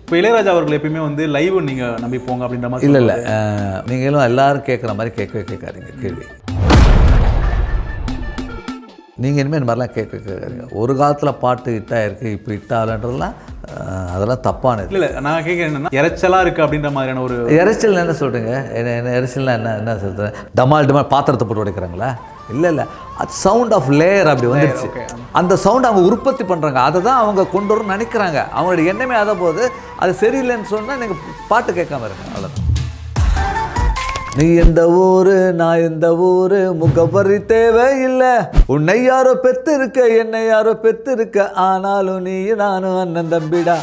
இப்போ இளையராஜா அவர்கள் எப்பயுமே வந்து லைவ் நீங்கள் நம்பி போங்க அப்படின்ற மாதிரி இல்லை நீங்களும் எல்லாரும் கேட்குற மாதிரி கேட்காதீங்க கேள்வி. நீங்கள் இனிமேல் இந்த மாதிரிலாம் கேட்காதீங்க. ஒரு காலத்தில் பாட்டு ஹிட்டாகிருக்கு, இப்போ ஹிட்டாகலன்றதுலாம் அதெல்லாம் தப்பானது. இல்லை நான் கேட்குறேன் என்னன்னா இறைச்சலாக இருக்குது அப்படின்ற மாதிரியான ஒரு இறைச்சல் என்ன சொல்கிறீங்க? என்ன இறைச்சல்னா என்ன சொல்கிறேன்? டமால் பாத்திரத்தை போட்டு உடைக்கிறாங்களா? இல்லை அது சவுண்ட் ஆஃப் லேயர் அப்படி வந்துடுச்சு. அந்த சவுண்ட் அவங்க உற்பத்தி பண்ணுறாங்க, அதை தான் அவங்க கொண்டு வரணும்னு நினைக்கிறாங்க. அவங்களோட எண்ணமே அதை போது அது சரியில்லைன்னு சொன்னால் நீங்கள் பாட்டு கேட்காம இருங்க, அவ்வளோதான். நீ எந்த ஊரு நான் எந்த ஊரு முகவரி தேவையில்லை, உன்னை யாரோ பெத்து இருக்க என்னை யாரோ பெத்து இருக்க, ஆனாலும் நீ நானும் அண்ணன் தம்பிடா.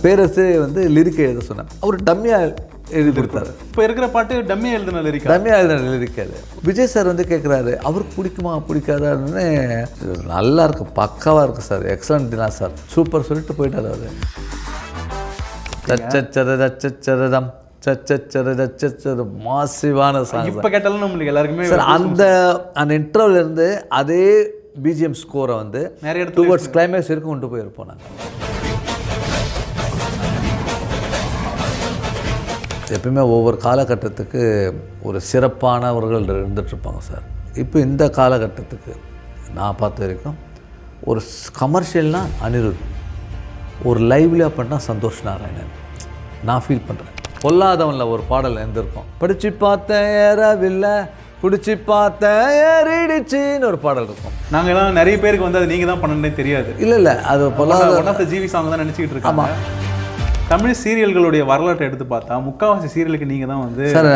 பேரரசு வந்து லிரிக்கை எழுத சொன்னார், அவர் டம்மியாக எழுதி கொடுத்தாரு. இப்போ இருக்கிற பாட்டு டம்மியாக எழுதின லிரிக் அது. விஜய் சார் வந்து கேட்குறாரு, அவருக்கு பிடிக்குமா பிடிக்காதான்னு. நல்லா இருக்கு, பக்காவாக இருக்குது சார், எக்ஸலண்ட் தான் சார், சூப்பர் சொல்லிட்டு போயிட்டார் அவர். மாசிவான சாங் இப்போ கேட்டாலும் நம்மளுக்கு எல்லாருக்குமே சார். அந்த இன்டர்வல் இருந்து அதே பிஜிஎம் ஸ்கோரை வந்து நிறைய டுவர்ட்ஸ் கிளைமேக்ஸ் வரைக்கும் கொண்டு போயிருப்போம் நாங்கள். எப்பயுமே ஒவ்வொரு காலகட்டத்துக்கு ஒரு சிறப்பானவர்கள் இருந்துகிட்ருப்பாங்க சார். இப்போ இந்த காலகட்டத்துக்கு நான் பார்த்த வரைக்கும் ஒரு கமர்ஷியல்னால் அனிருத், ஒரு லைவ்லியாக பண்ணால் சந்தோஷ் நாராயணன் நான் ஃபீல் பண்ணுறேன். பொல்லாதவனில் ஒரு பாடல் இருந்திருக்கும், படித்து பார்த்தேன் ஏறவில்லை பிடிச்சி பார்த்தேன் ஏறிடுச்சின்னு ஒரு பாடல் இருக்கும். நாங்கள் எல்லாம் நிறைய பேருக்கு வந்து அது நீங்கள் தான் பண்ணனே தெரியாது. இல்லை அது பொல்லாத ஜிவி சாங் தான் நினச்சிக்கிட்டு இருக்கோம். தமிழ் சீரியல்களுடைய வரலாற்றை எடுத்து பார்த்தா முக்கால்வாசி சீரியலுக்கு நீங்கள் தான் வந்து சார்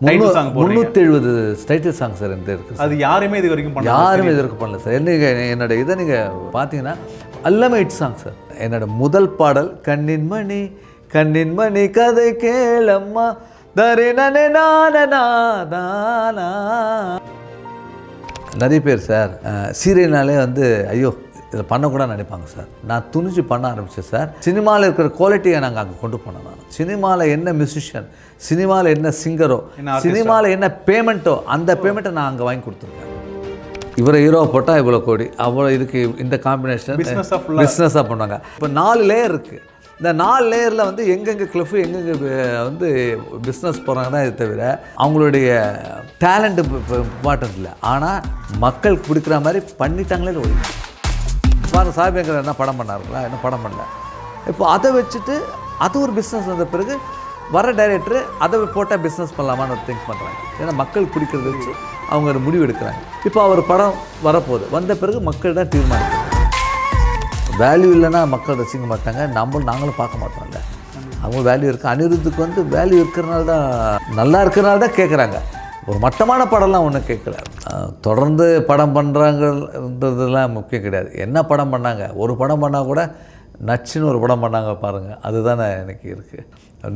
370 டைட்டில் சாங் சார் இந்த இருக்குது. அது யாருமே இது வரைக்கும் பண்ணல சார். என்னோட இதை நீங்கள் பார்த்தீங்கன்னா எல்லாமே ஹிட் சாங் சார். என்னோட முதல் பாடல் கண்ணின் மணி கண்ணின் மணி கதை கேளம்மா தரே நனே நானா. நிறைய பேர் சார் சீரியல்னாலே வந்து ஐயோ இதை பண்ணக்கூடாது நினைப்பாங்க சார். நான் துணிஞ்சு பண்ண ஆரம்பித்தேன் சார். சினிமாவில் இருக்கிற குவாலிட்டியை நாங்கள் அங்கே கொண்டு போனோம். நான் சினிமாவில் என்ன மியூசிஷியன், சினிமாவில் என்ன சிங்கரோ, சினிமாவில் என்ன பேமெண்ட்டோ அந்த பேமெண்ட்டை நான் அங்கே வாங்கி கொடுத்துருக்கேன். இவரை ஹீரோவை போட்டால் இவ்வளோ கோடி, அவ்வளோ இதுக்கு இந்த காம்பினேஷன் பிஸ்னஸாக பண்ணுவாங்க. இப்போ 4 லேயர் இருக்குது. இந்த 4 லேயரில் வந்து எங்கெங்கே கிளிஃபு எங்கெங்கே வந்து பிஸ்னஸ் போகிறாங்கன்னா இது தவிர அவங்களுடைய டேலண்ட்டு இம்பார்ட்டன்ட் இல்லை. ஆனால் மக்களுக்கு பிடிக்கிற மாதிரி பண்ணிட்டாங்களே ஓடி பாருங்கள். சாபியங்கர் என்ன படம் பண்ணாருங்களா? என்ன படம் பண்ணல. இப்போ அதை வச்சுட்டு அது ஒரு பிஸ்னஸ் வந்த பிறகு வர டைரக்டரு அதை போட்டால் பிஸ்னஸ் பண்ணலாமான்னு திங்க் பண்ணுறாங்க. ஏன்னா மக்கள் பிடிக்கிறத வச்சு அவங்க ஒரு முடிவு எடுக்கிறாங்க. இப்போ அவர் படம் வரப்போகுது, வந்த பிறகு மக்கள் தான் தீர்மானிக்கிறாங்க. வேல்யூ இல்லைன்னா மக்கள் ரசிக்க மாட்டாங்க, நாங்களும் பார்க்க மாட்டோம்ல. அவங்க வேல்யூ இருக்குது. அனிருத்துக்கு வந்து வேல்யூ இருக்கிறனால தான், நல்லா இருக்கிறனால தான் கேட்குறாங்க. ஒரு மட்டமான படம்லாம் ஒன்றும் கேட்கல. தொடர்ந்து படம் பண்ணுறாங்கன்றதுலாம் முக்கியம் கிடையாது. என்ன படம் பண்ணாங்க, ஒரு படம் பண்ணால் கூட நச்சுன்னு ஒரு படம் பண்ணாங்க பாருங்கள், அதுதானே எனக்கு இருக்குது.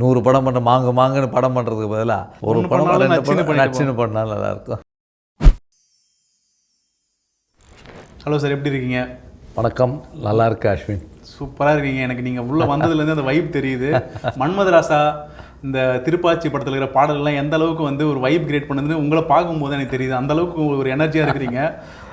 100 படம் பண்ண மாங்குன்னு படம் பண்ணுறதுக்கு பதிலாக ஒரு படம் 2 படம் நச்சுன்னு பண்ணால் நல்லாயிருக்கும். ஹலோ சார், எப்படி இருக்கீங்க? வணக்கம், நல்லா இருக்கு அஸ்வின். சூப்பராக இருக்கீங்க. எனக்கு நீங்கள் உள்ளே வந்ததுலேருந்து அந்த வைப் தெரியுது. மன்மதராசா இந்த திருப்பாச்சி படத்தில் இருக்கிற பாடல்கள்லாம் எந்த அளவுக்கு வந்து ஒரு வைப் கிரியேட் பண்ணுதுன்னு உங்களை பார்க்கும்போது எனக்கு தெரியுது. அந்த அளவுக்கு ஒரு எனர்ஜியாக இருக்கிறீங்க.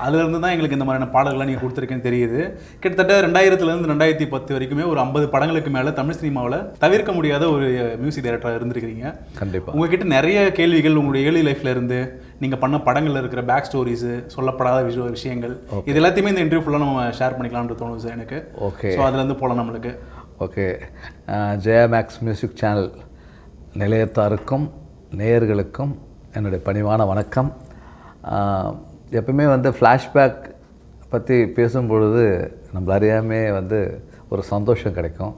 அதுலேருந்து தான் எங்களுக்கு இந்த மாதிரியான பாடல்கள்லாம் நீங்கள் கொடுத்துருக்கேன்னு தெரியுது. கிட்டத்தட்ட 2000லேருந்து 2010 வரைக்குமே ஒரு 50 படங்களுக்கு மேலே தமிழ் சினிமாவில் தவிர்க்க முடியாத ஒரு மியூசிக் டைரக்டராக இருந்திருக்கிறீங்க. கண்டிப்பாக. உங்ககிட்ட நிறைய கேள்விகள் உங்களுடைய ஏர்லி லைஃப்ல இருந்து நீங்கள் பண்ண படங்களில் இருக்கிற பேக் ஸ்டோரிஸு, சொல்லப்படாத விஷயங்கள், இது எல்லாத்தையுமே இந்த இன்டர்வியூ ஃபுல்லாக நம்ம ஷேர் பண்ணிக்கலாம்னு தோணுது சார் எனக்கு. ஓகே, ஸோ அதுலேருந்து போகலாம் நம்மளுக்கு. Okay. Jaya max music channel நிலையத்தாருக்கும் நேயர்களுக்கும் என்னுடைய பணிவான வணக்கம். எப்பவுமே வந்து ஃப்ளாஷ்பேக் பற்றி பேசும்பொழுது நம்மள அறியாமே வந்து ஒரு சந்தோஷம் கிடைக்கும்.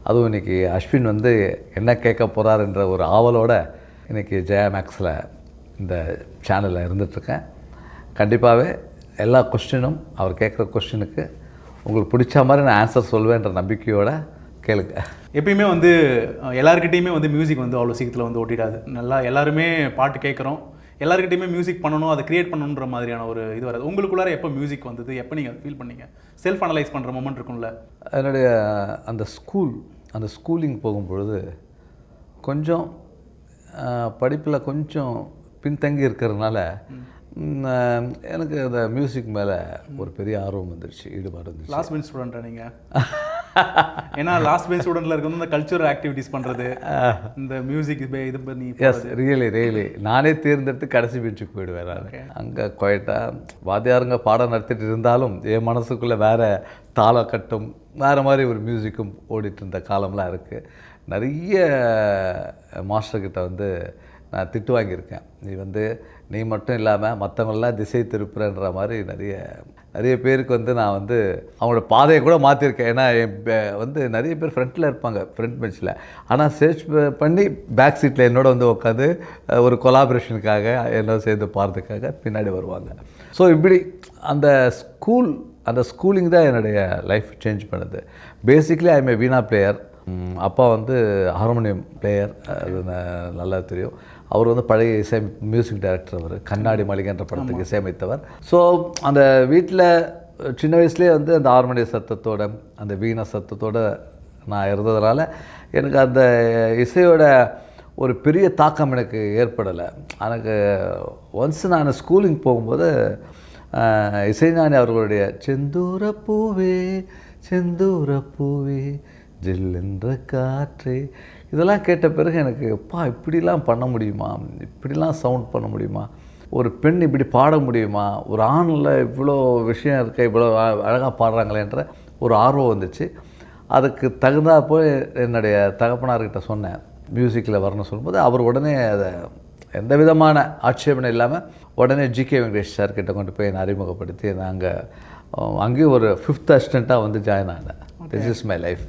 அதுவும் இன்றைக்கி அஸ்வின் வந்து என்ன கேட்க போகிறாருன்ற ஒரு ஆவலோடு இன்றைக்கி ஜெயா மேக்ஸில் இந்த சேனலில் இருந்துகிட்ருக்கேன். கண்டிப்பாகவே எல்லா கொஸ்டினும் அவர் கேட்குற கொஸ்டினுக்கு உங்களுக்கு பிடிச்ச மாதிரி நான் ஆன்சர் சொல்வேன்ற நம்பிக்கையோடு கேளுங்க. எப்பயுமே வந்து எல்லாருக்கிட்டையுமே வந்து மியூசிக் வந்து அவ்வளோ சீக்கிரத்தில் வந்து ஓட்டிடாது. நல்லா எல்லாருமே பாட்டு கேட்குறோம், எல்லாருக்கிட்டையுமே மியூசிக் பண்ணணும், அதை க்ரியேட் பண்ணணுன்ற மாதிரியான ஒரு இது வராது. உங்களுக்குள்ளார எப்போ மியூசிக் வந்தது, எப்போ நீங்கள் ஃபீல் பண்ணீங்க? செல்ஃப் அனலைஸ் பண்ணுற மொமெண்ட் இருக்கும்ல. என்னுடைய அந்த ஸ்கூலிங் போகும்பொழுது கொஞ்சம் படிப்பில் கொஞ்சம் பின்தங்கி இருக்கிறதுனால எனக்கு அந்த மியூசிக் மேலே ஒரு பெரிய ஆர்வம் வந்துடுச்சு, ஈடுபாடு வந்துடுச்சு. லாஸ்ட் பெஞ்ச் ஸ்டூடெண்ட்டா நீங்கள்? ஏன்னா லாஸ்ட் பெஞ்ச் ஸ்டூடெண்ட்ல இருக்கிறது இந்த கல்ச்சுரல் ஆக்டிவிட்டிஸ் பண்ணுறது, இந்த மியூசிக் இது பண்ணி. எஸ், ரியலி நானே தேர்ந்தெடுத்து கடைசி பெஞ்சுக்கு போயிடுவேன். நான் அங்கே குவைட்டாக வாத்தியாருங்க பாடம் நடத்திட்டு இருந்தாலும் என் மனசுக்குள்ளே வேறு தாள கட்டும் வேறு மாதிரி ஒரு மியூசிக்கும் ஓடிட்டு இருந்த காலம்லாம் இருக்குது. நிறைய மாஸ்டர்கிட்ட வந்து நான் திட்டு வாங்கியிருக்கேன். நீ மட்டும் இல்லாமல் மற்றவங்களெலாம் திசை திருப்புறன்ற மாதிரி நிறைய பேருக்கு வந்து நான் வந்து அவங்களோட பாதையை கூட மாற்றிருக்கேன். ஏன்னா நிறைய பேர் ஃப்ரண்ட்டில் இருப்பாங்க, ஃப்ரண்ட் பெஞ்சில். ஆனால் சர்ச் பண்ணி பேக் சீட்டில் என்னோட வந்து உட்காந்து ஒரு கொலாபரேஷனுக்காக என்னோட சேர்ந்து பாடுறதுக்காக பின்னாடி வருவாங்க. ஸோ இப்படி அந்த ஸ்கூலிங் தான் என்னுடைய லைஃப் சேஞ்ச் பண்ணுது. Basically I M A Veena player. அப்பா வந்து ஹார்மோனியம் பிளேயர், அது நல்லா தெரியும். அவர் வந்து பழைய மியூசிக் டைரக்டர். அவர் கண்ணாடி மாளிகைன்ற படத்துக்கு இசையமைத்தவர். ஸோ அந்த வீட்டில் சின்ன வயசுலேயே வந்து அந்த ஹார்மோனிய சத்தத்தோட அந்த வீணா சத்தத்தோடு நான் இருந்ததுனால எனக்கு அந்த இசையோட ஒரு பெரிய தாக்கம் எனக்கு ஏற்படலை. எனக்கு ஒன்ஸ் நான் ஸ்கூலிங் போகும்போது இசைஞானி அவர்களுடைய செந்தூர பூவே செந்தூர பூவே ஜில்லென்ற காற்றே இதெல்லாம் கேட்ட பிறகு எனக்கு இப்படிலாம் பண்ண முடியுமா, இப்படிலாம் சவுண்ட் பண்ண முடியுமா, ஒரு பெண் இப்படி பாட முடியுமா, ஒரு ஆணில் இவ்வளோ விஷயம் இருக்க, இவ்வளோ அழகாக பாடுறாங்களேன்ற ஒரு ஆர்வம் வந்துச்சு. அதுக்கு தகுந்தாப்போ என்னுடைய தகப்பனார்கிட்ட சொன்னேன் மியூசிக்கில் வரணும்னு சொல்லும்போது அவர் உடனே அதை எந்த விதமான ஆட்சேபனை இல்லாமல் உடனே ஜிகே வெங்கடேஷ் சார் கிட்ட கொண்டு போய் என்னை அறிமுகப்படுத்தி நாங்கள் அங்கேயும் ஒரு 5th அசிஸ்டண்ட்டாக வந்து ஜாயின் ஆனேன். This is my life.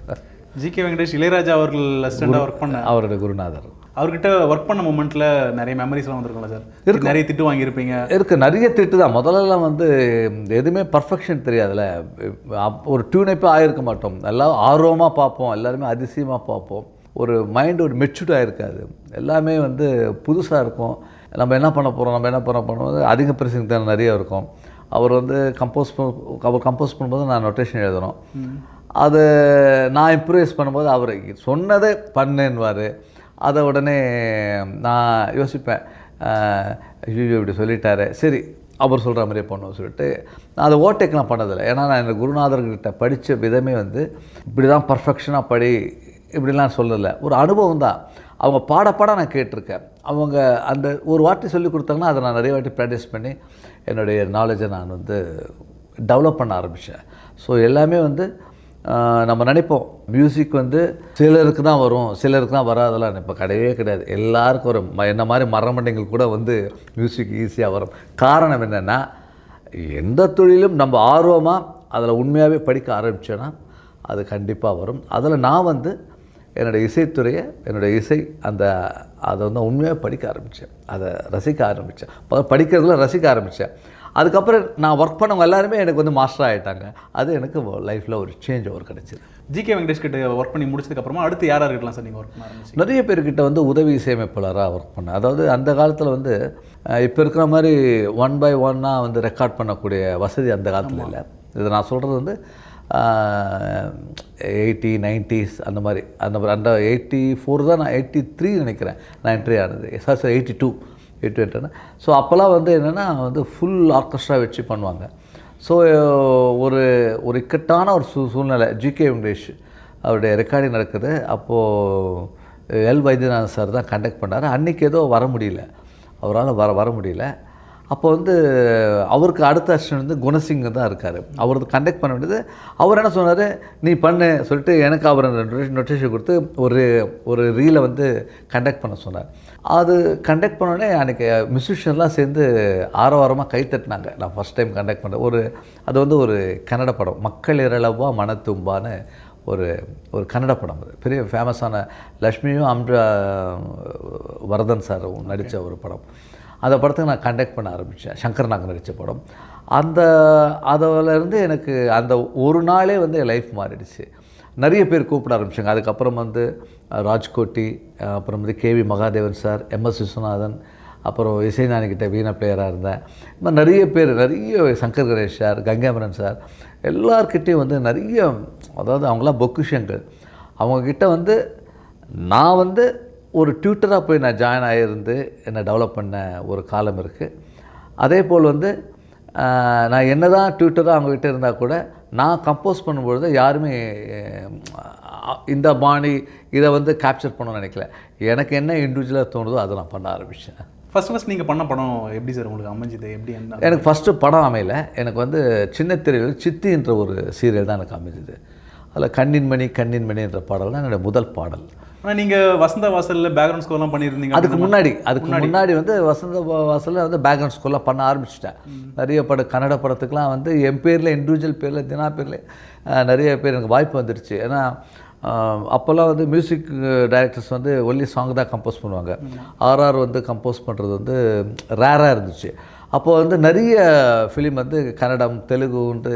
GK Venkatesh Ilaiyaraaja அவர்கள் அசிஸ்டண்டாக ஒர்க் பண்ண அவரோட குருநாதர். அவர்கிட்ட ஒர்க் பண்ண மூமெண்ட்டில் நிறைய மெமரிஸ்லாம் வந்துருக்கும்ல சார்? இருக்கு, நிறைய திட்டு வாங்கியிருப்பீங்க. இருக்குது, நிறைய திட்டு தான். முதல்லலாம் வந்து எதுவுமே பர்ஃபெக்ஷன் தெரியாதுல்ல. ஒரு டியூனைப்போ ஆகிருக்க மாட்டோம். எல்லாம் ஆர்வமாக பார்ப்போம், எல்லாருமே அதிசயமாக பார்ப்போம். ஒரு மைண்டு ஒரு மெச்சூர்டாக இருக்காது, எல்லாமே வந்து புதுசாக இருக்கும். நம்ம என்ன பண்ண போகிறோம் அதிக பிரசிங் தான் நிறைய இருக்கும். அவர் வந்து கம்போஸ் பண்ணும்போது நான் நொட்டேஷன் எழுதணும். அது நான் இம்ப்ரூவைஸ் பண்ணும்போது அவர் சொன்னதை பண்ணுன்னுவார். அதை உடனே நான் யோசிப்பேன், ஐயோ இப்படி சொல்லிட்டாரு, சரி அவர் சொல்கிற மாதிரியே பண்ணுவோம் சொல்லிட்டு நான் அதை ஓட்டேக்கெலாம் பண்ணதில்லை. ஏன்னா நான் என் குருநாதர்கிட்ட படித்த விதமே வந்து இப்படி தான் பர்ஃபெக்ஷனாக படி இப்படிலாம் சொல்லலை, ஒரு அனுபவம் தான். அவங்க பாட நான் கேட்டிருக்கேன். அவங்க அந்த ஒரு வாட்டி சொல்லி கொடுத்தாங்கன்னா அதை நான் நிறைய வாட்டி ப்ராக்டிஸ் பண்ணி என்னுடைய நாலேஜை நான் வந்து டெவலப் பண்ண ஆரம்பித்தேன். ஸோ எல்லாமே வந்து நம்ம நினைப்போம் மியூசிக் வந்து சிலருக்கு தான் வரும், சிலருக்கு தான் வராதெல்லாம் இப்போ கிடையவே கிடையாது. எல்லாருக்கும் வரும். என்ன மாதிரி மரமண்டைகள் கூட வந்து மியூசிக் ஈஸியாக வரும். காரணம் என்னென்னா, எந்த தொழிலும் நம்ம ஆர்வமாக அதில் உண்மையாகவே படிக்க ஆரம்பித்தோன்னா அது கண்டிப்பாக வரும். அதில் நான் வந்து என்னோடய இசைத்துறையை, என்னோடய இசை அதை வந்து உண்மையாக படிக்க ஆரம்பித்தேன், அதை ரசிக்க ஆரம்பித்தேன். படிக்கிறதுல ரசிக்க ஆரம்பித்தேன். அதுக்கப்புறம் நான் ஒர்க் பண்ணவங்க எல்லாருமே எனக்கு வந்து மாஸ்டர் ஆகிட்டாங்க. அது எனக்கு லைஃப்பில் ஒரு சேஞ்ச் ஓவர் கிடச்சிது. ஜிகே வெங்கடேஷ் கிட்ட ஒர்க் பண்ணி முடிச்சதுக்கப்புறமா அடுத்து யாராக இருக்கலாம் சார் நீங்கள் ஒர்க் பண்ண ஆரம்பிச்சு? நிறைய பேர்கிட்ட வந்து உதவி இசையமைப்பாளராக ஒர்க் பண்ணேன். அதாவது அந்த காலத்தில் வந்து இப்போ இருக்கிற மாதிரி 1 by 1 வந்து ரெக்கார்ட் பண்ணக்கூடிய வசதி அந்த காலத்தில் இல்லை. இதை நான் சொல்கிறது வந்து 80s 90s அந்த மாதிரி அந்த 84 தான், நான் 83 நினைக்கிறேன் நான் என்ட்ரி ஆனது. சார் 82 ஸோ அப்போல்லாம் வந்து என்னென்னா வந்து ஃபுல் ஆர்கெஸ்ட்ரா வச்சு பண்ணுவாங்க. ஸோ ஒரு இக்கட்டான ஒரு சூழ்நிலை. ஜிகே வெங்கடேஷ் அவருடைய ரெக்கார்டிங் நடக்குது. அப்போது எல் வைத்தியநாதன் சார் தான் கண்டக்ட் பண்ணார். அன்றைக்கி ஏதோ வர முடியல, அவரால் வர முடியல. அப்போ வந்து அவருக்கு அடுத்த அசிஸ்டன்ட் வந்து குணசிங் தான் இருக்கார். அவருக்கு கண்டக்ட் பண்ண வேண்டியது. அவர் என்ன சொன்னார், நீ பண்ணு சொல்லிட்டு எனக்கு அவர் நோட்டேஷன் கொடுத்து ஒரு ரீலை வந்து கண்டக்ட் பண்ண சொன்னார். அது கண்டக்ட் பண்ணோடனே அன்றைக்கி மியூசிஷியன்லாம் சேர்ந்து ஆரவாரமாக கைத்தட்டினாங்க. நான் ஃபஸ்ட் டைம் கண்டக்ட் பண்ணேன். அது வந்து ஒரு கன்னட படம், மக்கள் இரளவா மனத்தும்பான்னு ஒரு கன்னட படம். அது பெரிய ஃபேமஸான லக்ஷ்மியும் வரதன் சாரும் நடித்த ஒரு படம். அந்த படத்துக்கு நான் கண்டக்ட் பண்ண ஆரம்பித்தேன். சங்கர் நாக் நடித்த படம். அதிலேருந்து எனக்கு அந்த ஒரு நாளே வந்து என் லைஃப் மாறிடுச்சு. நிறைய பேர் கூப்பிட ஆரம்பித்தாங்க. அதுக்கப்புறம் வந்து ராஜ்கோட்டி, அப்புறம் வந்து கேவி மகாதேவன் சார், MS விஸ்வநாதன், அப்புறம் இசைஞானிக்கிட்ட வீணா பிளேயராக இருந்தேன். இந்த மாதிரி நிறைய பேர், நிறைய சங்கர் கணேஷ் சார், கங்காமரன் சார், எல்லார்கிட்டையும் வந்து நிறைய, அதாவது அவங்களாம் பொக்கிஷங்கள். அவங்கக்கிட்ட வந்து நான் வந்து ஒரு டியூட்டராக போய் நான் ஜாயின் ஆகியிருந்து என்னை டெவலப் பண்ண ஒரு காலம் இருக்குது. அதே போல் வந்து நான் என்ன தான் டியூட்டராக அவங்ககிட்ட இருந்தால் கூட நான் கம்போஸ் பண்ணும்பொழுது யாருமே இந்த பாணி இதை வந்து கேப்சர் பண்ணணும்னு நினைக்கல. எனக்கு என்ன இண்டிவிஜுவலாக தோணுதோ அதை நான் பண்ண ஆரம்பித்தேன். ஃபர்ஸ்ட் நீங்கள் பண்ண படம் எப்படி சார் உங்களுக்கு அமைஞ்சுது? எப்படி என்ன? எனக்கு ஃபஸ்ட்டு படம் அமையல. எனக்கு வந்து சின்ன திரையில் சித்தின்ற ஒரு சீரியல் தான் எனக்கு அமைஞ்சுது. அதில் கண்ணின்மணி என்ற பாடல் தான் என்னோடய முதல் பாடல். ஆனால் நீங்கள் வசந்த வாசலில் பேக்ரவுண்ட் ஸ்கோர்லாம் பண்ணியிருந்தீங்க. அதுக்கு முன்னாடி வந்து வசந்த வாசலில் வந்து பேக்ரவுண்ட் ஸ்கோர்லாம் பண்ண ஆரம்பிச்சிட்டேன். நிறைய கன்னட படத்துக்கெலாம் வந்து என் பேரில் இண்டிவிஜுவல் பேரில் தினா பேரில் நிறைய பேர் எனக்கு வாய்ப்பு வந்துடுச்சு. ஏன்னா அப்போல்லாம் வந்து மியூசிக் டைரக்டர்ஸ் வந்து ஒன்லி சாங் தான் கம்போஸ் பண்ணுவாங்க. ஆர்ஆர் வந்து கம்போஸ் பண்ணுறது வந்து ரேராக இருந்துச்சு. அப்போது வந்து நிறைய ஃபிலிம் வந்து கன்னடம் தெலுங்குன்ட்டு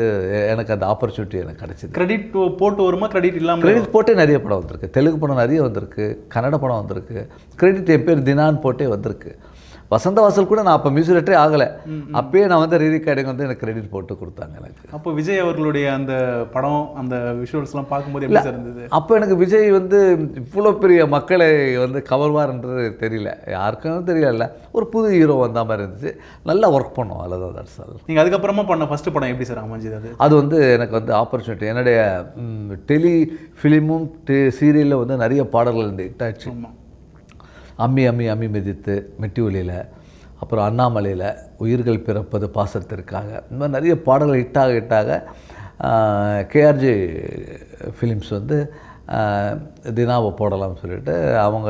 எனக்கு அந்த ஆப்பர்ச்சுனிட்டி எனக்கு கிடச்சிது. கிரெடிட் போட்டு வருமா, கிரெடிட் இல்லாமல்? கிரெடிட் போட்டே நிறைய படம் வந்திருக்கு. தெலுங்கு படம் நிறைய வந்திருக்கு, கன்னட படம் வந்திருக்கு. கிரெடிட் என் பேர் தினான்னு போட்டே வந்திருக்கு. வசந்த வாசல் கூட நான் அப்போ மியூசிக் டைரக்டரே ஆகலை. அப்பயே நான் வந்து ரீரிகார்டிங் வந்து எனக்கு கிரெடிட் போட்டு கொடுத்தாங்க எனக்கு. அப்போ விஜய் அவர்களுடைய அந்த படம் அந்த விஷுவல்ஸ்லாம் பார்க்கும்போது எப்படி சார் இருந்தது? அப்போ எனக்கு விஜய் வந்து இவ்வளோ பெரிய மக்களை வந்து கவர்வார்ன்றது தெரியல, யாருக்கும் தெரியல. ஒரு புது ஹீரோ வந்த மாதிரி இருந்துச்சு. நல்லா ஒர்க் பண்ணோம். அதில் தான் சார். நீங்கள் அதுக்கப்புறமா பண்ண ஃபஸ்ட்டு படம் எப்படி சார் அமைஞ்சது? அது வந்து எனக்கு வந்து ஆப்பர்ச்சுனிட்டி. என்னுடைய டெலி ஃபிலிமும் சீரியலில் வந்து நிறைய பாடல்கள் இருந்து ஹிட் ஆச்சு. அம்மி அம்மி அம்மி மிதித்து, மெட்டி ஒலியில், அப்புறம் அண்ணாமலையில், உயிர்கள் பிறப்பது பாசத்திற்காக, இந்த மாதிரி நிறைய பாடல்கள் ஹிட்டாக கேஆர்ஜி ஃபிலிம்ஸ் வந்து தினாவை போடலாம்னு சொல்லிட்டு அவங்க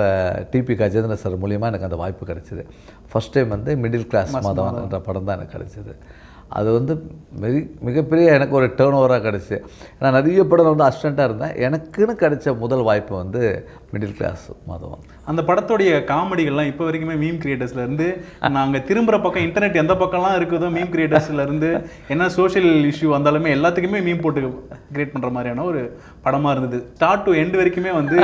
டிபி கஜேந்திர சார் மூலியமாக எனக்கு அந்த வாய்ப்பு கிடச்சிது. ஃபஸ்ட் டைம் வந்து மிடில் கிளாஸ் மாதவன் என்ற படம் தான் எனக்கு கிடச்சிது. அது வந்து மிகப்பெரிய எனக்கு ஒரு டேர்ன் ஓவராக கிடச்சி. நான் நிறைய படம் வந்து அசிஸ்டண்ட்டாக இருந்தேன். எனக்குன்னு கிடைச்ச முதல் வாய்ப்பு வந்து மிடில் கிளாஸ் மாதவன். அந்த படத்துடைய காமெடிகள்லாம் இப்போ வரைக்குமே மீம் கிரியேட்டர்ஸ்லேருந்து நாங்கள் திரும்புகிற பக்கம் இன்டர்நெட் எந்த பக்கம்லாம் இருக்குதோ மீம் கிரியேட்டர்ஸ்லேருந்து என்ன சோஷியல் இஷ்யூ வந்தாலுமே எல்லாத்துக்குமே மீம் போட்டு கிரியேட் பண்ணுற மாதிரியான ஒரு படமாக இருந்தது. ஸ்டார்ட் டு எண்டு வரைக்குமே வந்து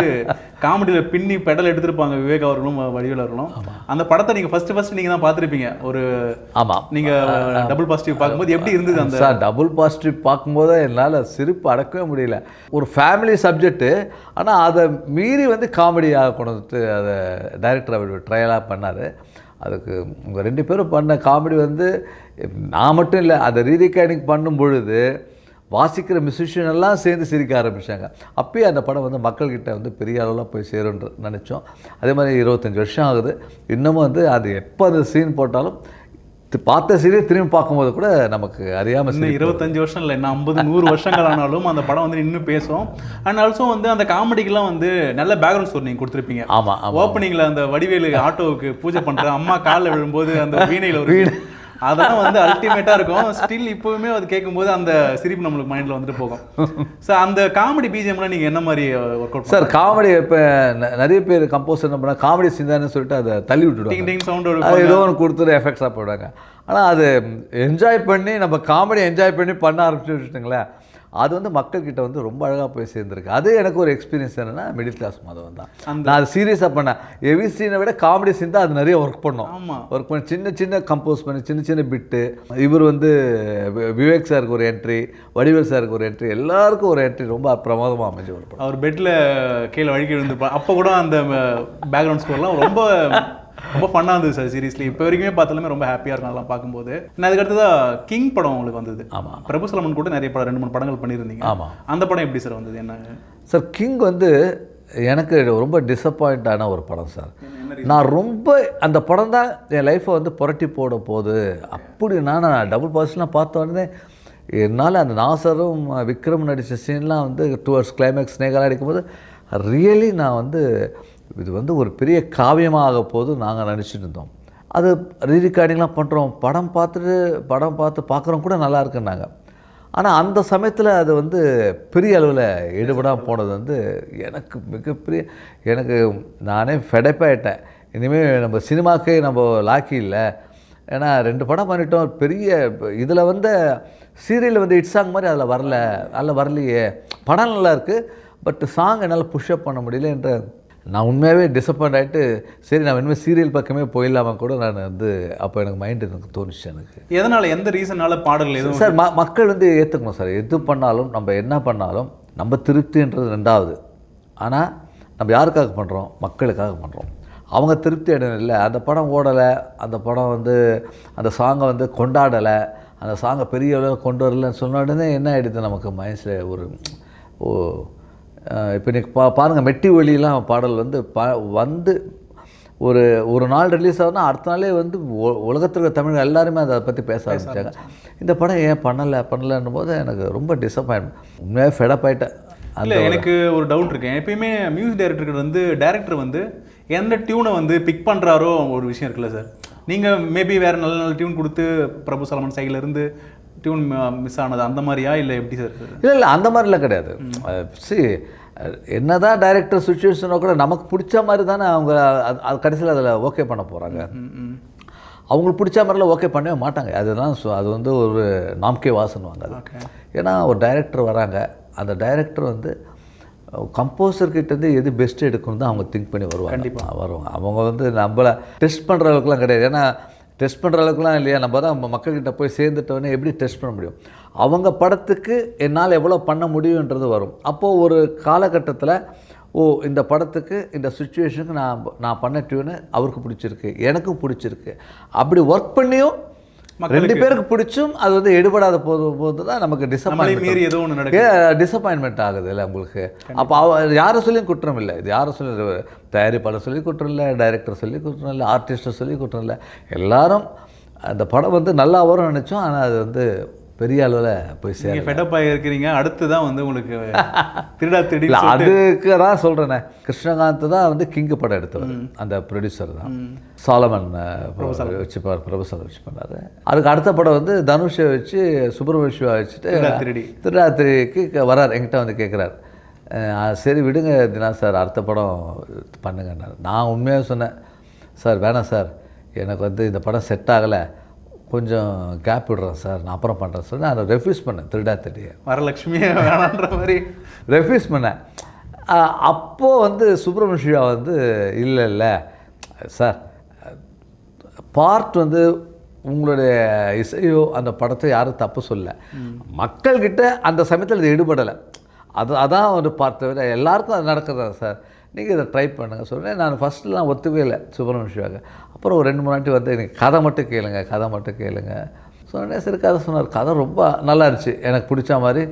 காமெடியில் பின்னி பெடல் எடுத்துருப்பாங்க விவேக் அவர்களும் வடிவேல் அவர்களும். அந்த படத்தை நீங்கள் ஃபஸ்ட்டு நீங்கள் தான் பார்த்துருப்பீங்க. ஒரு ஆமாம், நீங்கள் டபுள் பாசிட்டிவ் பார்க்கும்போது எப்படி இருந்தது? அந்த சார் டபுள் பாசிட்டிவ் பார்க்கும்போது என்னால் சிரிப்பு அடக்கவே முடியல. ஒரு ஃபேமிலி சப்ஜெக்ட்டு, ஆனால் அதை மீறி வந்து காமெடியாக கொண்டு வந்துட்டு அதை டைரக்டர் அவர் ட்ரையலாக பண்ணார். அதுக்கு உங்கள் 2 பேரும் பண்ண காமெடி வந்து நான் மட்டும் இல்லை, அதை ரீரிகார்டிங் பண்ணும் பொழுது வாசிக்கிற மியூசிஷியன் எல்லாம் சேர்ந்து சிரிக்க ஆரம்பித்தாங்க. அப்பயே அந்த படம் வந்து மக்கள்கிட்ட வந்து பெரிய அளவில் போய் சேரும்னு நினச்சோம். அதே மாதிரி 25 வருஷம் ஆகுது. இன்னமும் வந்து அது எப்போ அந்த சீன் போட்டாலும் பார்த்த சீரியல் திரும்பி பார்க்கும்போது கூட நமக்கு அறியாமல் 25 வருஷம் இல்லை, என்ன 50-100 வருஷங்கள் ஆனாலும் அந்த படம் வந்து இன்னும் பேசும். அண்ட் ஆல்சோ வந்து அந்த காமெடிக்கெல்லாம் வந்து நல்ல பேக்ரவுண்ட் ஸ்கோர் நீங்கள் கொடுத்துருப்பீங்க. ஆமாம், ஓப்பனிங்கில் அந்த வடிவேலு ஆட்டோவுக்கு பூஜை பண்ணுற அம்மா காலில் விழும்போது அந்த வீணையில் ஒரு அதெல்லாம் வந்து அல்டிமேட்டாக இருக்கும். ஸ்டில் இப்போவுமே அது கேட்கும்போது அந்த சிரிப்பு நம்மளுக்கு மைண்டில் வந்துட்டு போகும். சார் அந்த காமெடி பிஜிஎம்லாம் நீங்கள் என்ன மாதிரி ஒர்க் அவுட்? சார் காமெடி இப்போ நிறைய பேர் கம்போஸ் என்ன பண்ணால் காமெடி சிந்தான்னு சொல்லிட்டு அதை தள்ளி விட்டுடுவாங்க. சவுண்ட் ஏதோ ஒன்று கொடுத்துட்டு எஃபெக்ட்ஸாக போடுவாங்க. ஆனால் அது என்ஜாய் பண்ணி நம்ம காமெடி என்ஜாய் பண்ணி பண்ண ஆரம்பிச்சு வச்சுட்டுங்களேன், அது வந்து மக்கள்கிட்ட வந்து ரொம்ப அழகாக போய் சேர்ந்துருக்கு. அது எனக்கு ஒரு எக்ஸ்பீரியன்ஸ் என்னென்னா மிடில் கிளாஸ் மாதவன் தான். நான் அது சீரியஸாக பண்ணேன். ஹெவி சீனை விட காமெடி சீன் தான் அது நிறைய ஒர்க் பண்ணோம். ஒர்க் பண்ணி சின்ன கம்போஸ் பண்ணி சின்ன பிட்டு. இவர் வந்து விவேக் சாருக்கு ஒரு என்ட்ரி, வடிவேல் சாருக்கு ஒரு என்ட்ரி, எல்லாருக்கும் ஒரு என்ட்ரி ரொம்ப பிரமாதமாக அமைஞ்சு ஒரு படம். அவர் பெட்டில் கீழே வழுக்கி விழுந்துருப்பார். அப்போ கூட அந்த பேக்ரவுண்ட் ஸ்கோர்லாம் ரொம்ப ஃபன்னாக இருந்தது சார். சீரியஸ்லி இப்போ வரைக்குமே பார்த்தாலுமே ரொம்ப ஹாப்பியாக இருக்கும் அதெல்லாம் பார்க்கும்போது. நான் அதுக்கடுத்ததான் கிங் படம் உங்களுக்கு வந்தது. ஆமாம், பிரபு சலமன் கூட நிறைய படம் 2-3 படங்கள் பண்ணியிருந்தீங்க. ஆமாம், அந்த படம் எப்படி சார் வந்தது? என்ன சார் கிங் வந்து எனக்கு ரொம்ப டிசப்பாயிண்டான ஒரு படம் சார். நான் ரொம்ப அந்த படம் தான் என் லைஃப்பை வந்து புரட்டி போட போகுது. அப்படின்னா நான் டபுள் பாசிட்டிவ்லாம் பார்த்த உடனே என்னால் அந்த நாசரும் விக்ரம் நடித்த சீன்லாம் வந்து டுவர்ட்ஸ் கிளைமேக்ஸ் ஸ்னேகெல்லாம் அடிக்கும்போது ரியலி நான் வந்து இது வந்து ஒரு பெரிய காவியமாக போது நாங்கள் நினச்சிட்டு இருந்தோம். அது ரீரிகார்டிங்லாம் பண்ணுறோம், படம் பார்த்து பார்க்குறோம் கூட நல்லா இருக்குன்னாங்க. ஆனால் அந்த சமயத்தில் அது வந்து பெரிய அளவில் ஈடுபடாமல் போனது வந்து எனக்கு மிகப்பெரிய நானே ஃபெடப்பாயிட்டேன். இனிமேல் நம்ம சினிமாக்கே நம்ம லாக்கி இல்லை. ஏன்னா 2 படம் பண்ணிட்டோம், பெரிய இதில் வந்து சீரியலில் வந்து ஹிட் சாங் மாதிரி அதில் வரலையே. படம் நல்லா இருக்குது, பட் சாங் என்னால் புஷ்அப் பண்ண முடியல என்ற நான் உண்மையாகவே டிசப்பாயிண்ட் ஆகிட்டு, சரி நான் இனிமேல் சீரியல் பக்கமே போயிடலாமல் கூட நான் வந்து அப்போ எனக்கு மைண்டு எனக்கு தோணுச்சு. எனக்கு எதனால், எந்த ரீசனால் பாடல்கள் எதுவும் சார் மக்கள் வந்து ஏற்றுக்கணும் சார். எது பண்ணாலும் நம்ம என்ன பண்ணாலும் நம்ம திருப்தின்றது 2வது. ஆனால் நம்ம யாருக்காக பண்ணுறோம்? மக்களுக்காக பண்ணுறோம். அவங்க திருப்தி அடையணும் இல்லை, அந்த படம் ஓடலை, அந்த படம் வந்து அந்த சாங்கை வந்து கொண்டாடலை, அந்த சாங்கை பெரிய அளவில் கொண்டு வரலன்னு சொன்ன உடனே என்ன ஆகிடுது நமக்கு மைண்ட்ஸில் ஒரு இப்போ இன்றைக்கி பாருங்கள் மெட்டி ஒலிலாம் பாடல் வந்து வந்து ஒரு நாள் ரிலீஸ் ஆகுதுன்னா அடுத்த நாளே வந்து உலகத்தில் இருக்க தமிழ் எல்லாருமே அதை பற்றி பேச ஆரம்பித்தாங்க. இந்த படம் ஏன் பண்ணலைன்னும் போது எனக்கு ரொம்ப டிசப்பாயின்மெண்ட், உண்மையாக ஃபெடப் ஆகிட்டேன். இல்லை, எனக்கு ஒரு டவுட் இருக்கு. எப்பயுமே மியூசிக் டைரக்டருக்கு வந்து டேரக்டர் வந்து எந்த டியூனை வந்து பிக் பண்ணுறாரோ ஒரு விஷயம் இருக்குல்ல சார். நீங்கள் மேபி வேறு நல்ல நல்ல டியூன் கொடுத்து பிரபு சலமன் சைட்லேருந்து டியூன் மிஸ் ஆனது அந்த மாதிரியா இல்லை எப்படி சார்? இல்லை அந்த மாதிரிலாம் கிடையாது. என்னதான் டைரக்டர் சுச்சுவேஷனோ கூட நமக்கு பிடிச்ச மாதிரி தானே அவங்க அது கடைசியில் அதில் ஓகே பண்ண போகிறாங்க. அவங்களுக்கு பிடிச்ச மாதிரிலாம் ஓகே பண்ணவே மாட்டாங்க. அதுதான் அது வந்து ஒரு நாம்கே வாசனுவாங்க அது. ஏன்னா ஒரு டைரக்டர் வராங்க, அந்த டைரக்டர் வந்து கம்போசர்கிட்டேருந்து எது பெஸ்ட்டு எடுக்கணும் தான் அவங்க திங்க் பண்ணி வருவாங்க. அவங்க வந்து நம்மளை டெஸ்ட் பண்ணுற அளவுக்குலாம் கிடையாது. ஏன்னா டெஸ்ட் பண்ணுற அளவுக்குலாம் இல்லையா, நம்ம தான் மக்கள்கிட்ட போய் சேர்ந்துட்டோன்னே எப்படி டெஸ்ட் பண்ண முடியும்? அவங்க படத்துக்கு என்னால் எவ்வளோ பண்ண முடியுன்றது வரும். அப்போது ஒரு காலகட்டத்தில் இந்த படத்துக்கு இந்த சுச்சுவேஷனுக்கு நான் பண்ண டியூனு அவருக்கு பிடிச்சிருக்கு, எனக்கும் பிடிச்சிருக்கு. அப்படி ஒர்க் பண்ணியும் 2 பேருக்கு பிடிச்சும் அது வந்து எடுபடாத போது தான் நமக்கு டிசப்பாயின்மெண்ட் ஆகுது இல்லை உங்களுக்கு. அப்போ யாரை சொல்லியும் குற்றம் இல்லை, இது யாரை சொல்லி தயாரிப்பாளர் சொல்லி குற்றம் இல்லை, டைரக்டர் சொல்லி குற்றம் இல்லை, ஆர்டிஸ்ட்டை சொல்லி குற்றம் இல்லை. எல்லாரும் அந்த படம் வந்து நல்லா வரும்னு நினச்சோம், ஆனால் அது வந்து பெரிய அளவில் போய் சேர ஃபெடப் ஆகிருக்கிறீங்க. அடுத்து தான் வந்து உங்களுக்கு திருடா திருடி அதுக்கு தான் சொல்கிறேனே, கிருஷ்ணகாந்த் தான் வந்து கிங்கு படம் எடுத்தவர், அந்த ப்ரொடியூசர் தான். சாலமன் வச்சுப்பார், பிரபுசாலை வச்சு பண்ணார். அதுக்கு அடுத்த படம் வந்து தனுஷை வச்சு சுப்பிரமணிய சிவா வச்சுட்டு திருடாத்திரிக்கு வரார், என்கிட்ட வந்து கேட்குறாரு. சரி விடுங்க தினா சார், அடுத்த படம் பண்ணுங்கன்னார். நான் உண்மையாக சொன்னேன், சார் வேணாம் சார், எனக்கு வந்து இந்த படம் செட் ஆகலை, கொஞ்சம் கேப் விடுறேன் சார், நான் அப்புறம் பண்ணுறேன் சார். நான் ரெஃப்யூஸ் பண்ணேன். திருடாத்திரியை வரலட்சுமியே வேணான்ற மாதிரி ரெஃப்யூஸ் பண்ணேன். அப்போது வந்து சுப்பிரமணிய சிவா வந்து இல்லை சார், பார்ட் வந்து உங்களுடைய இசையோ அந்த படத்தை யாரும் தப்பு சொல்ல, மக்கள்கிட்ட அந்த சமயத்தில் இது ஈடுபடலை, அதான் ஒரு பார்ட். விட எல்லாருக்கும் அது நடக்கிறதா சார், நீங்கள் இதை ட்ரை பண்ணுங்கள் சொல்கிறேன். நான் ஃபஸ்ட்டுலாம் ஒத்துக்கவே இல்லை சுப்பிரமணிய சிவாக்கு. அப்புறம் ஒரு 2-3 வாட்டி வந்து எனக்கு கதை மட்டும் கேளுங்க சொன்னேன். சரி கதை சொன்னார். கதை ரொம்ப நல்லா இருந்துச்சு, எனக்கு பிடிச்ச மாதிரி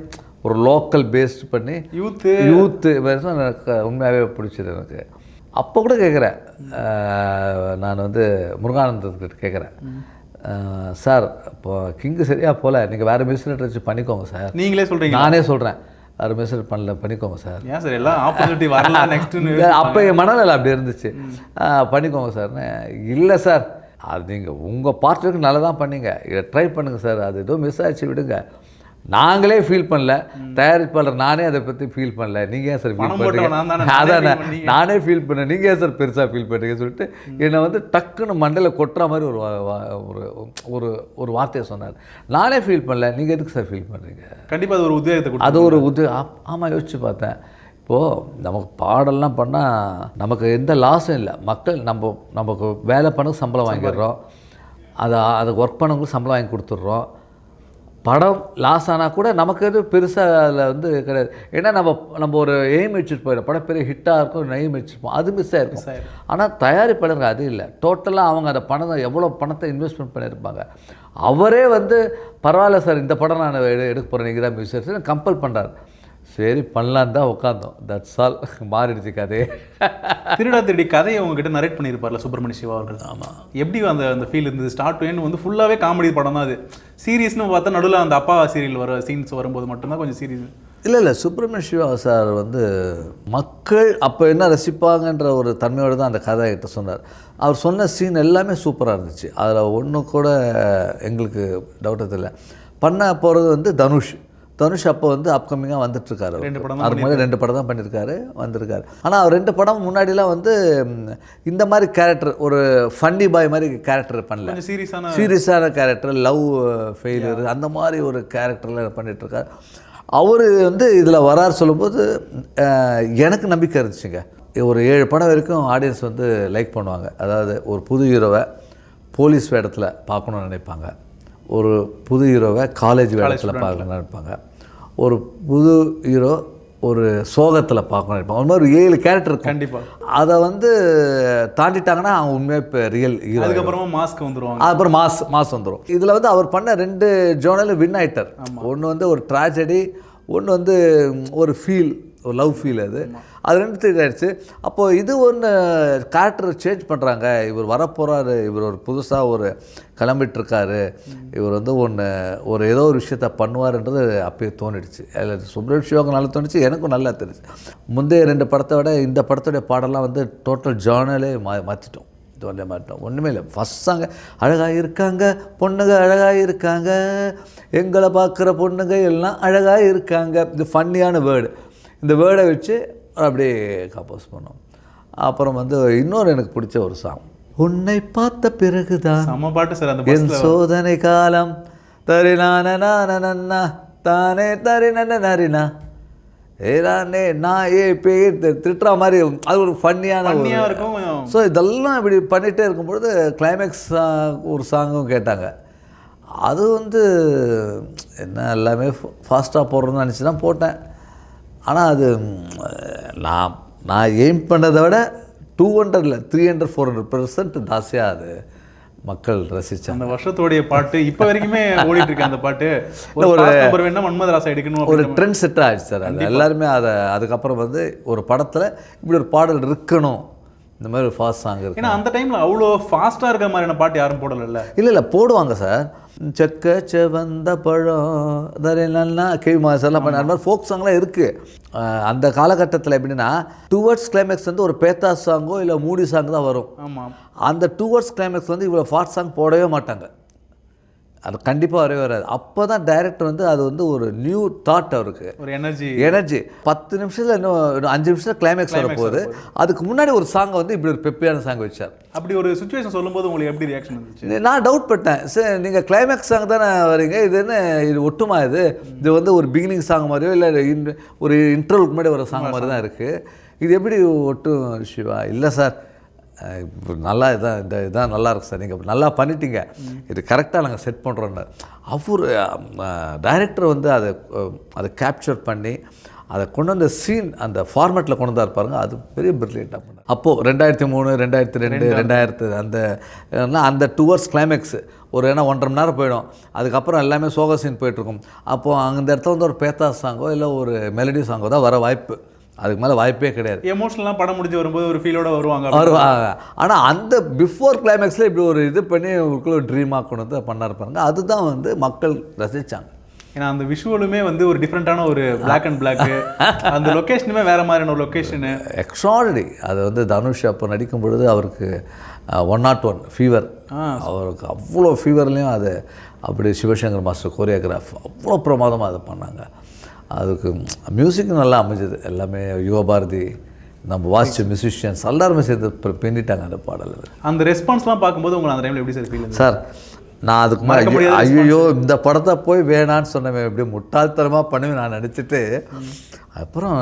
ஒரு லோக்கல் பேஸ்ட் பண்ணி யூத்து எனக்கு உண்மையாகவே பிடிச்சது எனக்கு. அப்போ கூட கேட்குறேன், நான் வந்து முருகானந்தத்துக்கிட்ட கேட்குறேன், சார் இப்போ கிங்கு சரியாக போல், நீங்கள் வேறு மியூசிக் வச்சு பண்ணிக்கோங்க சார். நீங்களே சொல்கிறீங்க? நானே சொல்கிறேன், வேறு மெசேஜ் பண்ணிக்கோங்க சார். ஏன் சார் எல்லாம் ஆப்பர்ச்சுனிட்டி வரல நெக்ஸ்ட்டு? அப்போ என் மனநிலை அப்படி இருந்துச்சு. பண்ணிக்கோங்க சார்னு. இல்லை சார், அது நீங்கள் உங்கள் பார்ட்டுக்கு நல்லா தான் பண்ணீங்க, இதை ட்ரை பண்ணுங்கள் சார், அது ஏதோ மிஸ் ஆகிடுச்சு விடுங்க. நாங்களே ஃபீல் பண்ணல, தயாரிப்பாளர் நானே அதை பற்றி ஃபீல் பண்ணல, நீங்கள் ஏன் சார் ஃபீல் பண்ணுறீங்க? அதான் நானே ஃபீல் பண்ணேன், நீங்கள் ஏன் சார் பெருசாக ஃபீல் பண்ணுறீங்கன்னு சொல்லிட்டு என்னை வந்து டக்குன்னு மண்டையில் கொட்டுற மாதிரி ஒரு ஒரு வார்த்தையை சொன்னார். நானே ஃபீல் பண்ணல, நீங்கள் எதுக்கு சார் ஃபீல் பண்ணுறீங்க? கண்டிப்பாக அது ஒரு உத்வேகத்தை, அது ஒரு ஆமாம் யோசிச்சு பார்த்தேன். இப்போது நமக்கு பாடலாம் பண்ணால் நமக்கு எந்த லாஸும் இல்லை. மக்கள் நமக்கு வேலை பண்ண சம்பளம் வாங்கிடுறோம், அதை ஒர்க் பண்ணவங்களுக்கு சம்பளம் வாங்கி கொடுத்துட்றோம். படம் லாஸ் ஆனால் கூட நமக்கு எது பெருசாக அதில் வந்து கிடையாது. ஏன்னா நம்ம ஒரு எய்ம் வச்சுட்டு போயிடும், படம் பெரிய ஹிட்டாக இருக்கும், ஒரு எய்ம் வச்சுருப்போம், அது மிஸ் ஆகிருக்கும். ஆனால் தயாரிப்பாளருக்கு அது இல்லை. டோட்டலாக அவங்க அந்த பணத்தை எவ்வளோ பணத்தை இன்வெஸ்ட்மெண்ட் பண்ணியிருப்பாங்க. அவரே வந்து பரவாயில்ல சார், இந்த படம் நான் எடுக்க போகிறேன், நீங்கள் தான் மியூசிக் கம்பல் பண்ணுறாரு. சரி பண்ணலான்னு தான் உட்காந்தோம். That's all. மாறிடுச்சு கதையே. திருடா திருடி கதையை உங்ககிட்ட நரேட் பண்ணியிருப்பார்ல சுப்பிரமணிய சிவா அவர்கள். ஆமாம். எப்படி அந்த ஃபீல் இருந்தது? ஸ்டார்ட் டு எண்ட் வந்து ஃபுல்லாகவே காமெடி படம் தான் அது. சீரியஸ்னு பார்த்தா நடுவில் அந்த அப்பா சீரியல் வர சீன்ஸ் வரும்போது மட்டும்தான் கொஞ்சம் சீரியஸ். இல்லை சுப்பிரமணிய சிவா சார் வந்து மக்கள் அப்போ என்ன ரசிப்பாங்கன்ற ஒரு தன்மையோடு தான் அந்த கதை கிட்ட சொன்னார். அவர் சொன்ன சீன் எல்லாமே சூப்பராக இருந்துச்சு, அதில் ஒன்றும் கூட எங்களுக்கு டவுட்டது இல்லை. பண்ண போகிறது வந்து தனுஷ் அப்போ வந்து அப்கமிங்காக வந்துட்டுருக்காரு. அதுக்கு முன்னாடி 2 படம் தான் வந்திருக்காரு. ஆனால் அவர் 2 படம் முன்னாடிலாம் வந்து இந்த மாதிரி கேரக்டர், ஒரு ஃபன்னி பாய் மாதிரி கேரக்டர் பண்ணல, சீரியஸான கேரக்டர், லவ் ஃபெயிலியர் அந்த மாதிரி ஒரு கேரக்டரில் பண்ணிகிட்ருக்காரு. அவர் வந்து இதில் வரார் சொல்லும்போது எனக்கு நம்பிக்கை இருந்துச்சுங்க. ஒரு 7 படம் வரைக்கும் ஆடியன்ஸ் வந்து லைக் பண்ணுவாங்க. அதாவது ஒரு புது ஹீரோவை போலீஸ் வேடத்தில் பார்க்கணுன்னு நினைப்பாங்க, ஒரு புது ஹீரோவை காலேஜ் வேடத்தில் பார்க்கணும்னு நினைப்பாங்க, ஒரு புது ஹீரோ ஒரு சோகத்தில் பார்க்கணும் இருப்பாங்க. ஒரு மாதிரி ஒரு 7 கேரக்டர் இருக்கும். கண்டிப்பாக அதை வந்து தாண்டிட்டாங்கன்னா அவங்க உண்மையாக இப்போ ரியல் ஹீரோ. அதுக்கப்புறமா மாஸ்க் வந்துருவாங்க. அப்புறம் மாஸ் வந்துடும். இதில் வந்து அவர் பண்ண 2 ஜோனல் வின் ஆயிட்டார். ஒன்று வந்து ஒரு ட்ராஜடி, ஒன்று வந்து ஒரு ஃபீல், ஒரு லவ் ஃபீல். அது 2 ஆயிடுச்சு. அப்போது இது ஒன்று கேரக்டர் சேஞ்ச் பண்ணுறாங்க. இவர் வரப்போகிறாரு, இவர் ஒரு புதுசாக ஒரு கிளம்பிட்டுருக்காரு, இவர் வந்து ஒரு ஏதோ ஒரு விஷயத்த பண்ணுவார்ன்றது அப்பயே தோணிடுச்சு. அதில் சுப்ரமணிய சிவாவுக்கு நல்லா தோணுச்சு, எனக்கும் நல்லா தெரிஞ்சு. முந்தைய 2 படத்தை விட இந்த படத்துடைய பாடலாம் வந்து டோட்டல் ஜானலே மாற்றிட்டோம். மாட்டோம், ஒன்றுமே இல்லை. ஃபஸ்ட் சாங் அழகாக இருக்காங்க பொண்ணுங்க, அழகாக இருக்காங்க, எங்களை பார்க்குற பொண்ணுங்க எல்லாம் அழகாக இருக்காங்க. இது ஃபன்னியான வேர்டு. இந்த வேர்டை வச்சு அப்படியே கம்போஸ் பண்ணோம். அப்புறம் வந்து இன்னொரு எனக்கு பிடிச்ச ஒரு சாங், உன்னை பார்த்த பிறகுதான் நம்ம பாட்டு சார் அந்த என் சோதனை காலம் தரினா தானே தரினா ஏதானே நான் பேர் திட்டுற மாதிரி. அது ஒரு ஃபன்னியான இருக்கும். ஸோ இதெல்லாம் இப்படி பண்ணிகிட்டே இருக்கும்பொழுது கிளைமேக்ஸ் ஒரு சாங்கும் கேட்டாங்க. அது வந்து என்ன எல்லாமே ஃபாஸ்ட்டாக போடுறோன்னு நினச்சி தான் போட்டேன். ஆனால் அது நான் எய்ம் பண்ணதை விட 200 இல்லை 300 400% ஜாஸ்தியாக அது மக்கள் ரசித்தாங்க. அந்த வருஷத்தோடைய பாட்டு இப்போ வரைக்குமே ஓடிட்டு இருக்கு. அந்த பாட்டு ஒரு மன்மதராசா எடுக்கணும், ஒரு ட்ரெண்ட் செட் ஆகிடுச்சு சார். அது எல்லாருமே அதுக்கப்புறம் வந்து ஒரு படத்தில் இப்படி ஒரு பாடல் இருக்கணும், இந்த மாதிரி ஒரு ஃபாஸ்ட் சாங் இருக்குது. ஏன்னா அந்த டைமில் அவ்வளோ ஃபாஸ்ட்டாக இருக்கிற மாதிரியான பாட்டு யாரும் போடலை. இல்லை போடுவாங்க சார். செக்க செவந்த பழம் நல்லா கேவி சார்லாம் பண்ண அந்த மாதிரி ஃபோக் சாங்லாம் இருக்குது. அந்த காலகட்டத்தில் எப்படின்னா டுவர்ட்ஸ் கிளைமேக்ஸ் வந்து ஒரு பேத்தா சாங்கோ இல்லை மூடி சாங் தான் வரும். ஆமாம், அந்த டுவர்ட்ஸ் கிளைமேக்ஸ் வந்து இவ்வளோ ஃபாஸ்ட் சாங் போடவே மாட்டாங்க. அது கண்டிப்பாக வரவே வராது. அப்போ தான் டைரக்டர் வந்து அது வந்து ஒரு நியூ தாட், அவருக்கு ஒரு எனர்ஜி 10 நிமிஷத்தில் இன்னும் 5 நிமிஷத்தில் கிளைமேக்ஸ் வரப்போகுது. அதுக்கு முன்னாடி ஒரு சாங்கை வந்து இப்படி ஒரு பெப்பியான சாங் வச்சார். அப்படி ஒரு சுச்சுவேஷன் சொல்லும்போது உங்களுக்கு எப்படி ரியாக்ஷன் இருந்துச்சு? நான் டவுட் பட்டேன், சரி நீங்கள் கிளைமேக்ஸ் சாங் தானே வரீங்க, இது என்ன இது ஒட்டுமா, இது வந்து ஒரு பிகினிங் சாங் மாதிரியோ இல்லை ஒரு இன்டர்வலுக்கு முன்னாடி ஒரு சாங் மாதிரி தான் இருக்குது, இது எப்படி ஒட்டும் சிவா? இல்லை சார், நல்லா இதான் நல்லா இருக்கு சார், நீங்கள் நல்லா பண்ணிட்டீங்க, இது கரெக்டாக நாங்கள் செட் பண்ணுறோன்னு அவர் டைரக்டர் வந்து அதை கேப்சர் பண்ணி அதை கொண்டு வந்த சீன் அந்த ஃபார்மேட்டில் கொண்டு வந்தார் பாருங்க, அது பெரிய பிரில்லியண்ட்டாக பண்ணார். அப்போது 2003 2002 2000 அந்த டுவர்ட்ஸ் கிளைமேக்ஸ் ஒரு 1.5 மணி நேரம் போயிடும். அதுக்கப்புறம் எல்லாமே சோக சீன் போயிட்டுருக்கும். அப்போது அந்த இடத்துல வந்து ஒரு பேத்தா சாங்கோ இல்லை ஒரு மெலடி சாங்கோ தான் வர வாய்ப்பு, அதுக்கு மேலே வாய்ப்பே கிடையாது. எமோஷனலாக படம் முடிஞ்சு வரும்போது ஒரு ஃபீலோட வருவாங்க. ஆனால் அந்த பிஃபோர் கிளைமேக்ஸில் இப்படி ஒரு இது பண்ணி உங்களுக்குள்ள ஒரு ட்ரீமாக கொண்டு வந்து பண்ணார் பாருங்க, அதுதான் வந்து மக்கள் ரசித்தாங்க. ஏன்னா அந்த விஷுவலுமே வந்து ஒரு டிஃப்ரெண்ட்டான ஒரு பிளாக் அண்ட் பிளாக்கு, அந்த லொக்கேஷனுமே வேறு மாதிரியான ஒரு லொக்கேஷனு எக்ஸ்ட்ராடனரி. அது வந்து தனுஷ் அப்போ நடிக்கும் பொழுது அவருக்கு 101 ஃபீவர், அவருக்கு அவ்வளோ ஃபீவர்லேயும் அது அப்படி சிவசங்கர் மாஸ்டர் கோரியோகிராஃப் அவ்வளோ பிரமாதமாக அதை பண்ணாங்க. அதுக்கு மியூசிக்கும் நல்லா அமைஞ்சது, எல்லாமே யுவபாரதி நம்ம வாசிச்ச மியூசிஷியன்ஸ் எல்லாருமே சேர்ந்து பின்னிட்டாங்க அந்த பாடல். அந்த ரெஸ்பான்ஸ்லாம் பார்க்கும்போது உங்களுக்கு அந்த டைமில் எப்படி சார் ஃபீல்? சார் நான் அதுக்கு மாதிரி ஐயோ இந்த படத்தை போய் வேணான்னு சொன்னேன், எப்படி முட்டாள்தனமாக பண்ணுவேன் நான் நினச்சிட்டு. அப்புறம்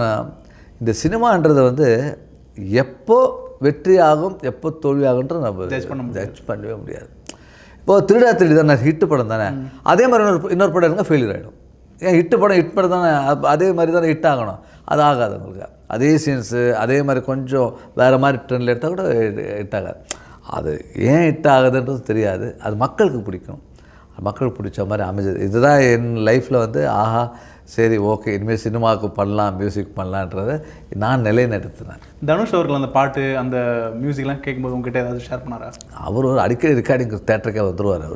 இந்த சினிமான்றது வந்து எப்போ வெற்றி ஆகும் எப்போ தோல்வி ஆகுன்ற நம்ம ஜட்ஜ் பண்ணவே முடியாது. இப்போது திருடி தானே ஹிட்டு படம் தானே, அதே மாதிரி இன்னொரு படம் இருங்க ஃபெயிலியர் ஆகிடும். ஏன் ஹிட் படம் தானே, அதே மாதிரி தானே ஹிட் ஆகணும், அது ஆகாது உங்களுக்கு. அதே சீன்ஸு அதே மாதிரி கொஞ்சம் வேறு மாதிரி ட்ரெண்டில் எடுத்தால் கூட ஹிட் ஆகாது. அது ஏன் ஹிட் ஆகுதுன்றது தெரியாது, அது மக்களுக்கு பிடிக்கும், மக்களுக்கு பிடிச்ச மாதிரி அமைஞ்சது. இதுதான் என் லைஃப்பில் வந்து ஆஹா சரி ஓகே இனிமேல் சினிமாவுக்கு பண்ணலாம் மியூசிக் பண்ணலான்றதை நான் நிலைநிறுத்தினேன். தனுஷ் அவர்கள் அந்த பாட்டு அந்த மியூசிக்லாம் கேட்கும்போது உங்ககிட்ட ஏதாவது ஷேர் பண்ணாரா? அவர் ஒரு அடிக்கடி ரெக்கார்டிங் தேட்டருக்கே வந்துடுவார்.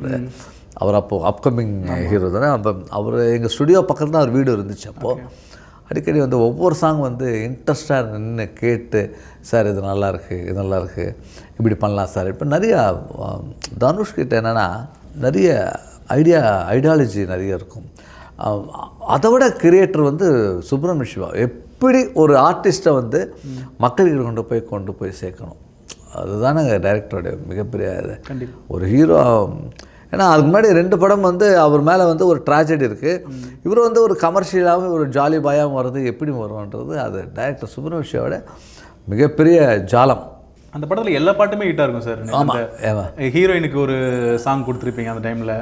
அவர் அப்போது அப்கமிங் ஹீரோ தானே. அப்போ அவர் எங்கள் ஸ்டுடியோ பக்கத்தில் தான் அவர் வீடு இருந்துச்சு. அப்போது அடிக்கடி வந்து ஒவ்வொரு சாங் வந்து இன்ட்ரெஸ்டாக நின்று கேட்டு சார் இது நல்லாயிருக்கு இது நல்லாயிருக்கு இப்படி பண்ணலாம் சார். இப்போ நிறையா தனுஷ்கிட்ட என்னென்னா நிறைய ஐடியாலஜி நிறைய இருக்கும். அதை விட கிரியேட்டர் வந்து சுப்ரமணிய சிவா எப்படி ஒரு ஆர்டிஸ்ட்டை வந்து மக்கள்கிட்ட கொண்டு போய் சேர்க்கணும், அதுதானே டைரக்டருடைய மிகப்பெரிய இது. ஒரு ஹீரோ ஏன்னா அதுக்கு முன்னாடி 2 படம் வந்து அவர் மேலே வந்து ஒரு ட்ராஜடி இருக்குது, இவர் வந்து ஒரு கமர்ஷியலாகவும் ஒரு ஜாலி பாயாகவும் வர்றது எப்படி வரும்ன்றது அது டைரக்டர் சுப்ரமணிய சிவாவோட மிகப்பெரிய ஜாலம். அந்த படத்தில் எல்லா பாட்டுமே ஹிட்டாக இருக்கும் சார். ஆமாம், ஹீரோயினுக்கு ஒரு சாங் கொடுத்துருப்பீங்க அந்த டைமில்,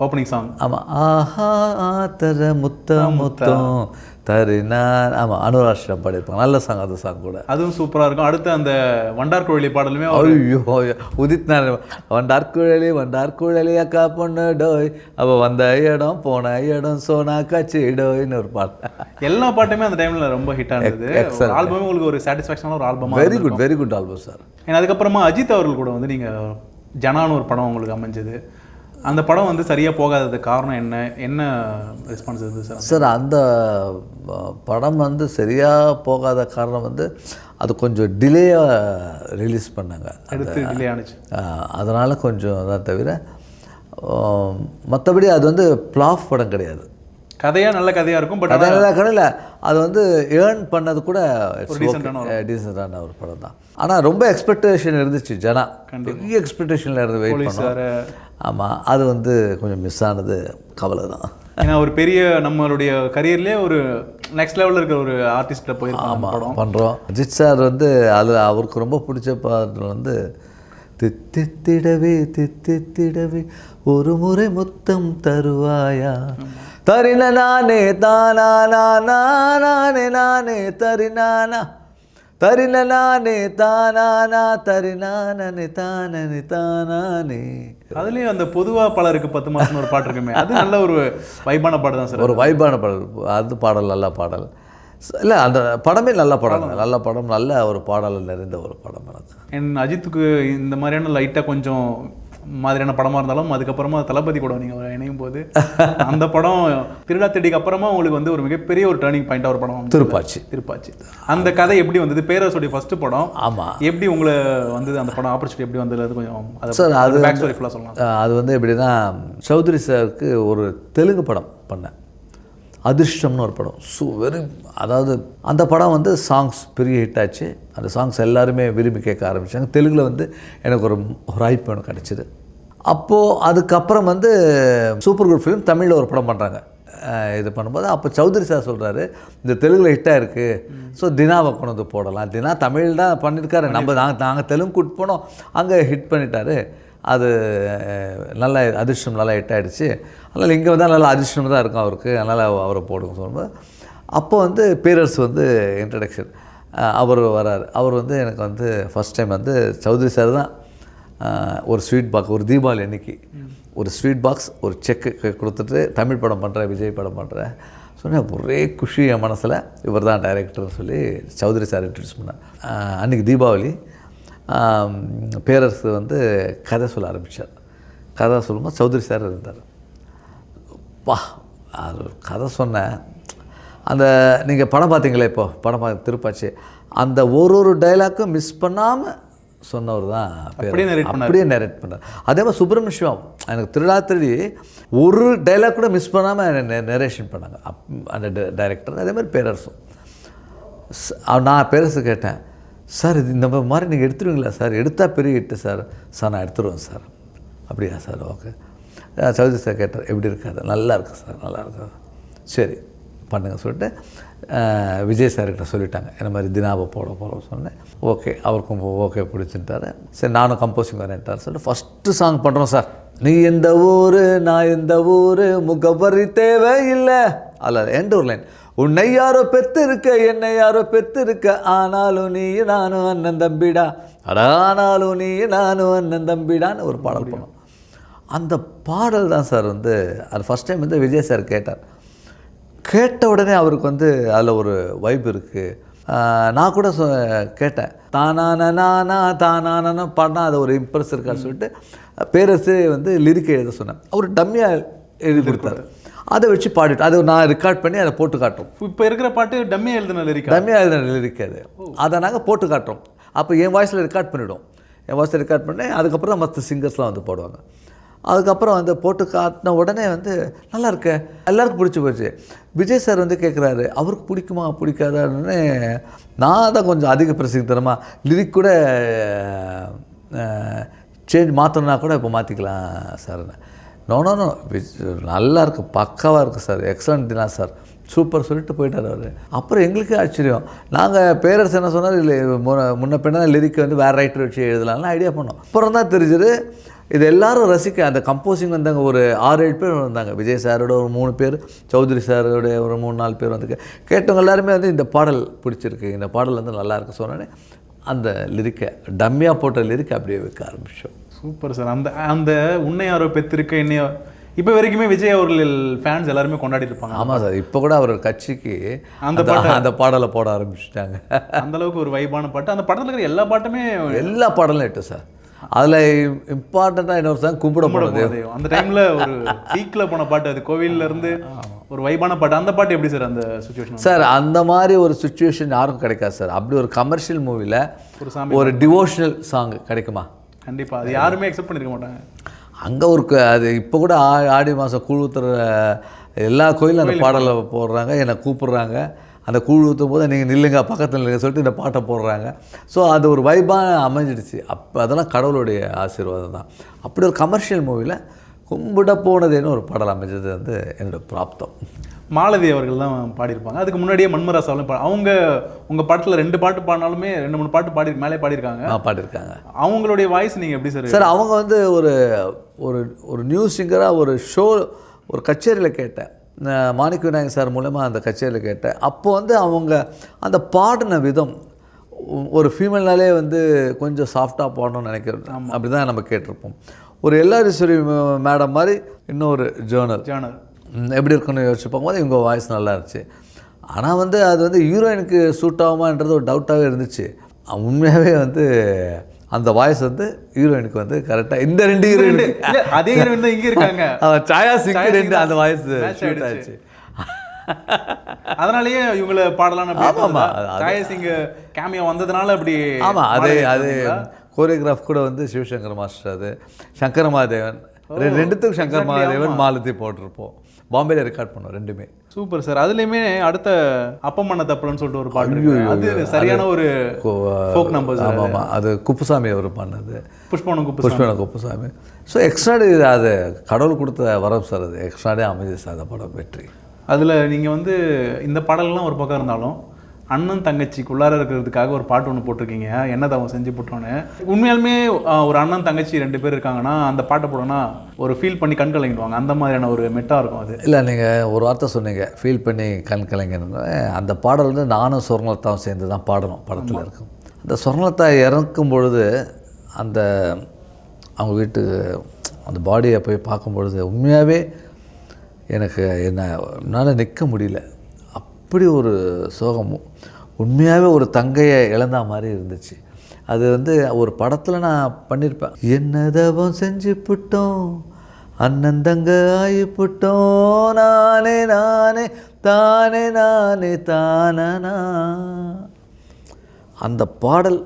ஓப்பனிங் சாங். ஆமாம், ஆஹா தர முத்தம் தரினா ஆமாம் அனுராஷ்டிரம் பாடியிருப்பாங்க. நல்ல சாங் அது சாங் கூட. அதுவும் சூப்பராக இருக்கும். அடுத்து அந்த வண்டார் கோழி பாடலுமே ஐயோ உதித் நாராயணன் வண்டார் குழலி அக்கா பொண்ணு டோய் அப்போ வந்த இடம் போன இடம் சோனா காட்சி டோய்னு ஒரு பாட்டு. எல்லா பாட்டுமே அந்த டைமில் ரொம்ப ஹிட் ஆனது. ஆல்பமே உங்களுக்கு ஒரு சாட்டிஸ்ஃபேக்ஷனான ஒரு album. Very good album sir. ஏன்னா அதுக்கப்புறமா அஜித் அவர்கள் கூட வந்து நீங்கள் ஜனான்னு ஒரு படம் உங்களுக்கு அமைஞ்சது. அந்த படம் வந்து சரியாக போகாதது காரணம் என்ன ரெஸ்பான்ஸ் இருந்தது சார்? சார் அந்த படம் வந்து சரியாக போகாத காரணம் வந்து அது கொஞ்சம் டிலேயாக ரிலீஸ் பண்ணாங்க. எடுத்து டிலே ஆனிச்சு. அதனால் கொஞ்சம் அதான் தவிர மற்றபடி அது வந்து ஃப்ளாப் படம் கிடையாது. கதையாக நல்ல கதையாக இருக்கும். பட் கதை நல்ல கடையில் அது வந்து ஏர்ன் பண்ணது கூட டீசெண்டான ஒரு படம் தான். ஆனால் ரொம்ப எக்ஸ்பெக்டேஷன் இருந்துச்சு. ஜனா பெரிய எக்ஸ்பெக்டேஷனில் இருந்து வெயிட் பண்ணோம். ஆமாம், அது வந்து கொஞ்சம் மிஸ் ஆனது கவலை தான். ஏன்னா ஒரு பெரிய நம்மளுடைய கரியர்லேயே ஒரு நெக்ஸ்ட் லெவலில் இருக்கிற ஒரு ஆர்டிஸ்ட்டில் போயிருக்கோம் படம் பண்ணுறோம். அஜித் சார் வந்து அதில் அவருக்கு ரொம்ப பிடிச்ச பாடல் வந்து தித்தித்திடவே ஒரு முறை முத்தம் தருவாயா தரின நானே தானானே நானே தரினானா தரின நானே தானானா தரினானே தானே தானானே. அதுலேயும் அந்த பொதுவாக பலருக்கு 10 மாதம் ஒரு பாட்டு இருக்குமே, அது நல்ல ஒரு வைபான பாட்டு தான் சார். ஒரு வைபான பாடல். அது பாடல் நல்ல பாடல் இல்லை. அந்த படமே நல்ல படம், நல்ல ஒரு பாடல் நிறைந்த ஒரு படம் எனக்கு. என் அஜித்துக்கு இந்த மாதிரியான லைட்டாக கொஞ்சம் மாதிரியான படமாக இருந்தாலும் அதுக்கப்புறமா தளபதி கூட நீங்கள் இணையும் போது அந்த படம் திருடா தேடிக்கு அப்புறமா உங்களுக்கு வந்து ஒரு மிகப்பெரிய ஒரு டேர்னிங் பாயிண்டாக ஒரு படம் திருப்பாச்சி. அந்த கதை எப்படி வந்தது? பேரரசுடைய ஃபர்ஸ்ட் படம். ஆமாம், எப்படி உங்களை வந்து அந்த படம் ஆப்பர்ச்சுனிட்டி எப்படி வந்தது? அது கொஞ்சம் சார் அது பேக் ஸ்டோரி ஃபுல்லாக சொல்லலாம். அது வந்து எப்படின்னா சௌத்ரி சாருக்கு ஒரு தெலுங்கு படம் பண்ணேன், அதிர்ஷ்டம்னு ஒரு படம். அதாவது அந்த படம் வந்து சாங்ஸ் பெரிய ஹிட் ஆச்சு. அந்த சாங்ஸ் எல்லாருமே விரும்பி கேட்க ஆரம்பித்தாங்க. தெலுங்கில் வந்து எனக்கு ஒரு வாய்ப்பு எனக்கு கிடச்சிது. அப்போது அதுக்கப்புறம் வந்து சூப்பர் குட் ஃபிலிம் தமிழில் ஒரு படம் பண்ணுறாங்க. இது பண்ணும்போது அப்போ சௌத்ரி சார் சொல்கிறாரு, இந்த தெலுங்கில் ஹிட்டாக இருக்குது, ஸோ தினாவை கொண்டு வந்து போடலாம். தினா தமிழ் தான் பண்ணியிருக்காரு, நாங்கள் தெலுங்கு கூட்டு போனோம், அங்கே ஹிட் பண்ணிட்டாரு. அது நல்ல அதிர்ஷ்டம் நல்லா ஹிட் ஆகிடுச்சு. அதனால் இங்கே வந்தால் நல்லா அதிர்ஷ்டம் தான் இருக்கும் அவருக்கு, அதனால் அவரை போடுங்க சொல்லும்போது அப்போ வந்து பேரரசு வந்து இன்ட்ரடக்ஷன் அவர் வரார். அவர் வந்து எனக்கு வந்து ஃபஸ்ட் டைம் வந்து சௌத்ரி சார் தான் ஒரு ஸ்வீட் பாக்ஸ், ஒரு தீபாவளி அன்னைக்கு ஒரு ஸ்வீட் பாக்ஸ், ஒரு செக்கு கொடுத்துட்டு தமிழ் படம் பண்ணுறேன், விஜய் படம் பண்ணுறேன் சொன்னேன். ஒரே குஷி என் மனசில். இவர் தான் டைரக்டர்னு சொல்லி சௌத்ரி சார் இன்ட்ரடியூஸ் பண்ணார். அன்றைக்கி தீபாவளி. பேரரசு வந்து கதை சொல்ல ஆரம்பித்தார். கதை சொல்லும்போது சௌத்ரி சார் இருந்தார். அது கதை சொன்னேன். அந்த நீங்கள் படம் பார்த்தீங்களே, இப்போ படம் திருப்பாச்சி, அந்த ஒரு டைலாக்கும் மிஸ் பண்ணாமல் சொன்னவர் தான் அப்படியே நரேட் பண்ணார். அதே மாதிரி சுப்பிரமணியம் எனக்கு திருடாத்திரி ஒரு டைலாக் கூட மிஸ் பண்ணாமல் நரேஷன் பண்ணாங்க அந்த டைரக்டர். அதே மாதிரி பேரரசும். நான் பேரரசு கேட்டேன், சார் இது இந்த மாதிரி நீங்கள் எடுத்துருவீங்களா சார்? எடுத்தால் பெரிய ஹிட்டு சார். நான் எடுத்துருவேன் சார். அப்படியா சார்? ஓகே. சௌத்ரி சார் கேட்டார், எப்படி இருக்காது? நல்லா இருக்குது சார், நல்லா இருக்காது. சரி பண்ணுங்க சொல்லிட்டு விஜய் சார்கிட்ட சொல்லிட்டாங்க, இந்த மாதிரி தினாவை போட போகிறோம் சொன்னேன். ஓகே, அவருக்கும் ஓகே பிடிச்சிட்டாரு. சரி நானும் கம்போசிங் வரேன்ட்டார் சொல்லிட்டு ஃபஸ்ட்டு சாங் பண்ணுறோம் சார். நீ எந்த ஊர் நான் எந்த ஊர் முகவரி தேவையில்லை, அதில் எண்ட் ஒரு லைன், உன்னை யாரோ பெற்றிருக்க என்னை யாரோ பெற்றிருக்க, ஆனாலும் நீ நானும் அண்ணன் தம்பிடா, ஆனாலும் நீ நானும் அண்ணன் தம்பிடான்னு ஒரு பாடல் பண்ணோம். அந்த பாடல் தான் சார் வந்து அது ஃபஸ்ட் டைம் வந்து விஜய் சார் கேட்டார். கேட்ட உடனே அவருக்கு வந்து அதில் ஒரு வைப் இருக்குது. நான் கூட கேட்டேன், தானானா பாடினா அது ஒரு இம்ப்ரெஸ் இருக்கான்னு சொல்லிட்டு பேரரசு வந்து லிரிக்கை எழுத சொன்னேன். அவர் டம்மியாக எழுதி கொடுத்தாரு. அதை வச்சு பாடிட்டு அதை நான் ரெக்கார்ட் பண்ணி அதை போட்டு காட்டுறோம். இப்போ இருக்கிற பாட்டு டம்மியாக எழுதின லிரிக் அதை நாங்கள் போட்டு காட்டுறோம். அப்போ என் வாய்ஸில் ரெக்கார்ட் பண்ணிவிடும். என் வாய்ஸில் ரெக்கார்ட் பண்ணி அதுக்கப்புறம் தான் மற்ற சிங்கர்ஸ்லாம் வந்து போடுவாங்க. அதுக்கப்புறம் வந்து போட்டு காட்டின உடனே வந்து நல்லா இருக்க எல்லாருக்கும் பிடிச்சி போச்சு. விஜய் சார் வந்து கேட்குறாரு, அவருக்கு பிடிக்குமா பிடிக்காதான்னு. நான் தான் கொஞ்சம் அதிக பிரசித்தனமாக லிரிக் கூட சேஞ்ச் மாற்றணுன்னா கூட இப்போ மாற்றிக்கலாம் சார்னு. நோ நல்லா இருக்குது, பக்காவாக இருக்குது சார், எக்ஸலண்ட் தினா சார், சூப்பர் சொல்லிட்டு போயிட்டார் அவர். அப்புறம் எங்களுக்கே ஆச்சரியம். நாங்கள் பேரரசு என்ன சொன்னார், இல்லை முன்ன பின்னா லிரிக்கை வந்து வேறு ரைட்டர் வச்சு எழுதலாம்லாம் ஐடியா பண்ணோம். அப்புறம் தான் தெரிஞ்சது இது எல்லாரும் ரசிக்க அந்த கம்போசிங் வந்தாங்க, ஒரு 6-7 பேர் வந்தாங்க. விஜய் சாரோட ஒரு 3 பேர், சௌத்ரி சாரோட ஒரு 3-4 பேர் வந்து கேட்டவங்க எல்லாருமே வந்து இந்த பாடல் பிடிச்சிருக்கு, இந்த பாடல் வந்து நல்லா இருக்கு சொன்னோன்னே அந்த லிரிக்கை டம்மியாக போட்ட லிரிக்கை அப்படியே வைக்க ஆரம்பிச்சோம். Super sir. அந்த அந்த உன்னை யாரோ பெற்றிருக்க என்னையோ இப்போ வரைக்குமே விஜய் அவர்கள் ஃபேன்ஸ் எல்லாருமே கொண்டாடிட்டு இருப்பாங்க. ஆமாம் சார், இப்போ கூட அவர் கட்சிக்கு அந்த பாடலை போட ஆரம்பிச்சிட்டாங்க. அந்த அளவுக்கு ஒரு வைபான பாட்டு. அந்த படத்தில் இருக்கிற எல்லா பாட்டுமே எல்லா பாடலும் எட்டு சார். அதில் இம்பார்ட்டண்ட்டாக இன்னொரு சாங் கும்பிட போனது அந்த டைமில் ஒரு பீக்கில் போன பாட்டு, அது கோவில்ல இருந்து ஒரு வைபான பாட்டு. அந்த பாட்டு எப்படி சார் அந்த சுச்சுவேஷன்? சார் அந்த மாதிரி ஒரு சுச்சுவேஷன் யாருக்கும் கிடைக்காது சார். அப்படி ஒரு கமர்ஷியல் மூவியில் ஒரு டிவோஷனல் சாங் கிடைக்குமா? கண்டிப்பாக அது யாருமே அக்செப்ட் பண்ணியிருக்க மாட்டாங்க. அங்கே ஒரு அது இப்போ கூட ஆடி மாதம் கூழ் ஊற்றுற எல்லா கோயிலும் அந்த பாடலை போடுறாங்க, என்னை கூப்பிட்றாங்க. அந்த கூழ் ஊற்றும் போது நீங்கள் நில்லுங்க, பக்கத்தில் நில்லுங்க சொல்லிட்டு இந்த பாட்டை போடுறாங்க. ஸோ அது ஒரு வைபாக அமைஞ்சிடுச்சு. அப்போ அதெல்லாம் கடவுளுடைய ஆசீர்வாதம் தான். அப்படி ஒரு கமர்ஷியல் மூவியில் கும்பிட போனதேன்னு ஒரு பாடல் அமைஞ்சது வந்து என்னோடய பிராப்தம். மாலதி அவர்கள் தான் பாடியிருப்பாங்க. அதுக்கு முன்னாடியே மன்மராசாவும் அவங்க உங்கள் பாட்டில் 2 பாட்டு பாடினாலுமே 2-3 பாட்டு மேலே பாடியிருக்காங்க. அவங்களுடைய வாய்ஸ் நீங்கள் எப்படி சார்? சார் அவங்க வந்து ஒரு ஒரு ஒரு நியூ சிங்கராக ஒரு கச்சேரியில் கேட்டேன். மாணிக்க விநாயகர் சார் மூலமா அந்த கச்சேரியில் கேட்டேன். அப்போ வந்து அவங்க அந்த பாடின விதம் ஒரு ஃபீமேல்னாலே வந்து கொஞ்சம் சாஃப்டாக பாடணும்னு நினைக்கிறேன். அப்படி தான் நம்ம கேட்டிருப்போம். ஒரு எல்லாரீஸ்வரி மேடம் மாதிரி இன்னொரு ஜேர்னல் எப்படி இருக்குன்னு யோசிச்சு பார்க்கும்போது இவங்க வாய்ஸ் நல்லா இருந்துச்சு. ஆனால் வந்து அது வந்து ஹீரோயினுக்கு சூட் ஆகுமான்றது ஒரு டவுட்டாகவே இருந்துச்சு. உண்மையாகவே வந்து அந்த வாய்ஸ் வந்து ஹீரோயினுக்கு வந்து கரெக்டாக இந்த 2 ஹீரோயின் அதே ஹீரோயின் தான் இங்கே இருக்காங்க. சாயா சிங் அந்த வாய்ஸ் ஷூட் ஆச்சு. அதனாலேயே இவங்களை பாடலாம். ஆமாம், சாயா சிங் கேமியோ வந்ததுனால அப்படி. ஆமாம், அது கோரியோகிராஃப் கூட வந்து சிவசங்கர் மாஸ்டர், அது சங்கர மகாதேவன், 2த்துக்கும் சங்கர் மகாதேவன் மாலதி போட்டிருப்போம். பாம்பேல ரெக்கார்ட் பண்ணோம் 2மே. Super sir. அதுலேயுமே அடுத்த அப்பம் பண்ண தப்புலன்னு சொல்லிட்டு ஒரு பாட்டு, அது சரியான ஒரு ஃபோக் நம்பர். ஆமாம், அது குப்புசாமி அவர் பண்ணது, புஷ்பவனம் குப்புசாமி. ஸோ எக்ஸ்ட்ராடே அது கடவுள் கொடுத்த வரம் சார். அது எக்ஸ்ட்ராடே அமைஞ்சது சார் அந்த படம் வெற்றி. அதில் நீங்கள் வந்து இந்த பாடல்கள்லாம் ஒரு பக்கம் இருந்தாலும் அண்ணன் தங்கச்சிக்குள்ளார இருக்கிறதுக்காக ஒரு பாட்டு ஒன்று போட்டிருக்கீங்க, என்னதை அவன் செஞ்சு போட்டோன்னு. உண்மையாலுமே ஒரு அண்ணன் தங்கச்சி 2 பேர் இருக்காங்கன்னா அந்த பாட்டை போடனா ஒரு ஃபீல் பண்ணி கண் கலங்கிடுவாங்க. அந்த மாதிரியான ஒரு மெட்டாக இருக்கும் அது. இல்லை, நீங்கள் ஒரு வார்த்தை சொன்னீங்க, ஃபீல் பண்ணி கண் கலங்கினு. அந்த பாடல் வந்து நானும் சொர்ணலதாவும் சேர்ந்து தான் பாடணும் படத்தில் இருக்கும். அந்த சொர்ணலதா இறக்கும் பொழுது அந்த அவங்க வீட்டு அந்த பாடியை போய் பார்க்கும்பொழுது உண்மையாகவே என்னால் நிற்க முடியல. அப்படி ஒரு சோகம். உண்மையாகவே ஒரு தங்கையை இழந்த மாதிரி இருந்துச்சு. அது வந்து ஒரு படத்தில் நான் பண்ணியிருப்பேன். என்னதவம் செஞ்சு புட்டோம், அண்ணன் தங்க ஆயிப்புட்டோம், நானே தானனா. அந்த பாடல்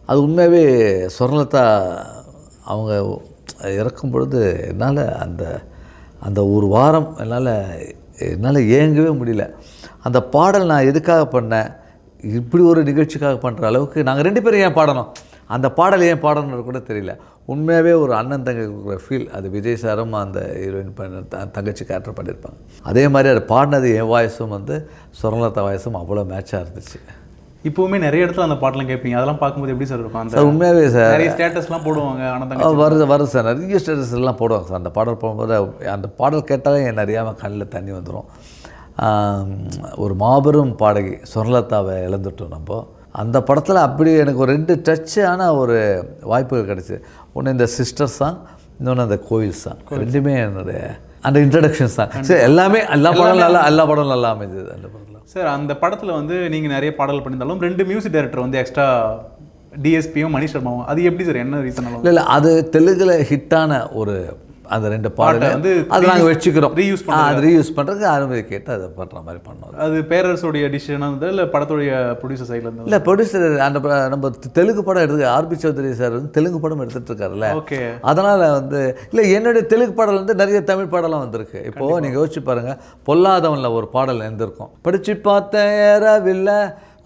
அது உண்மையாகவே சொர்ணலதா அவங்க இறக்கும் பொழுது என்னால் அந்த ஒரு வாரம் என்னால் ஏங்கவே முடியல. அந்த பாடல் நான் எதுக்காக பண்ணேன், இப்படி ஒரு நிகழ்ச்சிக்காக பண்ணுற அளவுக்கு நாங்கள் 2 பேரும் ஏன் பாடணும், அந்த பாடல் ஏன் பாடணுன்னு கூட தெரியல. உண்மையாகவே ஒரு அண்ணன் தங்கை கொடுக்குற ஃபீல் அது விஜய் சாரும் அந்த ஹீரோயின் தங்கச்சி கேரக்டர் பண்ணியிருப்பாங்க. அதே மாதிரி அது பாடினது என் வாய்ஸும் வந்து சொர்ணலதா வாய்ஸும் அவ்வளோ மேட்சாக இருந்துச்சு. இப்போவுமே நிறைய இடத்துல அந்த பாட்டெலாம் கேட்பீங்க, அதெல்லாம் பார்க்கும்போது எப்படி சார் இருக்கும்? அந்த உண்மையாகவே சார் நிறைய ஸ்டேட்டஸ்லாம் போடுவாங்க, வருது சார், நிறைய ஸ்டேட்டஸ் எல்லாம் போடுவாங்க சார். அந்த பாடல் போடும்போது அந்த பாடல் கேட்டாலே என் அறியாமல் கண்ணில் தண்ணி வந்துடும். ஒரு மாபெரும் பாடகி சொர்ணலதாவை இழந்துட்டோம் நம்ம. அந்த படத்தில் அப்படி எனக்கு ஒரு 2 டச்சான ஒரு வாய்ப்புகள் கிடச்சி. ஒன்று இந்த சிஸ்டர் சாங், இன்னொன்று அந்த கோயில் சாங். 2மே என்னுடைய அந்த இன்ட்ரடக்ஷன் சாங். சரி, எல்லா படம் நல்லா அமைஞ்சது அந்த படத்தில். சார், அந்த படத்தில் வந்து நீங்கள் நிறைய பாடல் பண்ணியிருந்தாலும் 2 மியூசிக் டைரக்டர் வந்து எக்ஸ்ட்ரா, டிஎஸ்பியும் மணி சர்மாவும். அது எப்படி சார், என்ன ரீசன்? இல்லை, அது தெலுங்கில் ஹிட்டான ஒரு அந்த 2 பாடலை வந்து அது நாங்கள் வச்சுக்கிறோம், ரீயூஸ் பண்ணுறதுக்கு அனுமதி கேட்டு அதை பண்ணுற மாதிரி பண்ணோம். அது பேரரசுடைய டிசிஷனாக இருந்தது இல்லை படத்துடைய ப்ரொடியூசர் சைடில் இருந்தது? இல்லை, ப்ரொடியூசர் அந்த நம்ம தெலுங்கு படம் எடுத்து ஆர்பி சௌத்ரி சார் வந்து தெலுங்கு படம் எடுத்துகிட்டு இருக்காருல்ல. ஓகே. அதனால் வந்து இல்லை, என்னுடைய தெலுங்கு பாடல் வந்து நிறைய தமிழ் பாடலாம் வந்திருக்கு. இப்போது நீங்கள் யோசிச்சு பாருங்கள், பொல்லாதவனில் ஒரு பாடல் இருந்திருக்கும், படித்து பார்த்தேன் ஏறவில்லை,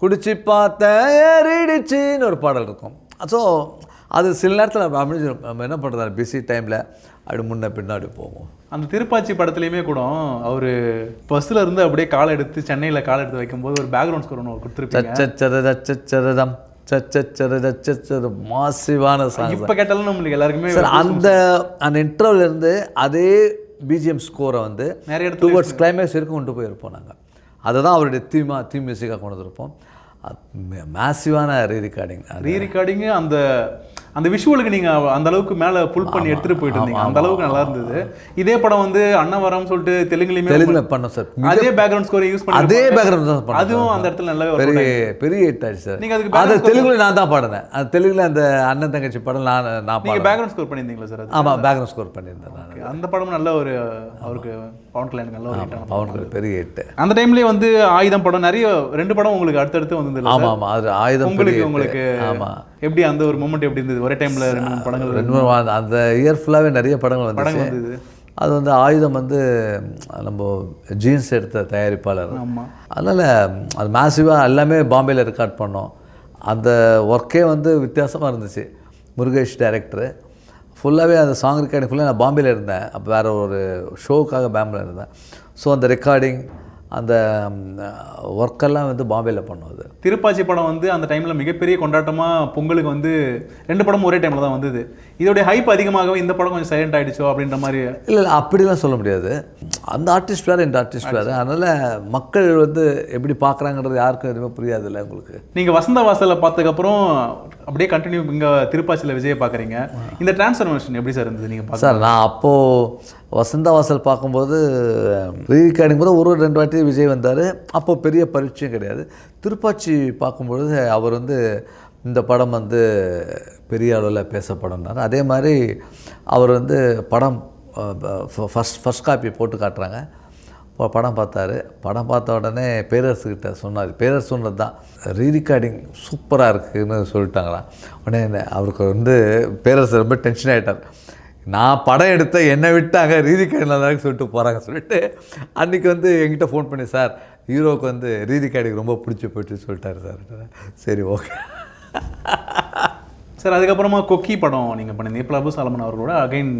குடிச்சு பார்த்தேன் ஏறிடுச்சின்னு ஒரு பாடல் இருக்கும். ஸோ அது சில நேரத்தில் அமைஞ்சிடும். நம்ம என்ன பண்ணுறது, பிஸி டைமில் அப்படி முன்ன பின்னாடி போவோம். அந்த திருப்பாச்சி படத்துலையுமே கூட அவர் பஸ்ஸில் இருந்து அப்படியே காலை எடுத்து சென்னையில் காலை எடுத்து வைக்கும்போது ஒரு பேக்ரவுண்ட் ஸ்கோர் ஒன்று கொடுத்துருப்பாங்க. சச்சரதம் சச்சச்சரு மாசிவான சாங் இப்போ கேட்டாலும் நம்மளுக்கு எல்லாருக்குமே சார். அந்த இன்டர்வல் இருந்து அதே பிஜிஎம் ஸ்கோரை வந்து நிறைய இடத்துல டுவர்ட்ஸ் கிளைமேக்ஸ் வரைக்கும் கொண்டு போயிருப்போம் நாங்கள். அதை தான் அவருடைய தீம் மியூசிக்காக கொண்டு வந்திருப்போம். மேசிவான ரீரெக்கார்டிங் அந்த விஷுவலுக்கு நீங்க அந்த அளவுக்கு மேல புல் பண்ணி எடுத்துட்டு போயிட்டு இருந்தீங்க. அந்த அளவுக்கு நல்லா இருந்தது. இதே படம் வந்து அன்னவரம் சொல்லிட்டு தெலுங்குல பண்ணோம் சார். அதே பேக்ரவுண்ட் ஸ்கோர் யூஸ் பண்ணி அதே பேக்ரவுண்ட் தான் பண்ணோம். அதுவும் அந்த இடத்துல நல்லாவே பெரிய ஹிட் ஆயிடுச்சு சார். நீங்க அதுக்கு அது தெலுங்குல நான் தான் பாடினேன். அது தெலுங்குல அந்த அண்ணன் தங்கச்சி படம் நான் நீங்க பேக்ரவுண்ட் ஸ்கோர் பண்ணியிருந்தீங்களா சார்? ஆமா, பேக்ரவுண்ட் ஸ்கோர் பண்ணியிருந்தேன் நான். அந்த படம் நல்ல ஒரு அவருக்கு பவன் கல்யாணம் நல்ல ஒரு ஹிட். பவன் கல்யாணம் பெரிய ஹிட். அந்த டைம்லயே வந்து ஆயுதம் படம் நிறைய 2 படம் உங்களுக்கு அடுத்தடுத்து வந்தது. ஆமா ஆமா, அது ஆயுதம் உங்களுக்கு ஆமா. எப்படி அந்த ஒரு மொமெண்ட் எப்படி இருந்தது? ஒரே டைம்ல 2 படங்கள் அந்த இயர் ஃபுல்லாவே நிறைய படங்கள் வந்தது. அது வந்து ஆயுதம் வந்து நம்ம ஜீன்ஸ் எடுத்த தயாரிப்பாளர். அதனால் அது மேசிவாக எல்லாமே பாம்பேயில் ரெக்கார்ட் பண்ணோம். அந்த ஒர்க்கே வந்து வித்தியாசமாக இருந்துச்சு. முருகேஷ் டைரக்டரு ஃபுல்லாகவே அந்த சாங் ரெக்கார்டிங் ஃபுல்லாக நான் பாம்பேயில் இருந்தேன். அப்போ வேறு ஒரு ஷோவுக்காக பாம்பேயில் இருந்தேன். ஸோ அந்த ரெக்கார்டிங் அந்த ஒர்க்கெல்லாம் வந்து பாம்பேயில் பண்ணுவது. திருப்பாச்சி படம் வந்து அந்த டைமில் மிகப்பெரிய கொண்டாட்டமாக பொங்கலுக்கு வந்து 2 படமும் ஒரே டைமில் தான் வந்தது. இதோடைய ஹைப் அதிகமாகவே இந்த படம் கொஞ்சம் சைலண்ட் ஆகிடுச்சோ அப்படின்ற மாதிரி? இல்லை அப்படிலாம் சொல்ல முடியாது. அந்த ஆர்டிஸ்ட் வேறு, இந்த ஆர்டிஸ்ட் வேறு. அதனால் மக்கள் வந்து எப்படி பார்க்குறாங்கிறது யாருக்கும் எதுவுமே புரியாதுல்ல உங்களுக்கு. நீங்கள் வசந்த வாசலில் பார்த்ததுக்கப்புறம் அப்படியே கண்டினியூ இங்கே திருப்பாச்சியில் விஜயை பார்க்குறீங்க. இந்த டிரான்ஸ்ஃபர்மேஷன் எப்படி சார் இருந்தது நீங்கள்? சார் நான் அப்போது வசந்த வாசல் பார்க்கும்போது ரீரெக்கார்டிங் போது 1-2 வாட்டி விஜய் வந்தார். அப்போது பெரிய பரீட்சையும் கிடையாது. திருப்பாச்சி பார்க்கும்பொழுது அவர் வந்து இந்த படம் வந்து பெரிய அளவில் பேசப்படும்னார். அதே மாதிரி அவர் வந்து படம் ஃபஸ்ட் காப்பி போட்டு காட்டுறாங்க. படம் பார்த்தாரு. படம் பார்த்த உடனே பேரரசுக்கிட்ட சொன்னார். பேரரசு சொன்னது தான் ரீரெக்கார்டிங் சூப்பராக இருக்குதுன்னு சொல்லிட்டாங்களாம். உடனே அவருக்கு வந்து பேரரசு ரொம்ப டென்ஷன் ஆகிட்டார். நான் படம் எடுத்த என்னை விட்டாங்க ரீரெக்கார்டிங் நல்லா சொல்லிட்டு போகிறாங்க சொல்லிட்டு அன்றைக்கி வந்து என்கிட்ட ஃபோன் பண்ணி, சார் ஹீரோவுக்கு வந்து ரீரெக்கார்டிங் ரொம்ப பிடிச்சி போயிட்டு சொல்லிட்டாரு சார். சரி, ஓகே சார். அதுக்கப்புறமா கொக்கி படம் நீங்கள் பண்ணிங்க பிரபு சாலமன் அவர்களோட அகைன்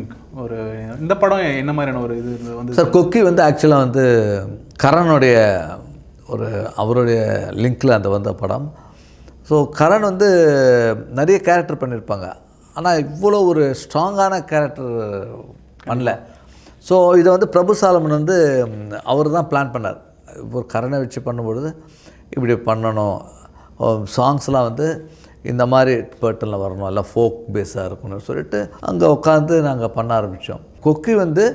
ஒரு இந்த படம் என்ன மாதிரியான ஒரு இது வந்து? சார் கொக்கி வந்து ஆக்சுவலாக வந்து கரனுடைய ஒரு அவருடைய லிங்கில் அந்த வந்த படம். ஸோ கரண் வந்து நிறைய கேரக்டர் பண்ணியிருப்பாங்க. ஆனால் இவ்வளோ ஒரு ஸ்ட்ராங்கான கேரக்டர் பண்ணல. ஸோ இதை வந்து பிரபு சாலமன் வந்து அவர் தான் பிளான் பண்ணார். ஒரு கரணை வச்சு பண்ணும்பொழுது இப்படி பண்ணணும், சாங்ஸ்லாம் வந்து இந்த மாதிரி பேட்டர்னில் வரணும், எல்லாம் ஃபோக் பேஸாக இருக்கணும்னு சொல்லிட்டு அங்கே உட்காந்து நாங்கள் பண்ண ஆரம்பித்தோம். கொக்கி வந்து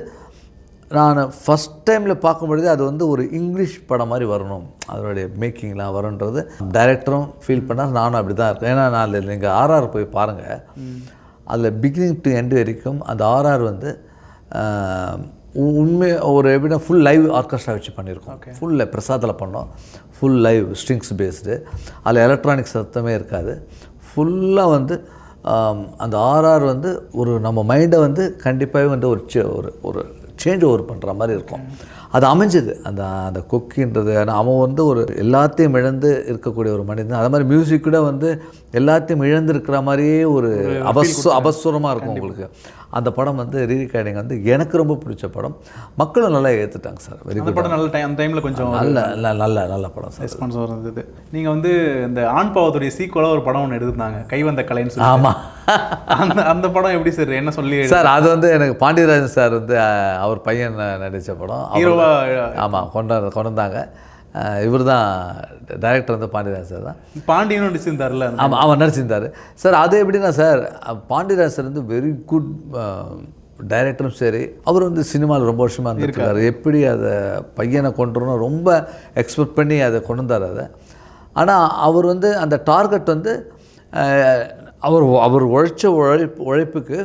நான் ஃபஸ்ட் டைமில் பார்க்கும்பொழுது அது வந்து ஒரு இங்கிலீஷ் படம் மாதிரி வரணும், அதனுடைய மேக்கிங்லாம் வரும்ன்றது டைரக்டரும் ஃபீல் பண்ணார். நானும் அப்படி தான் இருக்கேன். ஏன்னா நான் அதில் நீங்கள் ஆர்ஆர் போய் பாருங்கள். அதில் பிகினிங் டு எண்டு வரைக்கும் அந்த ஆர்ஆர் வந்து உண்மை ஒரு எப்படின்னா ஃபுல் லைவ் ஆர்கெஸ்ட்ரா வச்சு பண்ணியிருக்கோம். ஃபுல் பிரசாத்தில் பண்ணோம். Full live strings based. அதில் எலக்ட்ரானிக் சத்தமே இருக்காது. ஃபுல்லாக வந்து அந்த ஆர்ஆர் வந்து ஒரு நம்ம மைண்டை வந்து கண்டிப்பாகவே வந்து ஒரு சேஞ்ச் ஓவர் பண்ணுற மாதிரி இருக்கும். அது அமைஞ்சது அந்த கொக்கின்றது. ஆனால் அவன் வந்து ஒரு எல்லாத்தையும் இழந்து இருக்கக்கூடிய ஒரு மனிதன். அது மாதிரி மியூசிக் கூட வந்து எல்லாத்தையும் இழந்துருக்கிற மாதிரியே ஒரு அபஸ்வரமாக இருக்கும் உங்களுக்கு. அந்த படம் வந்து ரீரெக்கார்டிங் வந்து எனக்கு ரொம்ப பிடிச்ச படம். மக்களும் நல்லா ஏற்றுட்டாங்க சார். வெரி குட் படம். நல்ல டைம் அந்த டைமில் கொஞ்சம் நல்ல படம் சார். ரெஸ்பான்ஸ் இருந்தது. நீங்கள் வந்து இந்த ஆண் பாவத்துடைய சீக்குவலாக ஒரு படம் ஒன்று எடுத்துருந்தாங்க, கைவந்த கலைன்னு சொல்லி. ஆமாம், அந்த படம் எப்படி சார்? என்ன சொல்லி சார்? அது வந்து எனக்கு பாண்டியராஜன் சார் வந்து அவர் பையன் நடித்த படம். ஹீரோவா? ஆமாம், கொண்டு வந்தாங்க. இவர் தான் டைரக்டர் வந்து பாண்டியராஜ் சார் தான். பாண்டியனும் நடிச்சிருந்தார்ல? ஆமாம், அவர் நடிச்சிருந்தார் சார். அது எப்படின்னா சார், பாண்டியராஜ் சார் வந்து வெரி குட் டைரக்டரும் சரி. அவர் வந்து சினிமாவில் ரொம்ப வருஷமாக இருந்திருக்காரு. எப்படி அதை பையனை கொண்டு வரணும் ரொம்ப எக்ஸ்பெக்ட் பண்ணி அதை கொண்டு வந்தார் அதை. ஆனால் அவர் வந்து அந்த டார்கெட் வந்து அவர் உழைச்ச உழைப்புக்கு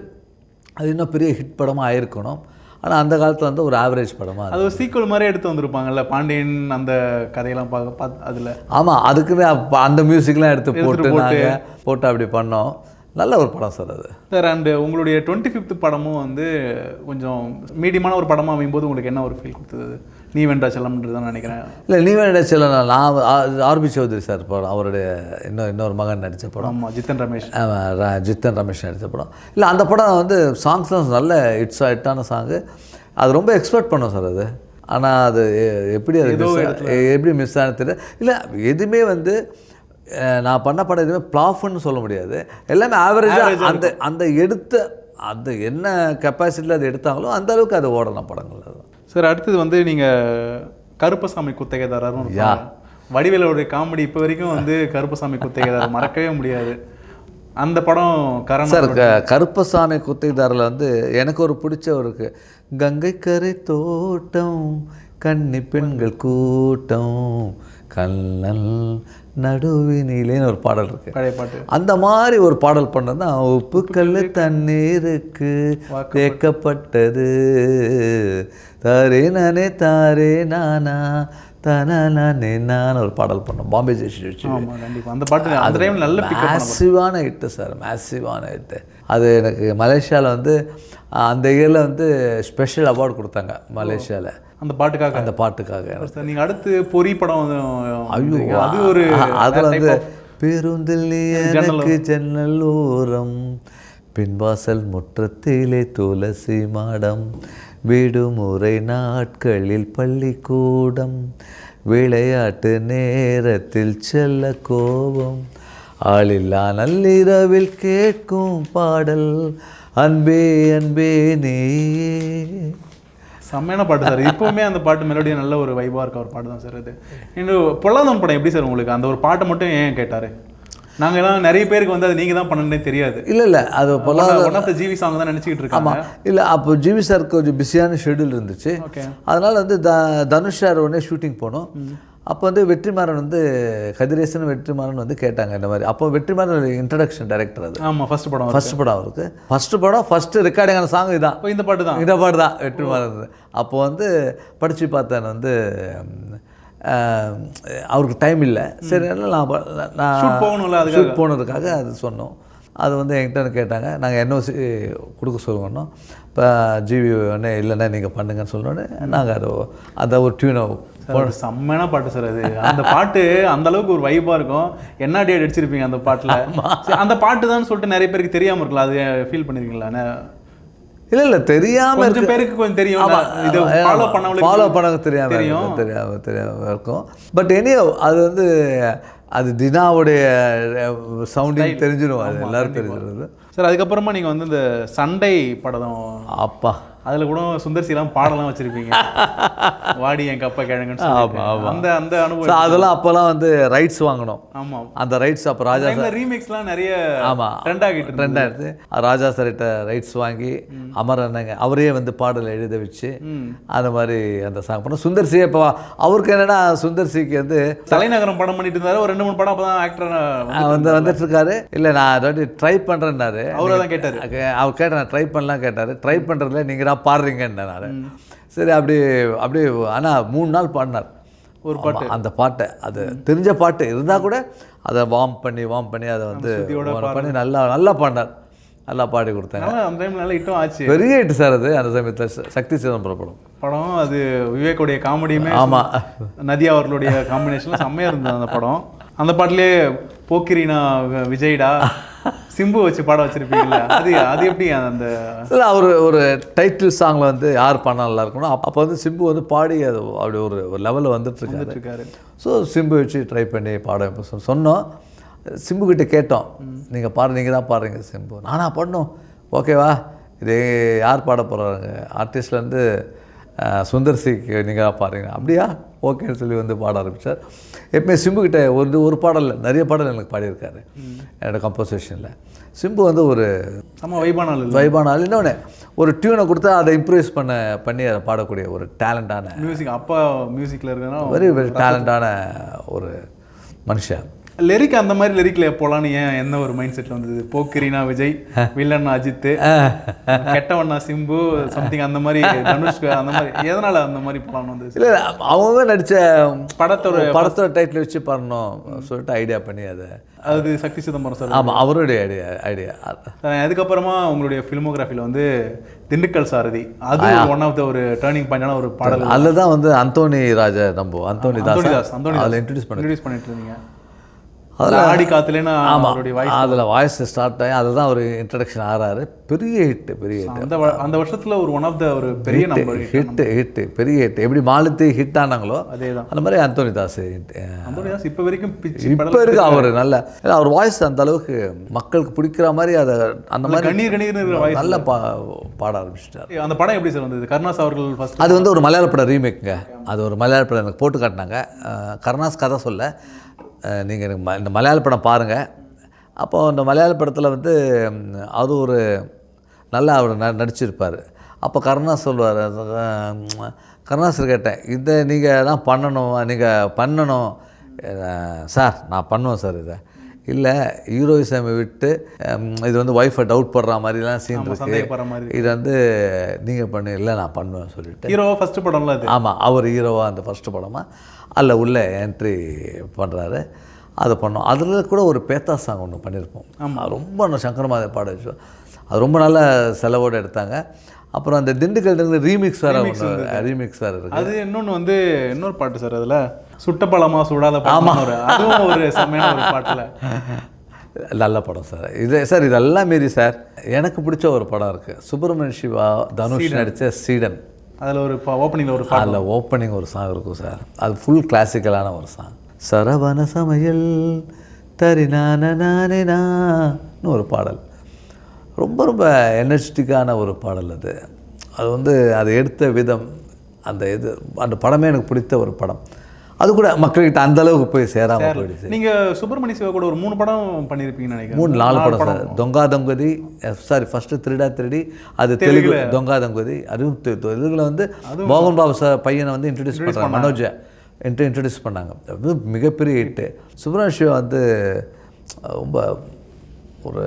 அது இன்னும் பெரிய ஹிட் படமாக ஆயிருக்கணும். ஆனால் அந்த காலத்தில் வந்து ஒரு ஆவரேஜ் படமாக அது ஒரு சீக்குவல் மாதிரி எடுத்து வந்திருப்பாங்கல்ல பாண்டியன் அந்த கதையெல்லாம் பார்த்து அதில். ஆமாம், அதுக்குன்னு அந்த மியூசிக்லாம் எடுத்து போட்டு அப்படி பண்ணோம். நல்ல ஒரு படம் சார் அது சார். அண்டு உங்களுடைய 25th படமும் வந்து கொஞ்சம் மீடியமான ஒரு படமாக அமையும்போது உங்களுக்கு என்ன ஒரு ஃபீல் கொடுத்தது? நீ வென்றா செல்லம்ன்றது தான் நினைக்கிறேன். இல்லை, நீ வென்றா செல்லம் நான் ஆர்பி சௌத்ரி சார் படம், அவருடைய இன்னொரு மகன் நடித்த படம். ஆமாம், ஜித்தன் ரமேஷ் நடித்த படம். இல்லை, அந்த படம் வந்து சாங்ஸ்லாம் நல்ல ஹிட்டான சாங்கு. அது ரொம்ப எக்ஸ்பெக்ட் பண்ணோம் சார் அது. ஆனால் அது எப்படி மிஸ் ஆனது தெரியல. இல்லை, எதுவுமே வந்து நான் பண்ண படம் எதுவுமே ப்ளாஃப்னு சொல்ல முடியாது, எல்லாமே ஆவரேஜாக அந்த எடுத்த அந்த என்ன கெப்பாசிட்டியில் அது எடுத்தாங்களோ அந்த அளவுக்கு அது ஓடலாம் படங்கள். அது சார் அடுத்தது வந்து நீங்கள் கருப்பசாமி குத்தகைதாரர்னு வடிவேலோடைய காமெடி இப்போ வரைக்கும் வந்து கருப்பசாமி குத்தகைதாரர் மறக்கவே முடியாது. அந்த படம் கரண் சார். கருப்பசாமி குத்தகைதாரில் வந்து எனக்கு ஒரு பிடிச்ச ஒரு கங்கை கரை தோட்டம் கன்னி பெண்கள் கூட்டம் கல்லல் நடுவினிலேன்னு ஒரு பாடல் இருக்கு, பழைய பாட்டு. அந்த மாதிரி ஒரு பாடல் பண்ணது தான் உப்பு கல் தண்ணீருக்கு தேக்கப்பட்டது தாரே நானே தாரே நானா தானே நான் ஒரு பாடல் பண்ணோம் பாம்பே ஜெயஸ்ரீ வச்சு. அந்த பாட்டு அந்த டைம் நல்ல மேசிவான ஹிட்டு சார், மேசிவான ஹிட்டு. அது எனக்கு மலேசியாவில் வந்து அந்த இயரில் வந்து ஸ்பெஷல் அவார்டு கொடுத்தாங்க மலேசியாவில் அந்த பாட்டுக்காக. அந்த பாட்டுக்காக நீங்கள் அடுத்து பொறி படம், ஐயோ அது ஒரு அதில் வந்து பேருந்தில் எனக்கு ஜன்னல் ஓரம் பின்வாசல் முற்றத்திலே துளசி மாடம் விடுமுறை நாட்களில் பள்ளிக்கூடம் விளையாட்டு நேரத்தில் செல்ல கோபம் ஆளில்லா நள்ளிரவில் கேட்கும் பாடல் அன்பே அன்பே நீ. செம்மையான பாட்டு சார். இப்போவுமே அந்த பாட்டு மெலோடியா நல்ல ஒரு வைபாக இருக்க ஒரு பாட்டு தான் சார் அது. இன்னும் பொல்லாதவன் படம் எப்படி சார் உங்களுக்கு அந்த ஒரு பாட்டை மட்டும் ஏன் கேட்டார்? நாங்கள் எல்லாம் நிறைய பேருக்கு வந்து அது நீங்கள் தான் பண்ணனே தெரியாது. இல்லை அது one of the GV song தான் நினச்சிக்கிட்டு இருக்காங்க. இல்லை அப்போ ஜிவி சாருக்கு கொஞ்சம் பிஸியான ஷெடியூல் இருந்துச்சு. அதனால் வந்து தனுஷ் சார் உடனே ஷூட்டிங் போனோம். அப்போ வந்து வெற்றிமாறன் வந்து கதிரேசன் வெற்றிமாறன் வந்து கேட்டாங்க இந்த மாதிரி. அப்போ வெற்றிமாறன் இன்ட்ரடக்ஷன் டைரக்டர் அது. ஆமாம், ஃபர்ஸ்ட் படம் அவருக்கு. ஃபஸ்ட்டு ரெக்கார்டிங்கான சாங் இதுதான், இந்த பாட்டு தான் வெற்றிமாறன். அப்போ வந்து படித்து பார்த்தேன் வந்து அவருக்கு டைம் இல்லை, சரி நான் ஷூட் போனதுக்காக அது சொன்னோம். அது வந்து என்கிட்ட கேட்டாங்க, நாங்கள் என்ஓசி கொடுக்க சொல்லுவோம். இப்போ ஜிவி உடனே இல்லைன்னா நீங்கள் பண்ணுங்கன்னு சொன்னோடனே நாங்கள் அதை ஒரு டியூனை செம்மையான பாட்டு சார் அது. அந்த பாட்டு அந்த அளவுக்கு ஒரு வைபாக இருக்கும். என்ன டேட் அடிச்சிருப்பீங்க அந்த பாட்டில். அந்த பாட்டு தான் சொல்லிட்டு நிறைய பேருக்கு தெரியாமல் இருக்கலாம், அது ஃபீல் பண்ணிருக்கீங்களா? இல்லை தெரியாமல் கொஞ்சம் பேருக்கு கொஞ்சம் தெரியும், இது ஃபாலோ பண்ண தெரியாமல் இருக்கும். பட் எனியோ அது வந்து அது தினாவுடைய சவுண்டிங் தெரிஞ்சிடும், அது எல்லாரும் தெரிஞ்சிடுறது சார். அதுக்கப்புறமா நீங்கள் வந்து இந்த சண்டை படம் அப்பா அதில் கூட சுந்தர்சிலாம் பாடலாம் வச்சுருப்பீங்க, வாடி என் கப்பா கிழங்குன்னு. அந்த அந்த அனுபவம் அதெல்லாம் அப்போல்லாம் வந்து ரைட்ஸ் வாங்கணும். ஆமாம், அந்த ரைட்ஸ் அப்போ ராஜா சார் ரீமேக்ஸ்லாம் நிறைய ட்ரெண்டாகிட்டு ராஜா சார்கிட்ட ரைட்ஸ் வாங்கி அமரண்ணங்க அவரே வந்து பாடல் எழுத வச்சு அந்த மாதிரி அந்த சாங் பண்ணோம். சுந்தர்சியை இப்போ அவருக்கு என்னன்னா சுந்தர்சிக்கு வந்து தலைநகரம் படம் பண்ணிட்டு இருந்தாரு, ஒரு 2-3 படம் அப்போ தான் ஆக்டர் வந்துட்டு இருக்காரு. இல்லை நான் அதாவது ட்ரை பண்ணுறேன்னாரு, அவரை தான் கேட்டார். அவர் கேட்டேன் ட்ரை பண்ணலாம் கேட்டார். ட்ரை பண்ணுறதுல நீங்கள் பாடுறீங்கன்னு நான் சரி அப்படியே ஆனால் 3 நாள் பாடினார் ஒரு பாட்டு. அந்த பாட்டை அது தெரிஞ்ச பாட்டு இருந்தால் கூட அதை வார்ம் பண்ணி அதை வந்து பண்ணி நல்லா பாடினார், நல்லா பாடி கொடுத்தாங்க. அந்த டைம் நல்லா ஹிட்டும் ஆச்சு, பெரிய ஹிட் சார் அது. அந்த சமயத்தில் சக்தி சிதம்பரம் படம் அது விவேக்குடைய காமெடியுமே, ஆமாம், நதியா அவர்களுடைய காம்பினேஷன்லாம் செம்மையாக இருந்தது அந்த படம். அந்த பாட்டிலே போக்கிரினா விஜய்டா சிம்பு வச்சு பாட வச்சிருப்பீங்களா? அது எப்படி அந்த இல்லை ஒரு டைட்டில் சாங்கில் வந்து யார் பாடினா நல்லா இருக்கணும். அப்போ வந்து சிம்பு வந்து பாடி அது அப்படி ஒரு லெவலில் வந்துட்டுருக்காரு. ஸோ சிம்பு வச்சு ட்ரை பண்ணி பாட சொன்னோம். சிம்புக்கிட்ட கேட்டோம், நீங்கள் தான் பாடுறீங்க சிம்பு, நானா பாடணும், ஓகேவா, இது யார் பாட போகிறாங்க ஆர்டிஸ்ட்லேருந்து சுந்தர்சிக்கு நீங்கள் தான் பாடுறீங்க, அப்படியா, ஓகேன்னு சொல்லி வந்து பாட ஆரம்பித்தார். எப்பவுமே சிம்புக்கிட்ட ஒரு பாடல் நிறைய பாடல் எனக்கு பாடியிருக்காரு என்னோடய கம்போசிஷனில். சிம்பு வந்து ஒரு வைபானால் இன்னொன்று ஒரு டியூனை கொடுத்தா அதை இம்ப்ரூவைஸ் பண்ணி அதை பாடக்கூடிய ஒரு டேலண்டான மியூசிக். அப்பா மியூசிக்கில் இருக்கிறனா வெரி டேலண்டான ஒரு மனுஷன். லிரிக் அந்த மாதிரி லிரிக்ல போலான்னு ஏன் என்ன ஒரு மைண்ட் செட்ல வந்தது? போக்கிரினா விஜய், வில்லன்னா அஜித், கெட்டவண்ணா சிம்பு, சம்திங் அந்த மாதிரி தனுஷ், அந்த மாதிரி எதனால அந்த மாதிரி போலான்னு வந்தது? இல்லை அவங்க நடித்த படத்தோட டைட்டில் வச்சு பண்ணணும் சொல்லிட்டு ஐடியா பண்ணி அது சக்தி சிதம்பரம் சார். ஆமாம், அவருடைய ஐடியா. அதுக்கப்புறமா உங்களுடைய ஃபிலிமோகிராஃபியில் வந்து திண்டுக்கல் சாரதி, அது ஒன் ஆஃப் த ஒரு டேர்னிங் பாயிண்டான ஒரு பாடல். அதில் தான் வந்து அந்தோனி ராஜா அந்தோனி தாஸ் அதில் இன்ட்ரடியூஸ் பண்ணிட்டு இருந்தீங்க. அதில் ஆடி காத்துலேன்னு ஆமாம் அவருடைய வாய்ஸ் அதில் வாய்ஸ் ஸ்டார்ட் ஆகி அதுதான் ஒரு இன்ட்ரடக்ஷன் ஆகிறாரு. பெரிய ஹிட்டு, பெரிய ஹிட். அந்த வருஷத்துல ஒரு ஒன் ஆஃப் த ஒரு பெரிய நம்பர் ஹிட்டு பெரிய ஹிட். எப்படி மாலத்தி ஹிட் ஆனாங்களோ அதேதான். அந்த மாதிரி அந்தோனி தாஸ் இப்போ வரைக்கும் இப்போ இருக்கு. அவர் நல்ல அவர் வாய்ஸ் அந்த அளவுக்கு மக்களுக்கு பிடிக்கிற மாதிரி அதை அந்த மாதிரி கண்ணீர் கண்ணீர் வாய்ஸ் நல்ல பாட ஆரம்பிச்சிட்டார். அந்த படம் எப்படி சார் வந்தது? கருணாஸ் அவர்கள் ஃபர்ஸ்ட் அது வந்து ஒரு மலையாள படம் ரீமேக்குங்க. அது ஒரு மலையாள படம் எனக்கு போட்டு காட்டினாங்க. கருணாஸ் கதை சொல்ல நீங்கள் எனக்கு இந்த மலையாள படம் பாருங்கள். அப்போது அந்த மலையாள படத்தில் வந்து அது ஒரு நல்லா அவர் நடிச்சிருப்பார். அப்போ கருணாஸ் சொல்லுவார், கருணாஸ் கேட்டேன், இதை நீங்கள் தான் பண்ணணும் சார். நான் பண்ணுவேன் சார். இதை இல்லை ஹீரோயிசமை விட்டு இது வந்து ஒய்ஃபை டவுட் படுற மாதிரிலாம் சீன் இருக்குது, இது வந்து நீங்கள் பண்ணு. இல்லை நான் பண்ணுவேன் சொல்லிவிட்டு ஹீரோவா ஃபஸ்ட்டு படம்ல அது. ஆமாம், அவர் ஹீரோவாக அந்த ஃபஸ்ட்டு படமாக அதில் உள்ளே என்ட்ரி பண்ணுறாரு. அதை பண்ணோம். அதில் கூட ஒரு பேத்தா சாங் ஒன்று பண்ணியிருப்போம். ரொம்ப சங்கரமாக பாட வச்சோம். அது ரொம்ப நல்ல செலவோடு எடுத்தாங்க. அப்புறம் அந்த திண்டுக்கல் ரீமிக்ஸ் வேறு இருக்குது. அது இன்னொன்று வந்து இன்னொரு பாட்டு சார், அதில் சுட்ட பழமா சுடாத பழமா அதுவும் ஒரு செம்மையான ஒரு பாட்டில் நல்ல படம் சார். சார் இதெல்லாம் மீறி சார் எனக்கு பிடிச்ச ஒரு படம் இருக்குது. சுப்பிரமணிய சிவா தனுஷ் நடித்த சீடன். அதில் ஒரு ஓப்பனிங்கில் ஒரு அதில் ஓப்பனிங் ஒரு சாங் இருக்கும் சார். அது ஃபுல் கிளாசிக்கலான ஒரு சாங். சரவண சமையல் தரிநானு ஒரு பாடல். ரொம்ப ரொம்ப எனர்ஜெட்டிக்கான ஒரு பாடல் அது. அது வந்து அதை எடுத்த விதம், அந்த படமே எனக்கு பிடித்த ஒரு படம். அது கூட மக்கள்கிட்ட அந்த அளவுக்கு போய் சேராமல் போயிடுச்சு. நீங்கள் சுப்பிரமணிய சிவா கூட ஒரு 3 படம் பண்ணியிருப்பீங்கன்னு நினைக்கிறேன். 4 படம் sir. Tonga Dhangadhi, first Thiruda திருடி, அது தெலுங்கு தொங்கா தங்கதி. அதுவும் தெலுங்குல வந்து மோகன் பாபு சார் பையனை வந்து இன்ட்ரடியூஸ் பண்ணுறாங்க, மனோஜை இன்ட்ரடியூஸ் பண்ணாங்க. அது மிகப்பெரிய ஹிட்டு. சுப்பிரமணிய சிவா வந்து ரொம்ப ஒரு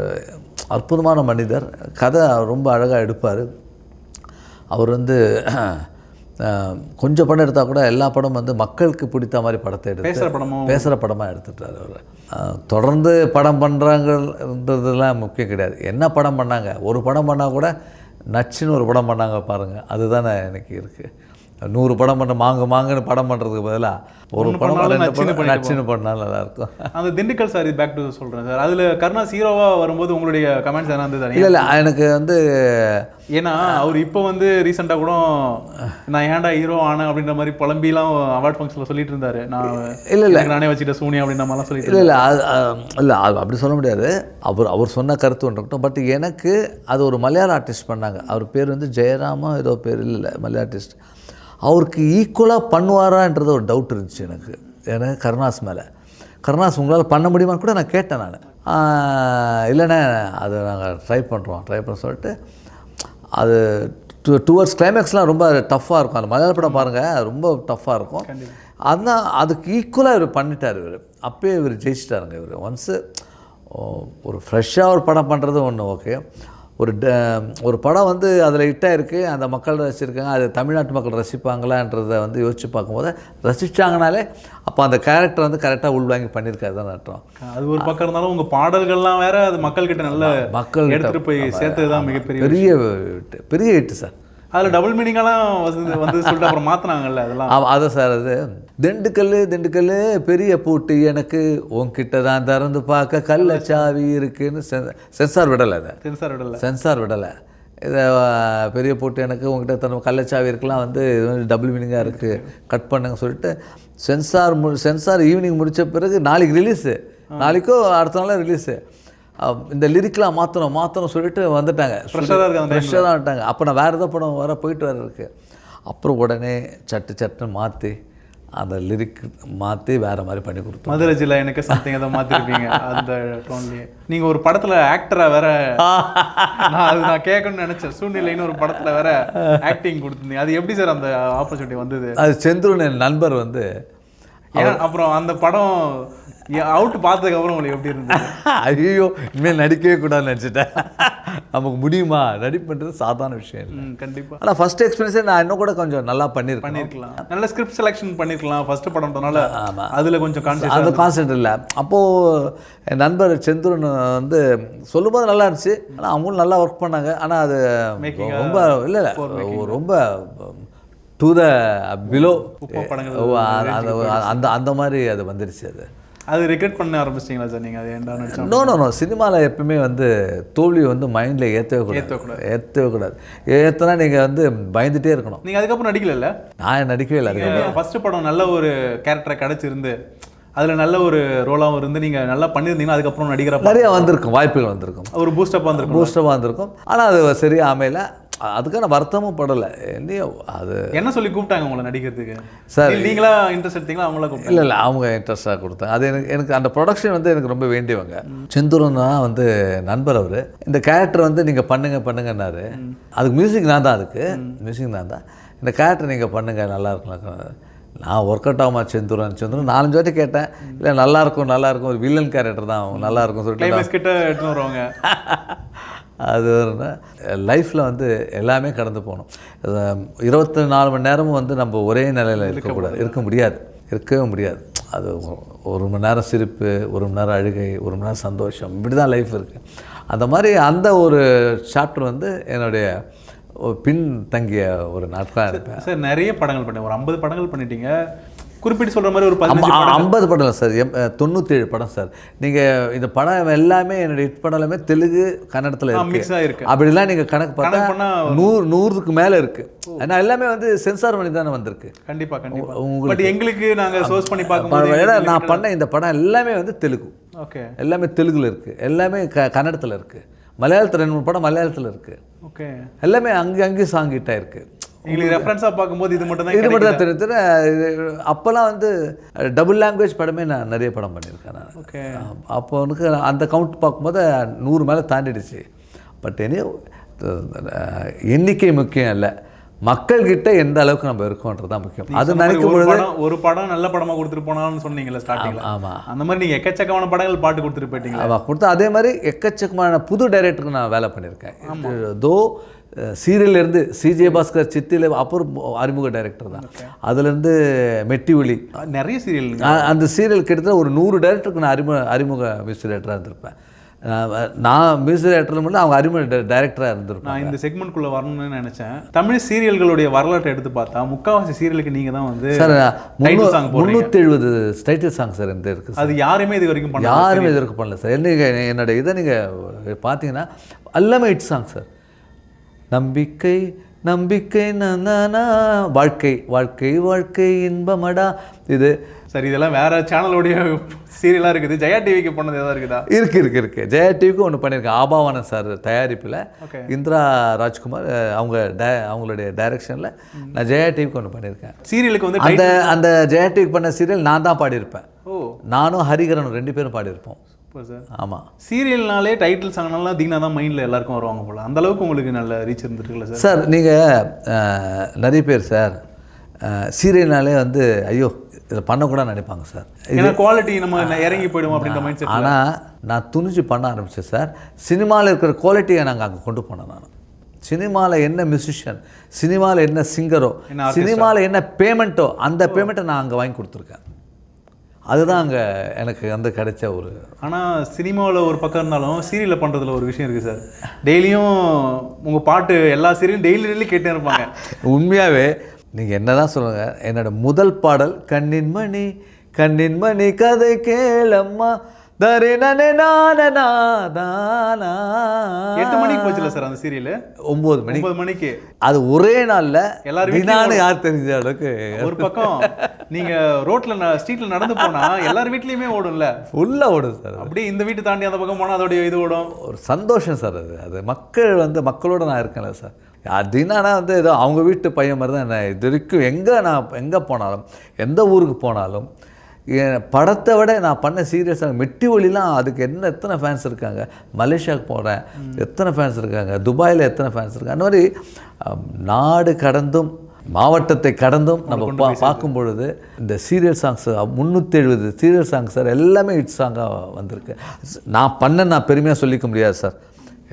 அற்புதமான மனிதர். கதை ரொம்ப அழகாக எடுப்பார். அவர் வந்து கொஞ்சம் படம் எடுத்தால் கூட எல்லா படம் வந்து மக்களுக்கு பிடித்த மாதிரி படத்தை எடுத்து பேசுகிற படமாக எடுத்துட்டார் அவர். தொடர்ந்து படம் பண்ணுறாங்கன்றதுலாம் முக்கியம் கிடையாது. என்ன படம் பண்ணாங்க, ஒரு படம் பண்ணால் கூட நச்சுன்னு ஒரு படம் பண்ணாங்க பாருங்கள், அதுதானே எனக்கு இருக்குது. 100 படம் பண்ண மாங்குன்னு படம் பண்ணுறதுக்கு பதிலாக ஒரு படம் நச்சுன்னு பண்ணால் நல்லாயிருக்கும். அந்த திண்டுக்கல் சார் பேக் டு சொல்கிறேன் சார். அதில் கருணாஸ் ஹீரோவாக வரும்போது உங்களுடைய கமெண்ட்ஸ் என்ன இருந்தது? இல்லை எனக்கு வந்து ஏன்னா அவர் இப்போ வந்து ரீசெண்டாக கூட நான் ஏன்டா ஹீரோ ஆனேன் அப்படின்ற மாதிரி புலம்பிலாம் அவார்ட் ஃபங்க்ஷனில் சொல்லிட்டு இருந்தார். நான் இல்லை நானே வச்சுட்ட சூனியா அப்படின்ற மாதிரிலாம் சொல்லிட்டு இல்லை அப்படி சொல்ல முடியாது. அவர் சொன்ன கருத்து ஒன்று இருக்கட்டும். பட் எனக்கு அது ஒரு மலையாள ஆர்டிஸ்ட் பண்ணாங்க. அவர் பேர் வந்து ஜெயராமா ஏதோ பேர், இல்லை மலையாள ஆர்டிஸ்ட். அவருக்கு ஈக்குவலாக பண்ணுவாரான்றது ஒரு டவுட் இருந்துச்சு எனக்கு கருணாஸ் மேலே. கருணாஸ் உங்களால் பண்ண முடியுமான்னு கூட நான் கேட்டேன். நான் இல்லைண்ணே அதை நாங்கள் ட்ரை பண்ண சொல்லிட்டு அது டுவர்ட்ஸ் கிளைமேக்ஸ்லாம் ரொம்ப டஃப்பாக இருக்கும். அந்த மலையாள படம் பாருங்கள், அது ரொம்ப டஃப்பாக இருக்கும். அதுதான் அதுக்கு ஈக்குவலாக இவர் பண்ணிட்டார். அப்போயே இவர் ஜெயிச்சிட்டாருங்க. ஒன்ஸு ஒரு ஃப்ரெஷ்ஷாக ஒரு படம் பண்ணுறது ஒன்று ஓகே. ஒரு படம் வந்து அதில் ஹிட்டாக இருக்குது, அந்த மக்கள் ரசிச்சிருக்காங்க, அது தமிழ்நாட்டு மக்கள் ரசிப்பாங்களான்றதை வந்து யோசித்து பார்க்கும்போது ரசித்தாங்கனாலே அப்போ அந்த கேரக்டர் வந்து கரெக்டாக உள்வாங்கி பண்ணியிருக்காரு தான் அர்த்தம். அது ஒரு பக்கம் இருந்தாலும் உங்கள் பாடல்கள்லாம் வேறு, அது மக்கள்கிட்ட நல்ல எடுத்துகிட்டு போய் சேர்த்தது தான் பெரிய ஹிட்டு சார். அதில் டபுள் மீனிங்கெல்லாம் வந்து சொல்லிட்டு அப்புறம் மாற்றினாங்கல்ல அதெல்லாம். அதை சார் அது திண்டுக்கல் பெரிய பூட்டு எனக்கு உன்கிட்ட தான் திறந்து பார்க்க கள்ளச்சாவி இருக்குன்னு சென்சார் விடலை. சென்சார் விடலை. இதை பெரிய பூட்டு எனக்கு உங்ககிட்ட தர கள்ளச்சாவி இருக்கலாம் வந்து இது வந்து டபுள் மீனிங்காக இருக்குது, கட் பண்ணுங்க சொல்லிட்டு சென்சார் ஈவினிங் முடித்த பிறகு நாளைக்கு ரிலீஸு, நாளைக்கோ அடுத்த நாளாக ரிலீஸு. இந்த லிரிக்லாம் மாற்றணும் சொல்லிட்டு வந்துட்டாங்க. ஃப்ரெஷ்ஷாக தான் வந்துட்டாங்க. அப்போ நான் வேறு ஏதோ படம் போயிட்டு இருக்கு. அப்புறம் உடனே சட்டுன்னு மாற்றி அந்த லிரிக் மாற்றி வேறு மாதிரி பண்ணி கொடுத்தோம். மதுரை ஜில்லா எனக்கு சம்திங் அதை மாற்றிருப்பீங்க அந்த டோன்லேயே. நீங்கள் ஒரு படத்தில் ஆக்டராக வேற நான் கேட்கணும்னு நினச்சேன். சூழ்நிலைன்னு ஒரு படத்தில் வேற ஆக்டிங் கொடுத்துருந்தீங்க. அது எப்படி சார் அந்த ஆப்பர்ச்சுனிட்டி வந்தது? அது செந்துருன்னு என் நண்பர் வந்து அப்புறம் அந்த படம் அவுட் பார்த்ததுக்கு அப்புறம் உங்களுக்கு எப்படி இருந்தது? ஐயோ இனிமேல் நடிக்கவே கூடாதுன்னு நினச்சிட்டேன். நமக்கு முடியுமா நடிப்புன்றது சாதாரண விஷயம் இல்லை. கண்டிப்பாக. ஆனால் ஃபஸ்ட் எக்ஸ்பீரியன்ஸே நான் இன்னும் கூட கொஞ்சம் நல்லா பண்ணியிருக்கலாம். நல்ல ஸ்கிரிப்ட் செலெக்ஷன் பண்ணியிருக்கலாம் ஃபஸ்ட்டு படம்ன்றனால. அதில் கொஞ்சம் கான்சென்ட் இல்லை. அப்போது என் நண்பர் செந்துருன்னு வந்து சொல்லும்போது நல்லா இருந்துச்சு. ஆனால் அவங்களும் நல்லா ஒர்க் பண்ணாங்க. ஆனால் அது ரொம்ப இல்லை ரொம்ப டு த பிலோ அந்த மாதிரி அது வந்துருச்சு. அது அது ரெக்ரெட் பண்ண ஆரம்பிச்சிட்டிங்களா சார் நீங்கள்? அது ஏன்டா நடிச்சோம்? நோ சினிமாவில் எப்பவுமே வந்து தோல்வி வந்து மைண்டில் ஏற்றவே கூடாது. ஏற்றினா நீங்கள் வந்து பயந்துகிட்டே இருக்கணும். நீங்கள் அதுக்கப்புறம் நடிக்கல? நான் நடிக்கவே இல்லை. ஃபஸ்ட்டு படம் நல்ல ஒரு கேரக்டரை கிடச்சிருந்து அதில் நல்ல ஒரு ரோலாகவும் இருந்து நீங்கள் நல்லா பண்ணியிருந்தீங்கன்னா அதுக்கப்புறம் நடிக்கிற நிறைய வந்திருக்கும், வாய்ப்புகள் வந்திருக்கும், ஒரு பூஸ்டப்பாக வந்திருக்கும். ஆனால் அது சரியாக அமையல. அதுக்கான வருத்தமும் படலை. அது என்ன சொல்லி கூப்பிட்டாங்க உங்களை நடிக்கிறதுக்கு சார்? நீங்களா இன்ட்ரெஸ்ட் எடுத்தீங்களா அவங்களா கூப்பிட்டு? இல்லை அவங்க இன்ட்ரெஸ்டாக கொடுத்தாங்க. அது எனக்கு அந்த ப்ரொடக்ஷன் வந்து எனக்கு ரொம்ப வேண்டியவங்க. செந்தூரன்னா வந்து நண்பர் அவர். இந்த கேரக்டர் வந்து நீங்கள் பண்ணுங்கன்னாரு. அதுக்கு மியூசிக் நான் தான். இந்த கேரக்டர் நீங்கள் பண்ணுங்க, நல்லா இருக்கும். நான் ஒர்க் அவுட் ஆகுமா செந்தூரன் 4-5 வாட்டி கேட்டேன். இல்லை நல்லாயிருக்கும், ஒரு வில்லன் கேரக்டர் தான், நல்லாயிருக்கும் சொல்லிட்டு வருவாங்க. அது லைஃப்பில் வந்து எல்லாமே கடந்து போகணும். 24 மணி நேரமும் வந்து நம்ம ஒரே நிலையில் இருக்கவே முடியாது. அது 1 மணி நேரம் சிரிப்பு, 1 மணி நேரம் அழுகை, 1 மணி நேரம் சந்தோஷம், இப்படி தான் லைஃப் இருக்குது. அந்த மாதிரி அந்த ஒரு சாப்டர் வந்து என்னுடைய பின் தங்கிய ஒரு நாட்களாக இருப்பேன். சார் நிறைய படங்கள் பண்ணேன், ஒரு 50 படங்கள் பண்ணிட்டீங்க. குறிப்பிட்டு சொல்கிற மாதிரி ஒரு 50 படம் சார், 97 படம் சார். நீங்கள் இந்த படம் எல்லாமே என்னுடைய ஹிட் படம் எல்லாமே தெலுங்கு கன்னடத்தில் இருக்கு. அப்படிலாம் நீங்கள் கணக்கு பார்த்தா 100க்கு மேலே இருக்குது. ஏன்னா எல்லாமே வந்து சென்சார் பண்ணி தானே வந்திருக்கு. கண்டிப்பாக உங்களுக்கு எங்களுக்கு நாங்கள் சோர்ஸ் பண்ணி பார்க்கும்போது நான் பண்ண இந்த படம் எல்லாமே வந்து தெலுங்கு. ஓகே, எல்லாமே தெலுங்குல இருக்குது, எல்லாமே கன்னடத்தில் இருக்குது, மலையாளத்தில் 2-3 படம் மலையாளத்தில் இருக்குது. ஓகே, எல்லாமே அங்கேயும் சாங் ஹிட்டாக இருக்குது. எங்களுக்கு ரெஃபரன்ஸாக பார்க்கும்போது இது மட்டும் தான் தெரிஞ்சு. அப்போல்லாம் வந்து டபுள் லாங்குவேஜ் படமே நான் நிறைய படம் பண்ணியிருக்கேன் நான். ஓகே, அப்போ எனக்கு அந்த கவுண்ட் பார்க்கும்போது 100 மேலே தாண்டிடுச்சு. பட் எண்ணிக்கை முக்கியம் இல்லை, மக்கள்கிட்ட எந்த அளவுக்கு நம்ம இருக்கோன்றது தான் முக்கியம். அது நினைக்கும் பொழுது ஒரு படம் நல்ல படமாக கொடுத்துட்டு போனான்னு சொன்னீங்களா ஸ்டார்டிங்கில்? ஆமாம், அந்த மாதிரி நீங்கள் எக்கச்சக்கமான படங்கள் பாட்டு கொடுத்துட்டு போயிட்டீங்களா? ஆமாம், கொடுத்தா. அதே மாதிரி எக்கச்சக்கமான புது டைரக்டருக்கு நான் வேலை பண்ணியிருக்கேன். தோ சீரியல்லேருந்து சிஜே பாஸ்கர் சித்தியில் அப்புறம் அறிமுக டைரக்டர் தான். அதுலேருந்து மெட்டி ஒளி நிறைய சீரியல், அந்த சீரியல் கிட்டத்தட்ட ஒரு 100 டைரக்டருக்கு நான் அறிமுக மியூசிக் டைரக்டராக இருந்திருப்பேன். நான் மியூசிக் டைரக்டர் மட்டும் அவங்க அறிமுக டைரக்டராக இருந்திருப்பேன். நான் இந்த செக்மெண்ட்குள்ளே வரணும்னு நினச்சேன். தமிழ் சீரியல்களுடைய வரலாற்றை எடுத்து பார்த்தா முக்கால்வாசி சீரியலுக்கு நீங்கள் தான் வந்து சார் 370 டைட்டில் சாங் சார் இந்த இருக்குது. அது யாருமே இது வரைக்கும் பண்ணல சார். என்னோட இதை நீங்கள் பார்த்தீங்கன்னா எல்லாமே ஹிட் சாங் சார். நம்பிக்கை நம்பிக்கை வாழ்க்கை இன்பமடா. இது சரி, இதெல்லாம் வேற சேனலோடைய சீரியலாக இருக்குது. ஜெயா டிவிக்கு பண்ணது எதாவது இருக்குதா? இருக்கு. ஜெயா டிவிக்கு ஒன்று பண்ணியிருக்கேன். ஆபாவானன் சார் தயாரிப்பில், இந்திரா ராஜ்குமார் அவங்களுடைய டைரக்ஷனில் நான் ஜெயா டிவிக்கு ஒன்று பண்ணியிருக்கேன். சீரியலுக்கு வந்து அந்த ஜெயா டிவிக்கு பண்ண சீரியல் நான் தான் பாடியிருப்பேன். நானும் ஹரிகரனும் 2 பேரும் பாடியிருப்போம். ஆமாம், சீரியல்னாலே டைட்டில் சாங்னாலாம் தீனா தான் மைண்டில் எல்லாருக்கும் வருவாங்க போல். அந்த அளவுக்கு உங்களுக்கு நல்ல ரீச் இருந்துருக்குல்ல சார்? சார் நீங்கள் நிறைய பேர் சார் சீரியல்னாலே வந்து ஐயோ இதை பண்ணக்கூட நினைப்பாங்க சார். ஏன்னா குவாலிட்டி நம்ம இறங்கி போயிடுவோம் அப்படின்ற மைண்ட் செட். ஆனால் நான் துணிஞ்சு பண்ண ஆரம்பித்தேன் சார். சினிமாவில் இருக்கிற குவாலிட்டியை நாங்கள் அங்கே கொண்டு போனேன். நான் சினிமாவில் என்ன மியூசிஷியன், சினிமாவில் என்ன சிங்கரோ, சினிமாவில் என்ன பேமெண்ட்டோ அந்த பேமெண்ட்டை நான் அங்கே வாங்கி கொடுத்துருக்கேன். அதுதான் அங்கே எனக்கு வந்து கிடைச்ச ஒரு. ஆனால் சினிமாவில் ஒரு பக்கம் இருந்தாலும் சீரியலில் பண்ணுறதுல ஒரு விஷயம் இருக்குது சார். டெய்லியும் உங்கள் பாட்டு எல்லா சீரியலும் டெய்லி கேட்டே இருப்பாங்க. உண்மையாகவே நீங்கள் என்ன தான் சொல்லுங்கள், என்னோடய முதல் பாடல் கண்ணின் மணி கதை கேளம்மா 8 மணிக்கு போச்சுல சார் அந்த சீரியல்? 9 மணிக்கு. அது ஒரே நாளில் எல்லாரும் யார் தெரிஞ்ச அளவுக்கு. ஒரு பக்கம் நீங்கள் ரோட்டில் ஸ்ட்ரீட்டில் நடந்து போனால் எல்லார் வீட்லேயுமே ஓடும்ல, ஃபுல்லாக ஓடும் சார். அப்படியே இந்த வீட்டு தாண்டி அந்த பக்கம் போனால் அதோடைய இது ஓடும். ஒரு சந்தோஷம் சார். அது மக்களோட நான் இருக்கேன்ல சார். அப்படின்னா வந்து ஏதோ அவங்க வீட்டு பையன் மாதிரி தான். என்ன இது வரைக்கும் நான் எங்கே போனாலும், எந்த ஊருக்கு போனாலும், படத்தை விட நான் பண்ண சீரியஸாக மெட்டி ஒளிலாம் அதுக்கு எத்தனை ஃபேன்ஸ் இருக்காங்க. மலேசியாவுக்கு போகிறேன், எத்தனை ஃபேன்ஸ் இருக்காங்க. துபாயில் எத்தனை ஃபேன்ஸ் இருக்காங்க. அந்த மாதிரி நாடு கடந்தும் மாவட்டத்தை கடந்தும் நம்ம பார்க்கும் பொழுது இந்த serial songs 370 serial songs sir எல்லாமே ஹிட் சாங்காக வந்திருக்கு. நான் பெருமையாக சொல்லிக்க முடியாது சார்.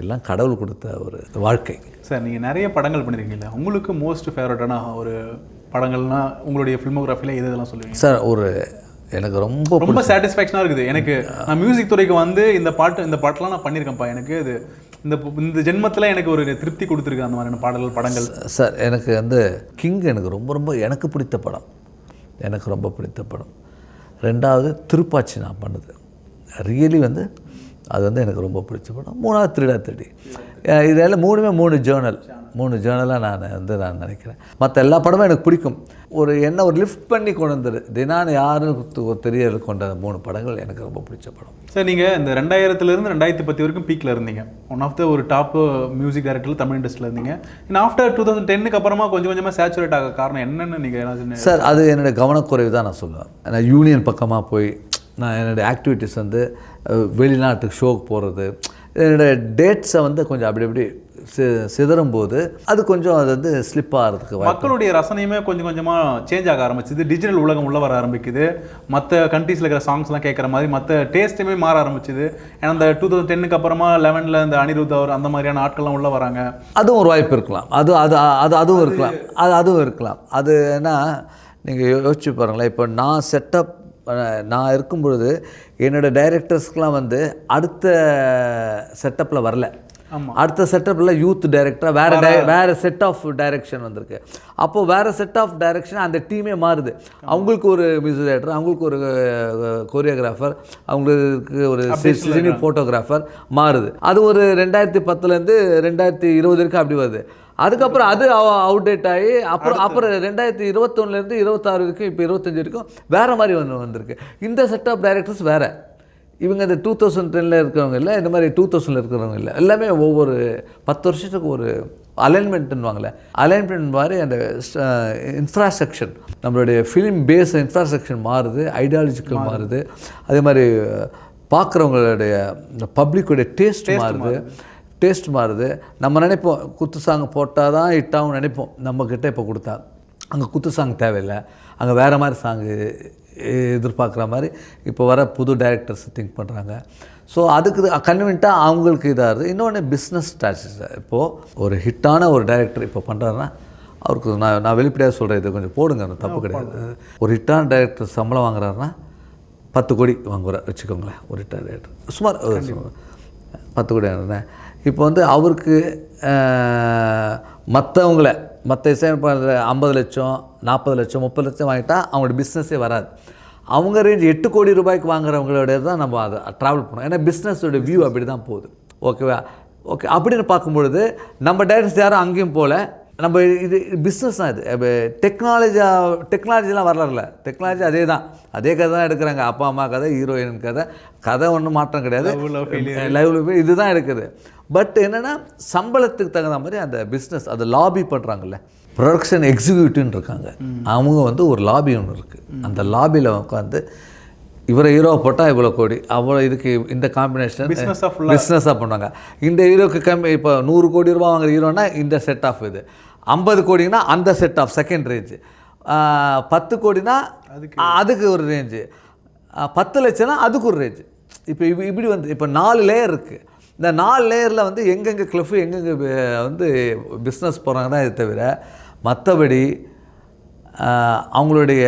எல்லாம் கடவுள் கொடுத்த ஒரு வாழ்க்கை சார். நீங்கள் நிறைய படங்கள் பண்ணியிருக்கீங்களா? உங்களுக்கு மோஸ்ட் ஃபேவரட்டான ஒரு படங்கள்னால் உங்களுடைய ஃபில்மோகிராஃபியில் இதெல்லாம் சொல்லுவீங்க சார்? எனக்கு ரொம்ப சாட்டிஸ்ஃபேக்ஷனாக இருக்குது. எனக்கு நான் மியூசிக் துறைக்கு வந்து இந்த பாட்டெலாம் நான் பண்ணியிருக்கேன்ப்பா. எனக்கு இது இந்த ஜென்மத்தில் எனக்கு ஒரு திருப்தி கொடுத்துருக்கு அந்த மாதிரியான படங்கள் சார். எனக்கு வந்து கிங் எனக்கு ரொம்ப எனக்கு பிடித்த படம். எனக்கு ரொம்ப பிடித்த படம். ரெண்டாவது திருப்பாச்சி நான் பண்ணது ரியலி வந்து அது வந்து எனக்கு ரொம்ப பிடிச்ச படம். மூணாவது திருடா திருடி. இதெல்லாம் மூணு ஜேர்னலாக நான் நினைக்கிறேன். மற்ற எல்லா படமும் எனக்கு பிடிக்கும். ஒரு லிஃப்ட் பண்ணி கொண்டு வந்துரு தினான்னு யாரும் தெரியல கொண்ட 3 படங்கள் எனக்கு ரொம்ப பிடிச்ச படம். சார் நீங்கள் இந்த 2000 2010 வரைக்கும் பீக்கில் இருந்தீங்க. ஒன் ஆஃப் த ஒரு டாப் மியூசிக் டைரக்டர் தமிழ் இண்டஸ்ட்ரியில் இருந்தீங்க. ஆஃப்டர் 2010 அப்புறமா கொஞ்சமாக சேச்சுரேட் ஆக காரணம் என்னென்னு நீங்கள் என்ன சார்? அது என்னோடய கவனக்குறைவு தான் நான் சொல்லுவேன். நான் யூனியன் பக்கமாக போய் நான் என்னோடய ஆக்டிவிட்டீஸ் வந்து வெளிநாட்டுக்கு ஷோக்கு போகிறது, என்னோடய டேட்ஸை வந்து கொஞ்சம் அப்படி சிதறும் போது அது வந்து ஸ்லிப் ஆகிறதுக்கு மக்களுடைய ரசனையுமே கொஞ்சமாக சேஞ்ச் ஆக ஆரம்பிச்சுது. டிஜிட்டல் உலகம் உள்ள வர ஆரம்பிக்குது. மற்ற கண்ட்ரீஸில் இருக்கிற சாங்ஸ்லாம் கேட்குற மாதிரி மற்ற டேஸ்ட்டுமே மாற ஆரம்பிச்சுது. ஏன்னா அந்த 2010 அப்புறமா 11 இந்த அனிருத் அவர் அந்த மாதிரியான ஆட்கள்லாம் உள்ளே வராங்க. அதுவும் ஒரு வாய்ப்பு இருக்கலாம். அதுவும் இருக்கலாம். அதுவும் இருக்கலாம். அது என்ன நீங்கள் யோசிச்சு பாருங்களேன். இப்போ நான் இருக்கும் பொழுது என்னோடய டைரக்டர்ஸ்க்கெலாம் வந்து அடுத்த செட்டப்பில் வரல. அடுத்த செட்டப்பில் யூத் டைரக்டராக வேறு செட் ஆஃப் டைரக்ஷன் வந்திருக்கு. அப்போது வேறு செட் ஆஃப் டைரக்ஷன் அந்த டீமே மாறுது. அவங்களுக்கு ஒரு மியூசிக் டைரக்டர், அவங்களுக்கு ஒரு கோரியோகிராஃபர், அவங்களுக்கு ஒரு சினி ஃபோட்டோகிராஃபர் மாறுது. அது ஒரு 2010 2020 வரைக்கும் அப்படி வருது. அதுக்கப்புறம் அது அவுடேட் ஆகி அப்புறம் 2021 26 வரைக்கும் இப்போ 25 வரைக்கும் வேறு மாதிரி வந்திருக்கு. இந்த செட் ஆஃப் டைரக்டர்ஸ் வேறு. இவங்க இந்த 2010 இருக்கிறவங்க இல்லை, இந்த மாதிரி 2000 இருக்கிறவங்க இல்லை. எல்லாமே ஒவ்வொரு 10 வருஷத்துக்கு ஒரு அலைன்மெண்ட்டுன்னுவாங்களே, அலைன்மெண்ட் மாதிரி அந்த இன்ஃப்ராஸ்ட்ரக்சர், நம்மளுடைய ஃபிலிம் பேஸ் இன்ஃப்ராஸ்ட்ரக்சர் மாறுது, ஐடியாலஜிக்கல் மாறுது. அதே மாதிரி பார்க்குறவங்களுடைய பப்ளிக்குடைய டேஸ்ட் மாறுது. நம்ம நினைப்போம் குத்து சாங் போட்டால் தான் ஹிட்டாகவும் நினைப்போம். நம்மக்கிட்ட இப்போ கொடுத்தா அங்கே குத்து சாங் தேவையில்லை, அங்கே வேறு மாதிரி சாங்கு எதிர்பார்க்குற மாதிரி இப்போ வர புது டைரக்டர்ஸ் திங்க் பண்ணுறாங்க. ஸோ அதுக்கு கன்வீனியண்ட்டாக அவங்களுக்கு இதாக இருக்குது. இன்னொன்று பிஸ்னஸ் ஸ்ட்ராட்டஜி. இப்போது ஒரு ஹிட்டான ஒரு டைரக்டர் இப்போ பண்ணுறாருன்னா அவருக்கு நான் வெளிப்படையாக சொல்கிறேன், இது கொஞ்சம் போடுங்க, அந்த தப்பு கிடையாது. ஒரு ஹிட்டான டைரக்டர் சம்பளம் வாங்குறாருன்னா 10 கோடி வாங்குறார் வச்சுக்கோங்களேன். ஒரு ஹிட்டான டைரக்டர் சுமார் 10 கோடி வாங்குறேன். இப்போ வந்து அவருக்கு மற்ற இசையமைப்பாளர் 50 லட்சம் 40 லட்சம் 30 லட்சம் வாங்கிட்டா அவங்களோட பிஸ்னஸே வராது. அவங்க ரேஞ்ச் 8 கோடி ரூபாய்க்கு வாங்குறவங்களோட தான் நம்ம அதை ட்ராவல் பண்ணோம். ஏன்னா பிஸ்னஸோட வியூ அப்படி தான் போகுது. ஓகேவா? ஓகே, அப்படின்னு பார்க்கும்பொழுது நம்ம டைரக்டர்ஸ் யாரும் அங்கேயும் போகல. நம்ம இது பிஸ்னஸ் தான். இது டெக்னாலஜிலாம் வரல. டெக்னாலஜி அதே கதை தான் எடுக்கிறாங்க. அப்பா அம்மா கதை, ஹீரோயின் கதை ஒன்றும் மாற்றம் கிடையாது. லைவ்ல இதுதான் இருக்குது. பட் என்னென்னா சம்பளத்துக்கு தகுந்த மாதிரி அந்த பிஸ்னஸ் அதை லாபி பண்ணுறாங்கல்ல. ப்ரொடக்ஷன் எக்ஸிக்யூட்டிவ்னு இருக்காங்க. அவங்க வந்து ஒரு லாபி ஒன்று இருக்குது. அந்த லாபியில் உட்காந்து இவரை ஹீரோ போட்டால் இவ்வளோ கோடி, அவ்வளோ இதுக்கு இந்த காம்பினேஷன் பிஸ்னஸாக பண்ணுவாங்க. இந்த ஹீரோக்கு இப்போ 100 கோடி ரூபா வாங்குற ஹீரோனா இந்த செட் ஆஃப், இது 50 கோடினா அந்த செட் ஆஃப் செகண்ட் ரேஞ்சு, 10 கோடினா அதுக்கு ஒரு ரேஞ்சு, 10 லட்சம்னா அதுக்கு ஒரு ரேஞ்சு. இப்போ இப்படி வந்து இப்போ 4 லேயர் இருக்குது. இந்த 4 லேயரில் வந்து எங்கெங்கே கிளிஃபு எங்கெங்கே வந்து பிஸ்னஸ் போகிறாங்க தான். இது தவிர மற்றபடி அவங்களுடைய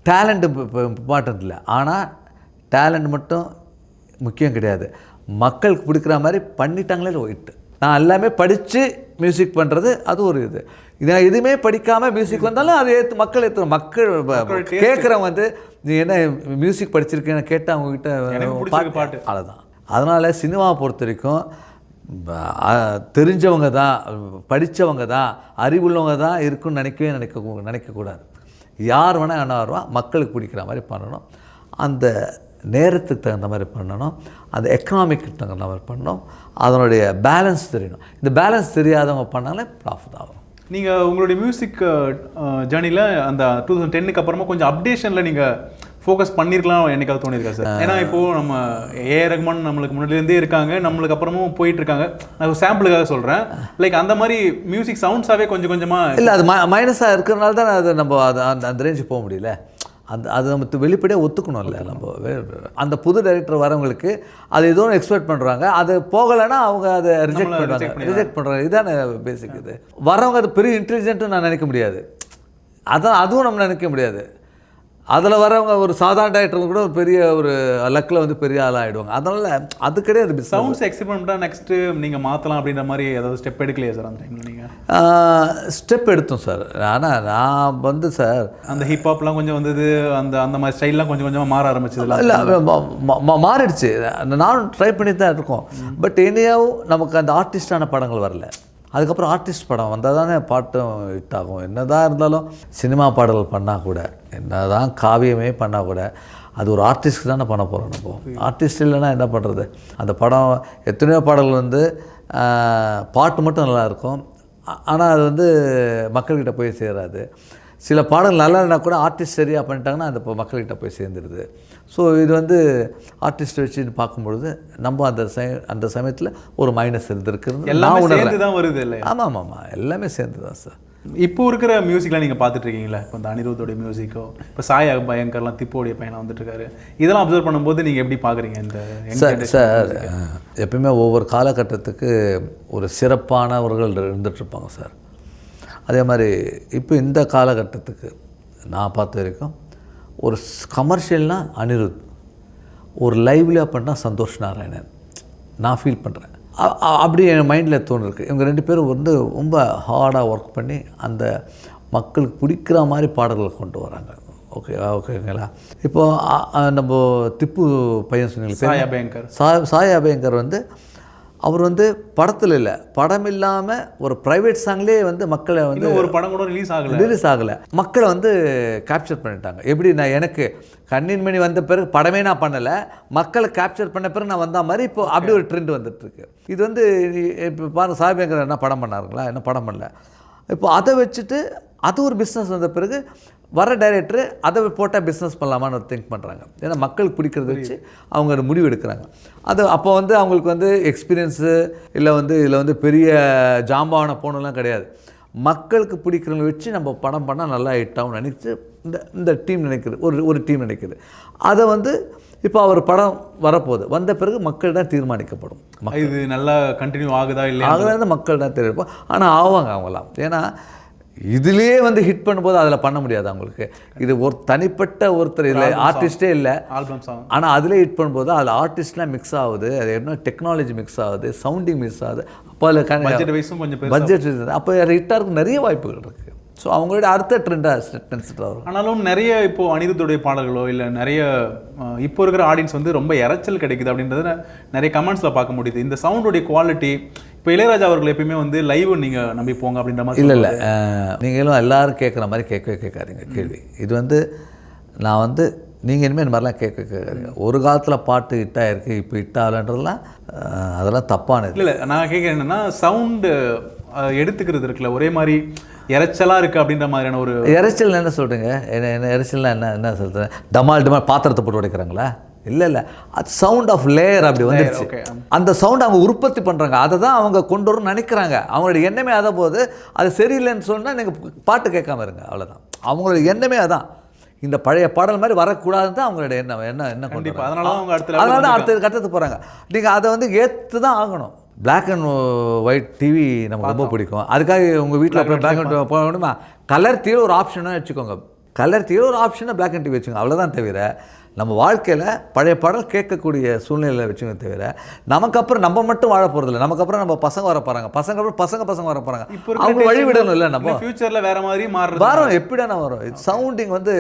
டேலண்ட்டு இப்போ இம்பார்ட்டன்ட் இல்லை. ஆனால் டேலண்ட் மட்டும் முக்கியம் கிடையாது. மக்களுக்கு பிடிக்கிற மாதிரி பண்ணிட்டாங்களே ஒயிட்டு. நான் எல்லாமே படித்து மியூசிக் பண்ணுறது அது ஒரு இது. நான் எதுவுமே படிக்காமல் மியூசிக் வந்தாலும் அது மக்கள் கேட்குறவங்க வந்து நீ என்ன மியூசிக் படிச்சிருக்கேன்னு கேட்டால் அவங்கக்கிட்ட பாட்டு அவ்வளோதான். அதனால் சினிமாவை பொறுத்த வரைக்கும் தெரிஞ்சவங்க தான், படித்தவங்க தான், அறிவுள்ளவங்க தான் இருக்குன்னு நினைக்கக்கூடாது. யார் வேணால் என்ன வருவான், மக்களுக்கு பிடிக்கிற மாதிரி பண்ணணும், அந்த நேரத்துக்கு தகுந்த மாதிரி பண்ணணும், அந்த எக்கனாமிக்கு தகுந்த மாதிரி பண்ணணும், அதனுடைய பேலன்ஸ் தெரியணும். இந்த பேலன்ஸ் தெரியாதவங்க பண்ணாலே ப்ராஃபிட் ஆகும். நீங்கள் உங்களுடைய மியூசிக் ஜேர்னியில் அந்த 2010 அப்புறமா கொஞ்சம் அப்டேஷனில் நீங்கள் ஃபோக்கஸ் பண்ணியிருக்கலாம் என்னைக்காவது தோணியிருக்கா சார்? ஏன்னா இப்போது நம்ம ஏஆர் ரஹ்மான் நம்மளுக்கு முன்னாடிலேருந்தே இருக்காங்க, நம்மளுக்கு அப்புறமும் போயிட்டுருக்காங்க. நான் சாம்பிளுக்காக சொல்கிறேன். லைக் அந்த மாதிரி மியூசிக் சவுண்ட்ஸாகவே கொஞ்சமாக இல்லை, அது மைனஸாக இருக்கிறனால தான் அது நம்ம அந்த ரேஞ்சுக்கு போக முடியல. அது நம்ம வெளிப்படையாக ஒத்துக்கணும் இல்லை. நம்ம அந்த புது டைரக்டர் வரவங்களுக்கு அது ஏதோ எக்ஸ்பெக்ட் பண்ணுறாங்க, அது போகலைன்னா அவங்க அதை ரிஜெக்ட் பண்ணுறாங்க. இதுதானே பேசிக். இது வரவங்க அது பெரிய இன்டெலிஜென்ட்னு நான் நினைக்க முடியாது. அதுவும் நம்ம நினைக்க முடியாது. அதில் வரவங்க ஒரு சாதாரண டைரக்டர் கூட ஒரு பெரிய ஒரு லக்கில் வந்து பெரிய ஆளாக ஆகிடுவாங்க. அதனால் அது கிடையாது. சவுண்ட்ஸ் எக்ஸ்பெரிமெண்ட்டாக நெக்ஸ்ட்டு நீங்கள் மாற்றலாம் அப்படின்ற மாதிரி ஏதாவது ஸ்டெப் எடுக்கலையா சார் அந்த டைமில் நீங்கள்? ஸ்டெப் எடுத்தோம் சார். ஆனால் நான் வந்து சார் அந்த ஹிப்ஹாப்லாம் கொஞ்சம் வந்தது, அந்த மாதிரி ஸ்டைல்லாம் கொஞ்சம் கொஞ்சமாக மாற ஆரம்பிச்சது. இல்லை மாறிடுச்சு. நானும் ட்ரை பண்ணி தான் இருக்கோம். பட் இனியாவும் நமக்கு அந்த ஆர்டிஸ்டான படங்கள் வரல. அதுக்கப்புறம் ஆர்டிஸ்ட் படம் வந்தால் தானே பாட்டும் ஹிட் ஆகும். என்ன தான் இருந்தாலும் சினிமா பாடல்கள் பண்ணால் கூட, என்ன தான் காவியமே பண்ணால் கூட, அது ஒரு ஆர்டிஸ்ட் தானே பண்ண போகிறோம். நம்ம ஆர்டிஸ்ட் இல்லைன்னா என்ன பண்ணுறது? அந்த படம் எத்தனையோ பாடல்கள் வந்து பாட்டு மட்டும் நல்லாயிருக்கும், ஆனால் அது வந்து மக்கள்கிட்ட போய் சேராது. சில பாடல் நல்லா இருந்தால் கூட ஆர்டிஸ்ட் சரியாக பண்ணிட்டாங்கன்னா அது இப்போ மக்கள்கிட்ட போய் சேர்ந்துருது. ஸோ இது வந்து ஆர்டிஸ்ட் வச்சுன்னு பார்க்கும்பொழுது நம்ம அந்த சமயத்தில் ஒரு மைனஸ் இருந்திருக்கிறது எல்லாம் சேர்ந்து தான் வருது இல்லை? ஆமாம், எல்லாமே சேர்ந்து தான் சார். இப்போ இருக்கிற மியூசிக்லாம் நீங்கள் பார்த்துட்ருக்கீங்களா? இப்போ இந்த அனிருத்தோடைய மியூசிக்கோ, இப்போ சாய் பயங்கர்லாம் திப்போடைய பையனாக வந்துட்டுருக்காரு, இதெல்லாம் அப்சர்வ் பண்ணும்போது நீங்கள் எப்படி பார்க்குறீங்க இந்த சார்? எப்பயுமே ஒவ்வொரு காலகட்டத்துக்கு ஒரு சிறப்பானவர்கள் இருந்துகிட்ருப்பாங்க சார். அதே மாதிரி இப்போ இந்த காலகட்டத்துக்கு நான் பார்த்த வரைக்கும் ஒரு கமர்ஷியல்னால் அனிருத், ஒரு லைவ்லியாக பண்ணால் சந்தோஷ் நாராயணன் நான் ஃபீல் பண்ணுறேன். அப்படி என் மைண்டில் தோணுருக்கு. இவங்க 2 பேரும் வந்து ரொம்ப ஹார்டாக ஒர்க் பண்ணி அந்த மக்களுக்கு பிடிக்கிற மாதிரி பாடல்களை கொண்டு வராங்க. ஓகேங்களா? இப்போது நம்ம திப்பு பையன் சொன்னீங்க சாய் அபயங்கர் வந்து அவர் வந்து படத்தில் இல்லை, படம் இல்லாமல் ஒரு ப்ரைவேட் சாங்லேயே வந்து மக்களை வந்து ஒரு படம் கூட ரிலீஸ் ஆகலை மக்களை வந்து கேப்சர் பண்ணிட்டாங்க. எப்படி நான் எனக்கு கண்ணின் மணி வந்த பிறகு படமே நான் பண்ணலை, மக்களை கேப்சர் பண்ண பிறகு நான் வந்த மாதிரி இப்போ அப்படி ஒரு ட்ரெண்ட் வந்துட்டுருக்கு. இது வந்து இப்போ பாருங்கள், சாய்பேங்கர் என்ன படம் பண்ணாருங்களா? என்ன படம் பண்ணல. இப்போ அதை வச்சுட்டு அது ஒரு பிஸ்னஸ் வந்த பிறகு வர டைரக்டரு அதை போட்டால் பிஸ்னஸ் பண்ணலாமான்னு ஒரு திங்க் பண்ணுறாங்க. ஏன்னா மக்களுக்கு பிடிக்கிறத வச்சு அவங்க ஒரு முடிவு எடுக்கிறாங்க. அது அப்போ வந்து அவங்களுக்கு வந்து எக்ஸ்பீரியன்ஸு இல்லை வந்து இதில் வந்து பெரிய ஜாம்பான போனெல்லாம் கிடையாது. மக்களுக்கு பிடிக்கிறவங்க வச்சு நம்ம படம் பண்ணால் நல்லா ஹிட் ஆகும் நினைச்சு இந்த டீம் நினைக்குது, ஒரு டீம் நினைக்குது. அதை வந்து இப்போ அவர் படம் வரப்போகுது, வந்த பிறகு மக்கள் தான் தீர்மானிக்கப்படும். இது நல்லா கண்டினியூ ஆகுதா இல்லை ஆகுதான் மக்கள் தான் தெரியும். ஆனால் ஆவாங்க அவங்களாம். ஏன்னா இதுலேயே வந்து ஹிட் பண்ணும்போது அதில் பண்ண முடியாது அவங்களுக்கு. இது ஒரு தனிப்பட்ட ஒருத்தர் இல்லை, ஆர்டிஸ்டே இல்லை, ஆனால் அதிலே ஹிட் பண்ணும்போது அதில் ஆர்டிஸ்ட்லாம் மிக்ஸ் ஆகுது, அது என்ன டெக்னாலஜி மிக்ஸ் ஆகுது, சவுண்டிங் மிக்ஸ் ஆகுது. அப்போ அதில் பட்ஜெட் அப்போ ஹிட்டாக இருக்கும் நிறைய வாய்ப்புகள் இருக்குது. ஸோ அவங்களுடைய அடுத்த ட்ரெண்டாக வரும். ஆனாலும் நிறைய இப்போது அனிருத்துடைய பாடல்களோ இல்லை நிறைய இப்போ இருக்கிற ஆடியன்ஸ் வந்து ரொம்ப இறைச்சல் கிடைக்குது அப்படின்றத நிறைய கமெண்ட்ஸில் பார்க்க முடியுது. இந்த சவுண்டுடைய குவாலிட்டி இப்போ இளையராஜா அவர்கள் எப்பயுமே வந்து லைவ் நீங்கள் நம்பி போங்க அப்படின்ற மாதிரி இல்லை நீங்களும் எல்லோரும் கேட்குற மாதிரி கேட்காதீங்க கேள்வி. இது வந்து நான் வந்து நீங்கள் இனிமேல் இந்த மாதிரிலாம் கேட்காதீங்க. ஒரு காலத்தில் பாட்டு ஹிட்டாக இருக்குது, இப்போ ஹிட் ஆகலன்றதுலாம் அதெல்லாம் தப்பானது. இல்லை நான் கேட்குறேன் என்னென்னா சவுண்டு எடுத்துக்கிறது இருக்குல்ல, ஒரே மாதிரி இறைச்சலாக இருக்குது அப்படின்ற மாதிரியான ஒரு இறைச்சல் என்ன சொல்கிறீங்க? என்ன இறைச்சல்லாம் என்ன சொல்கிறேன்? டமால் பாத்திரத்தை போட்டு உடைக்கிறாங்களா? இல்லை அது சவுண்ட் ஆஃப் லேயர் அப்படி வந்துருச்சு. அந்த சவுண்ட் அவங்க உற்பத்தி பண்ணுறாங்க, அதை தான் அவங்க கொண்டு வரணும்னு நினைக்கிறாங்க. அவங்களோட எண்ணமே அதை போது அது சரியில்லைன்னு சொன்னால் நீங்கள் பாட்டு கேட்காம இருங்க, அவ்வளோதான். அவங்களோட எண்ணமே அதான். இந்த பழைய பாடல் மாதிரி வரக்கூடாதுன்னு தான் அவங்களோட என்ன கொண்டு அதனால தான் அடுத்த கட்டத்துக்கு போகிறாங்க. நீங்கள் அதை வந்து ஏற்று தான் ஆகணும். பிளாக் அண்ட் ஒயிட் டிவி நமக்கு ரொம்ப பிடிக்கும். அதுக்காக உங்கள் வீட்டில் அப்புறம் பிளாக் அண்ட் ஒயிட் போகணுமா? கலர் டிவியில் ஒரு ஆப்ஷனாக வச்சுக்கோங்க. கலர் டிவியில் ஒரு ஆப்ஷனாக பிளாக் அண்ட் டிவி வச்சுக்கோங்க, அவ்வளோதான். தவிர நம்ம வாழ்க்கையில் பழைய பாடல் கேட்கக்கூடிய சூழ்நிலையில் வச்சுங்க. தவிர நமக்கு அப்புறம் நம்ம மட்டும் வாழ போகிறதில்ல, நமக்கு அப்புறம் நம்ம பசங்க வர போகிறாங்க, பசங்க அப்புறம் பசங்க வர போகிறாங்க. அவங்க வழி விடணும் இல்லை, நம்ம ஃபியூச்சரில் வேறு மாதிரி வரும். எப்படின்னா வரும். சவுண்டிங் வந்து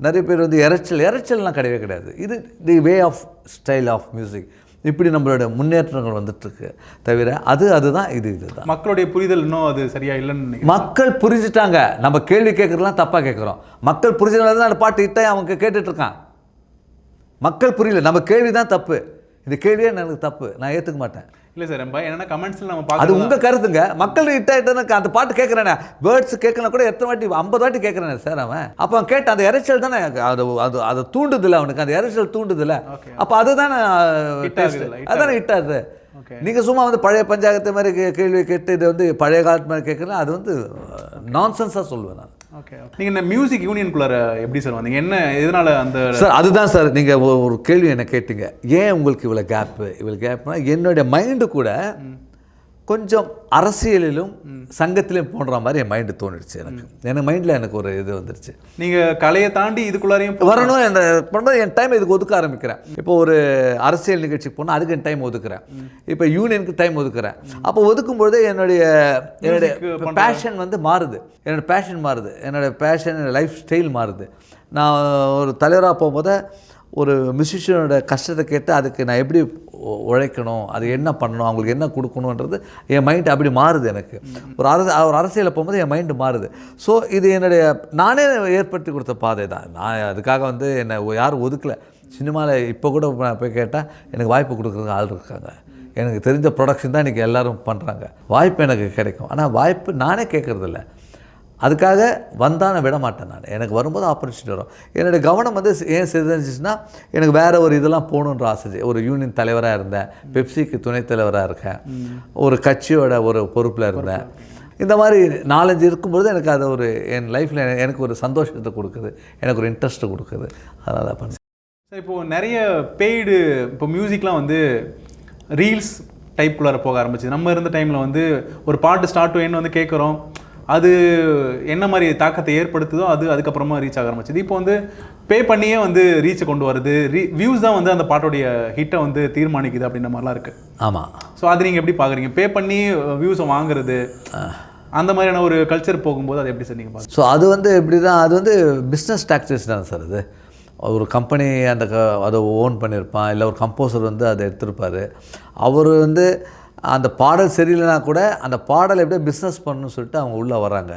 நிறைய பேர் வந்து இறைச்சல்லாம் கிடையவே கிடையாது. இது the way of style of music. இப்படி நம்மளோட முன்னேற்றங்கள் வந்துட்டுருக்கு. தவிர அதுதான் இதுதான் மக்களுடைய புரிதல் இன்னும் அது சரியாக இல்லைன்னு. மக்கள் புரிஞ்சுட்டாங்க. நம்ம கேள்வி கேட்குறதுலாம் தப்பாக கேட்குறோம். மக்கள் புரிஞ்சதுனால தான் அந்த பாட்டு ஹிட்டாக அவங்க கேட்டுட்ருக்கான். மக்கள் புரியல, நம்ம கேள்வி தான் தப்பு. இந்த கேள்வியே எனக்கு தப்பு, நான் ஏற்றுக்க மாட்டேன். இல்லை சார், என்னென்னா கமெண்ட்ஸில் நம்ம அது உங்கள் கருத்துங்க. மக்கள் ஹிட் ஆகிட்டு அந்த பாட்டு கேட்குறேனே, வேர்ட்ஸ் கேட்கலாம் கூட எத்தனை வாட்டி 50 வாட்டி கேட்குறேனே சார் அவன். அப்போ அவன் கேட்ட அந்த இறைச்சல் தானே அது தூண்டுதில்லை அவனுக்கு, அந்த இறைச்சல் தூண்டுதில்லை. அப்போ அதுதானே அதானே ஹிட் ஆகுது. நீங்கள் சும்மா வந்து பழைய பஞ்சாயத்து மாதிரி கேள்வி கேட்டு இதை வந்து பழைய காலத்து மாதிரி கேட்குறேன், அது வந்து நான்சென்ஸாக சொல்லுவேன் நான். ஓகே, நீங்கள் இந்த மியூசிக் யூனியனுக்குள்ளார எப்படி சார் வந்தீங்க? என்ன எதனால் அந்த சார்? அதுதான் சார், நீங்கள் ஒரு கேள்வி என்ன கேட்டீங்க, ஏன் உங்களுக்கு இவ்வளோ கேப்னா என்னுடைய மைண்டு கூட கொஞ்சம் அரசியலிலும் சங்கத்திலையும் போன்ற மாதிரி என் மைண்டு தோணிடுச்சு எனக்கு மைண்டில் எனக்கு ஒரு இது வந்துருச்சு. நீங்கள் கலையை தாண்டி இதுக்குள்ளாரையும் வரணும் என்ற பண்ணும்போது என் டைம் இதுக்கு ஒதுக்க ஆரம்பிக்கிறேன். இப்போ ஒரு அரசியல் நிகழ்ச்சிக்கு போனால் அதுக்கு என் டைம் ஒதுக்குறேன். இப்போ யூனியனுக்கு டைம் ஒதுக்குறேன். அப்போ ஒதுக்கும்பொழுது என்னுடைய பேஷன் வந்து மாறுது. என்னோடய பேஷன் மாறுது. என்னோடய பேஷன் என்னோடய லைஃப் ஸ்டைல் மாறுது. நான் ஒரு தலைவராக போகும்போது ஒரு மியூசிஷியனோட கஷ்டத்தை கேட்டு அதுக்கு நான் எப்படி உழைக்கணும், அது என்ன பண்ணணும், அவங்களுக்கு என்ன கொடுக்கணுன்றது என் மைண்ட் அப்படி மாறுது. எனக்கு ஒரு அரசியலில் போகும்போது என் மைண்டு மாறுது. ஸோ இது என்னுடைய நானே ஏற்படுத்தி கொடுத்த பாதை தான். நான் அதுக்காக வந்து என்னை யாரும் ஒதுக்கலை. சினிமாவில் இப்போ கூட போய் கேட்டால் எனக்கு வாய்ப்பு கொடுக்குறதுக்கு ஆள் இருக்காங்க. எனக்கு தெரிஞ்ச ப்ரொடக்ஷன் தான் இன்றைக்கி எல்லோரும் பண்ணுறாங்க. வாய்ப்பு எனக்கு கிடைக்கும். ஆனால் வாய்ப்பு நானே கேட்குறதில்ல. அதுக்காக வந்தால் நான் விட மாட்டேன். நான் எனக்கு வரும்போது ஆப்பர்ச்சுனிட்டி வரும். என்னுடைய கவனம் வந்து ஏன் சிதறிச்சுன்னா எனக்கு வேறு ஒரு இதெல்லாம் போகணுன்ற ஆசை. ஒரு யூனியன் தலைவராக இருந்தேன், பெப்சிக்கு துணைத் தலைவராக இருக்கேன், ஒரு கட்சியோட ஒரு பொறுப்பில் இருந்தேன். இந்த மாதிரி 4-5 இருக்கும்பொழுது எனக்கு அது ஒரு என் லைஃப்பில் எனக்கு ஒரு சந்தோஷத்தை கொடுக்குது, எனக்கு ஒரு இன்ட்ரெஸ்ட்டு கொடுக்குது. அதனால் தான் பண்ணேன். சார் இப்போது நிறைய பெய்டு இப்போ மியூசிக்லாம் வந்து ரீல்ஸ் டைப்புக்குள்ளார போக ஆரம்பிச்சு. நம்ம இருந்த டைமில் வந்து ஒரு பாட்டு ஸ்டார்ட் டு எண்ட் வந்து கேட்குறோம், அது என்ன மாதிரி தாக்கத்தை ஏற்படுத்துதோ அதுக்கப்புறமா ரீச் ஆக ஆரம்பிச்சது. இப்போ வந்து பே பண்ணியே வந்து ரீச்சை கொண்டு வருது. வியூஸ் தான் வந்து அந்த பாட்டோடைய ஹிட்டை வந்து தீர்மானிக்குது அப்படின்ற மாதிரிலாம் இருக்குது. ஆமாம். ஸோ அது நீங்கள் எப்படி பார்க்குறீங்க? பே பண்ணி வியூஸை வாங்குறது அந்த மாதிரியான ஒரு கல்ச்சர் போகும்போது அது எப்படி சார் நீங்கள் பார்க்குறீங்க? ஸோ அது வந்து எப்படி தான், அது வந்து பிஸ்னஸ் டாக்டிக்ஸ் தான் சார். அது ஒரு கம்பெனி அதை ஓன் பண்ணியிருப்பான், இல்லை ஒரு கம்போசர் வந்து அதை எடுத்திருப்பார். அவர் வந்து அந்த பாடல் சரியில்லைனா கூட அந்த பாடலை எப்படியோ பிஸ்னஸ் பண்ணணும்னு சொல்லிட்டு அவங்க உள்ளே வராங்க.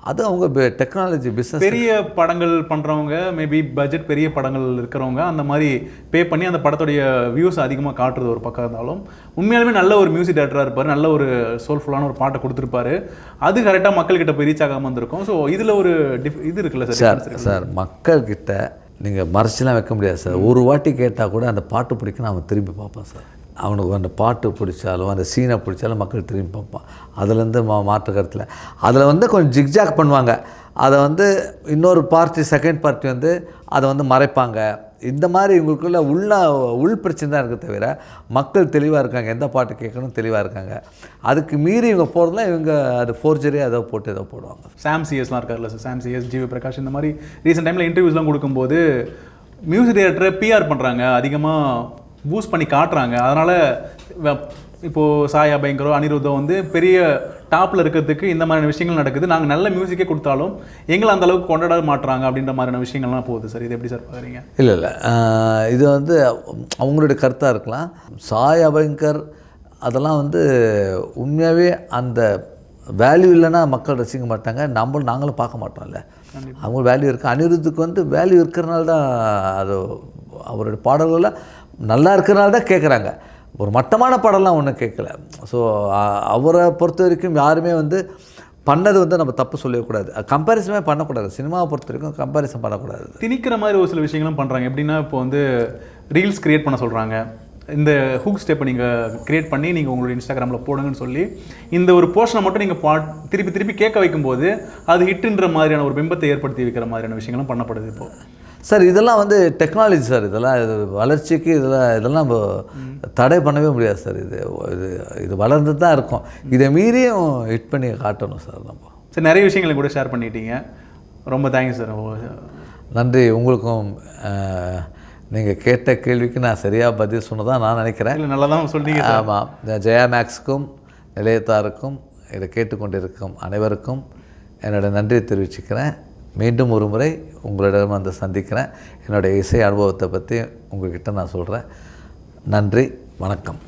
அது அவங்க டெக்னாலஜி பிஸ்னஸ். பெரிய படங்கள் பண்ணுறவங்க, மேபி பட்ஜெட் பெரிய படங்கள் இருக்கிறவங்க அந்த மாதிரி பே பண்ணி அந்த படத்துடைய வியூஸ் அதிகமாக காட்டுறது ஒரு பக்கம் இருந்தாலும், உண்மையாலுமே நல்ல ஒரு மியூசிக் டைரக்டராக இருப்பார், நல்ல ஒரு சோல்ஃபுல்லான ஒரு பாட்டை கொடுத்துருப்பாரு, அது கரெக்டாக மக்கள்கிட்ட போய் ரீச் ஆகாமல் வந்திருக்கும். ஸோ இதில் ஒரு இது இருக்குல்ல சார்? சார் மக்கள்கிட்ட நீங்கள் மறைச்சிலாம் வைக்க முடியாது சார். ஒரு வாட்டி கேட்டால் கூட அந்த பாட்டு பிடிக்குன்னு அவன் திரும்பி பார்ப்பான் சார். அவனுக்கு அந்த பாட்டு பிடிச்சாலும் அந்த சீனை பிடிச்சாலும் மக்கள் திரும்பி பார்ப்பான். அதுலேருந்து மாற்று கருத்தில் அதில் வந்து கொஞ்சம் ஜிக்ஜாக் பண்ணுவாங்க. அதை வந்து இன்னொரு பார்ட்டி, செகண்ட் பார்ட்டி வந்து அதை வந்து மறைப்பாங்க. இந்த மாதிரி இவங்களுக்குள்ள உள் பிரச்சனை தான் இருக்க தவிர மக்கள் தெளிவாக இருக்காங்க, எந்த பாட்டு கேட்கணும் தெளிவாக இருக்காங்க. அதுக்கு மீறி இவங்க போகிறதுலாம் இவங்க அது ஃபோர்ஜரி ஏதோ போட்டு ஏதோ போடுவாங்க. சாம் சிஎஸ்லாம் இருக்கார்ல சார், சாம் சிஎஸ், ஜிவி பிரகாஷ், இந்த மாதிரி ரீசெண்ட் டைமில் இன்டர்வியூஸ்லாம் கொடுக்கும்போது மியூசிக் டைரக்டரை பிஆர் பண்ணுறாங்க, அதிகமாக பூஸ்ட் பண்ணி காட்டுறாங்க. அதனால் இப்போது சாயா பயங்கரோ அனிருத்தோ வந்து பெரிய டாப்பில் இருக்கிறதுக்கு இந்த மாதிரியான விஷயங்கள் நடக்குது. நாங்கள் நல்ல மியூசிக்கே கொடுத்தாலும் எங்களை அந்த அளவுக்கு கொண்டாட மாட்டுறாங்க அப்படின்ற மாதிரியான விஷயங்கள்லாம் போகுது சார். இது எப்படி சார் பார்க்குறீங்க? இல்லை இது வந்து அவங்களுடைய கருத்தாக இருக்கலாம். சாயா பயங்கர் அதெல்லாம் வந்து உண்மையாகவே அந்த வேல்யூ இல்லைன்னா மக்கள் ரசிக்க மாட்டாங்க. நாங்களும் பார்க்க மாட்டோம்ல. அவங்க வேல்யூ இருக்குது. அனிருத்துக்கு வந்து வேல்யூ இருக்கிறனால தான் அது அவருடைய பாடல்களில் நல்லா இருக்கிறனால தான் கேட்குறாங்க. ஒரு மட்டமான பாடலாம் ஒன்றும் கேட்கல. ஸோ அவரை பொறுத்த வரைக்கும் யாருமே வந்து பண்ணது வந்து நம்ம தப்பு சொல்லக்கூடாது, கம்பேரிசனே பண்ணக்கூடாது. சினிமாவை பொறுத்த வரைக்கும் கம்பேரிசன் பண்ணக்கூடாது. திணிக்கிற மாதிரி ஒரு சில விஷயங்களும் பண்ணுறாங்க. எப்படின்னா இப்போ வந்து ரீல்ஸ் க்ரியேட் பண்ண சொல்கிறாங்க, இந்த ஹூக் ஸ்டெப்பை நீங்கள் க்ரியேட் பண்ணி நீங்கள் உங்களுடைய இன்ஸ்டாகிராமில் போடுங்கன்னு சொல்லி இந்த ஒரு போர்ஷனை மட்டும் நீங்கள் திருப்பி திருப்பி கேட்க வைக்கும்போது அது ஹிட்டுன்ற மாதிரியான ஒரு பிம்பத்தை ஏற்படுத்தி வைக்கிற மாதிரியான விஷயங்களும் பண்ணப்படுது இப்போது. சார் இதெல்லாம் வந்து டெக்னாலஜி சார். இதெல்லாம் இது வளர்ச்சிக்கு இதெல்லாம் தடை பண்ணவே முடியாது சார். இது வளர்ந்து தான் இருக்கும். இதை மீறியும் ஹிட் பண்ணி காட்டணும் சார் நம்ம. சார் நிறைய விஷயங்களை கூட ஷேர் பண்ணிட்டீங்க, ரொம்ப தேங்க்ஸ் சார். நன்றி. உங்களுக்கும் நீங்கள் கேட்ட கேள்விக்கு நான் சரியாக பதில் சொன்னதான் நான் நினைக்கிறேன். நல்லா தான் சொல்லிங்க. ஆமாம், ஜெயா மேக்ஸுக்கும் நிலையத்தாருக்கும் இதை கேட்டுக்கொண்டிருக்கும் அனைவருக்கும் என்னோடய நன்றியை தெரிவிச்சுக்கிறேன். மீண்டும் ஒரு முறை உங்களிடம் வந்து சந்திக்கிறேன். என்னுடைய இசை அனுபவத்தை பற்றி உங்கள்கிட்ட நான் சொல்கிறேன். நன்றி, வணக்கம்.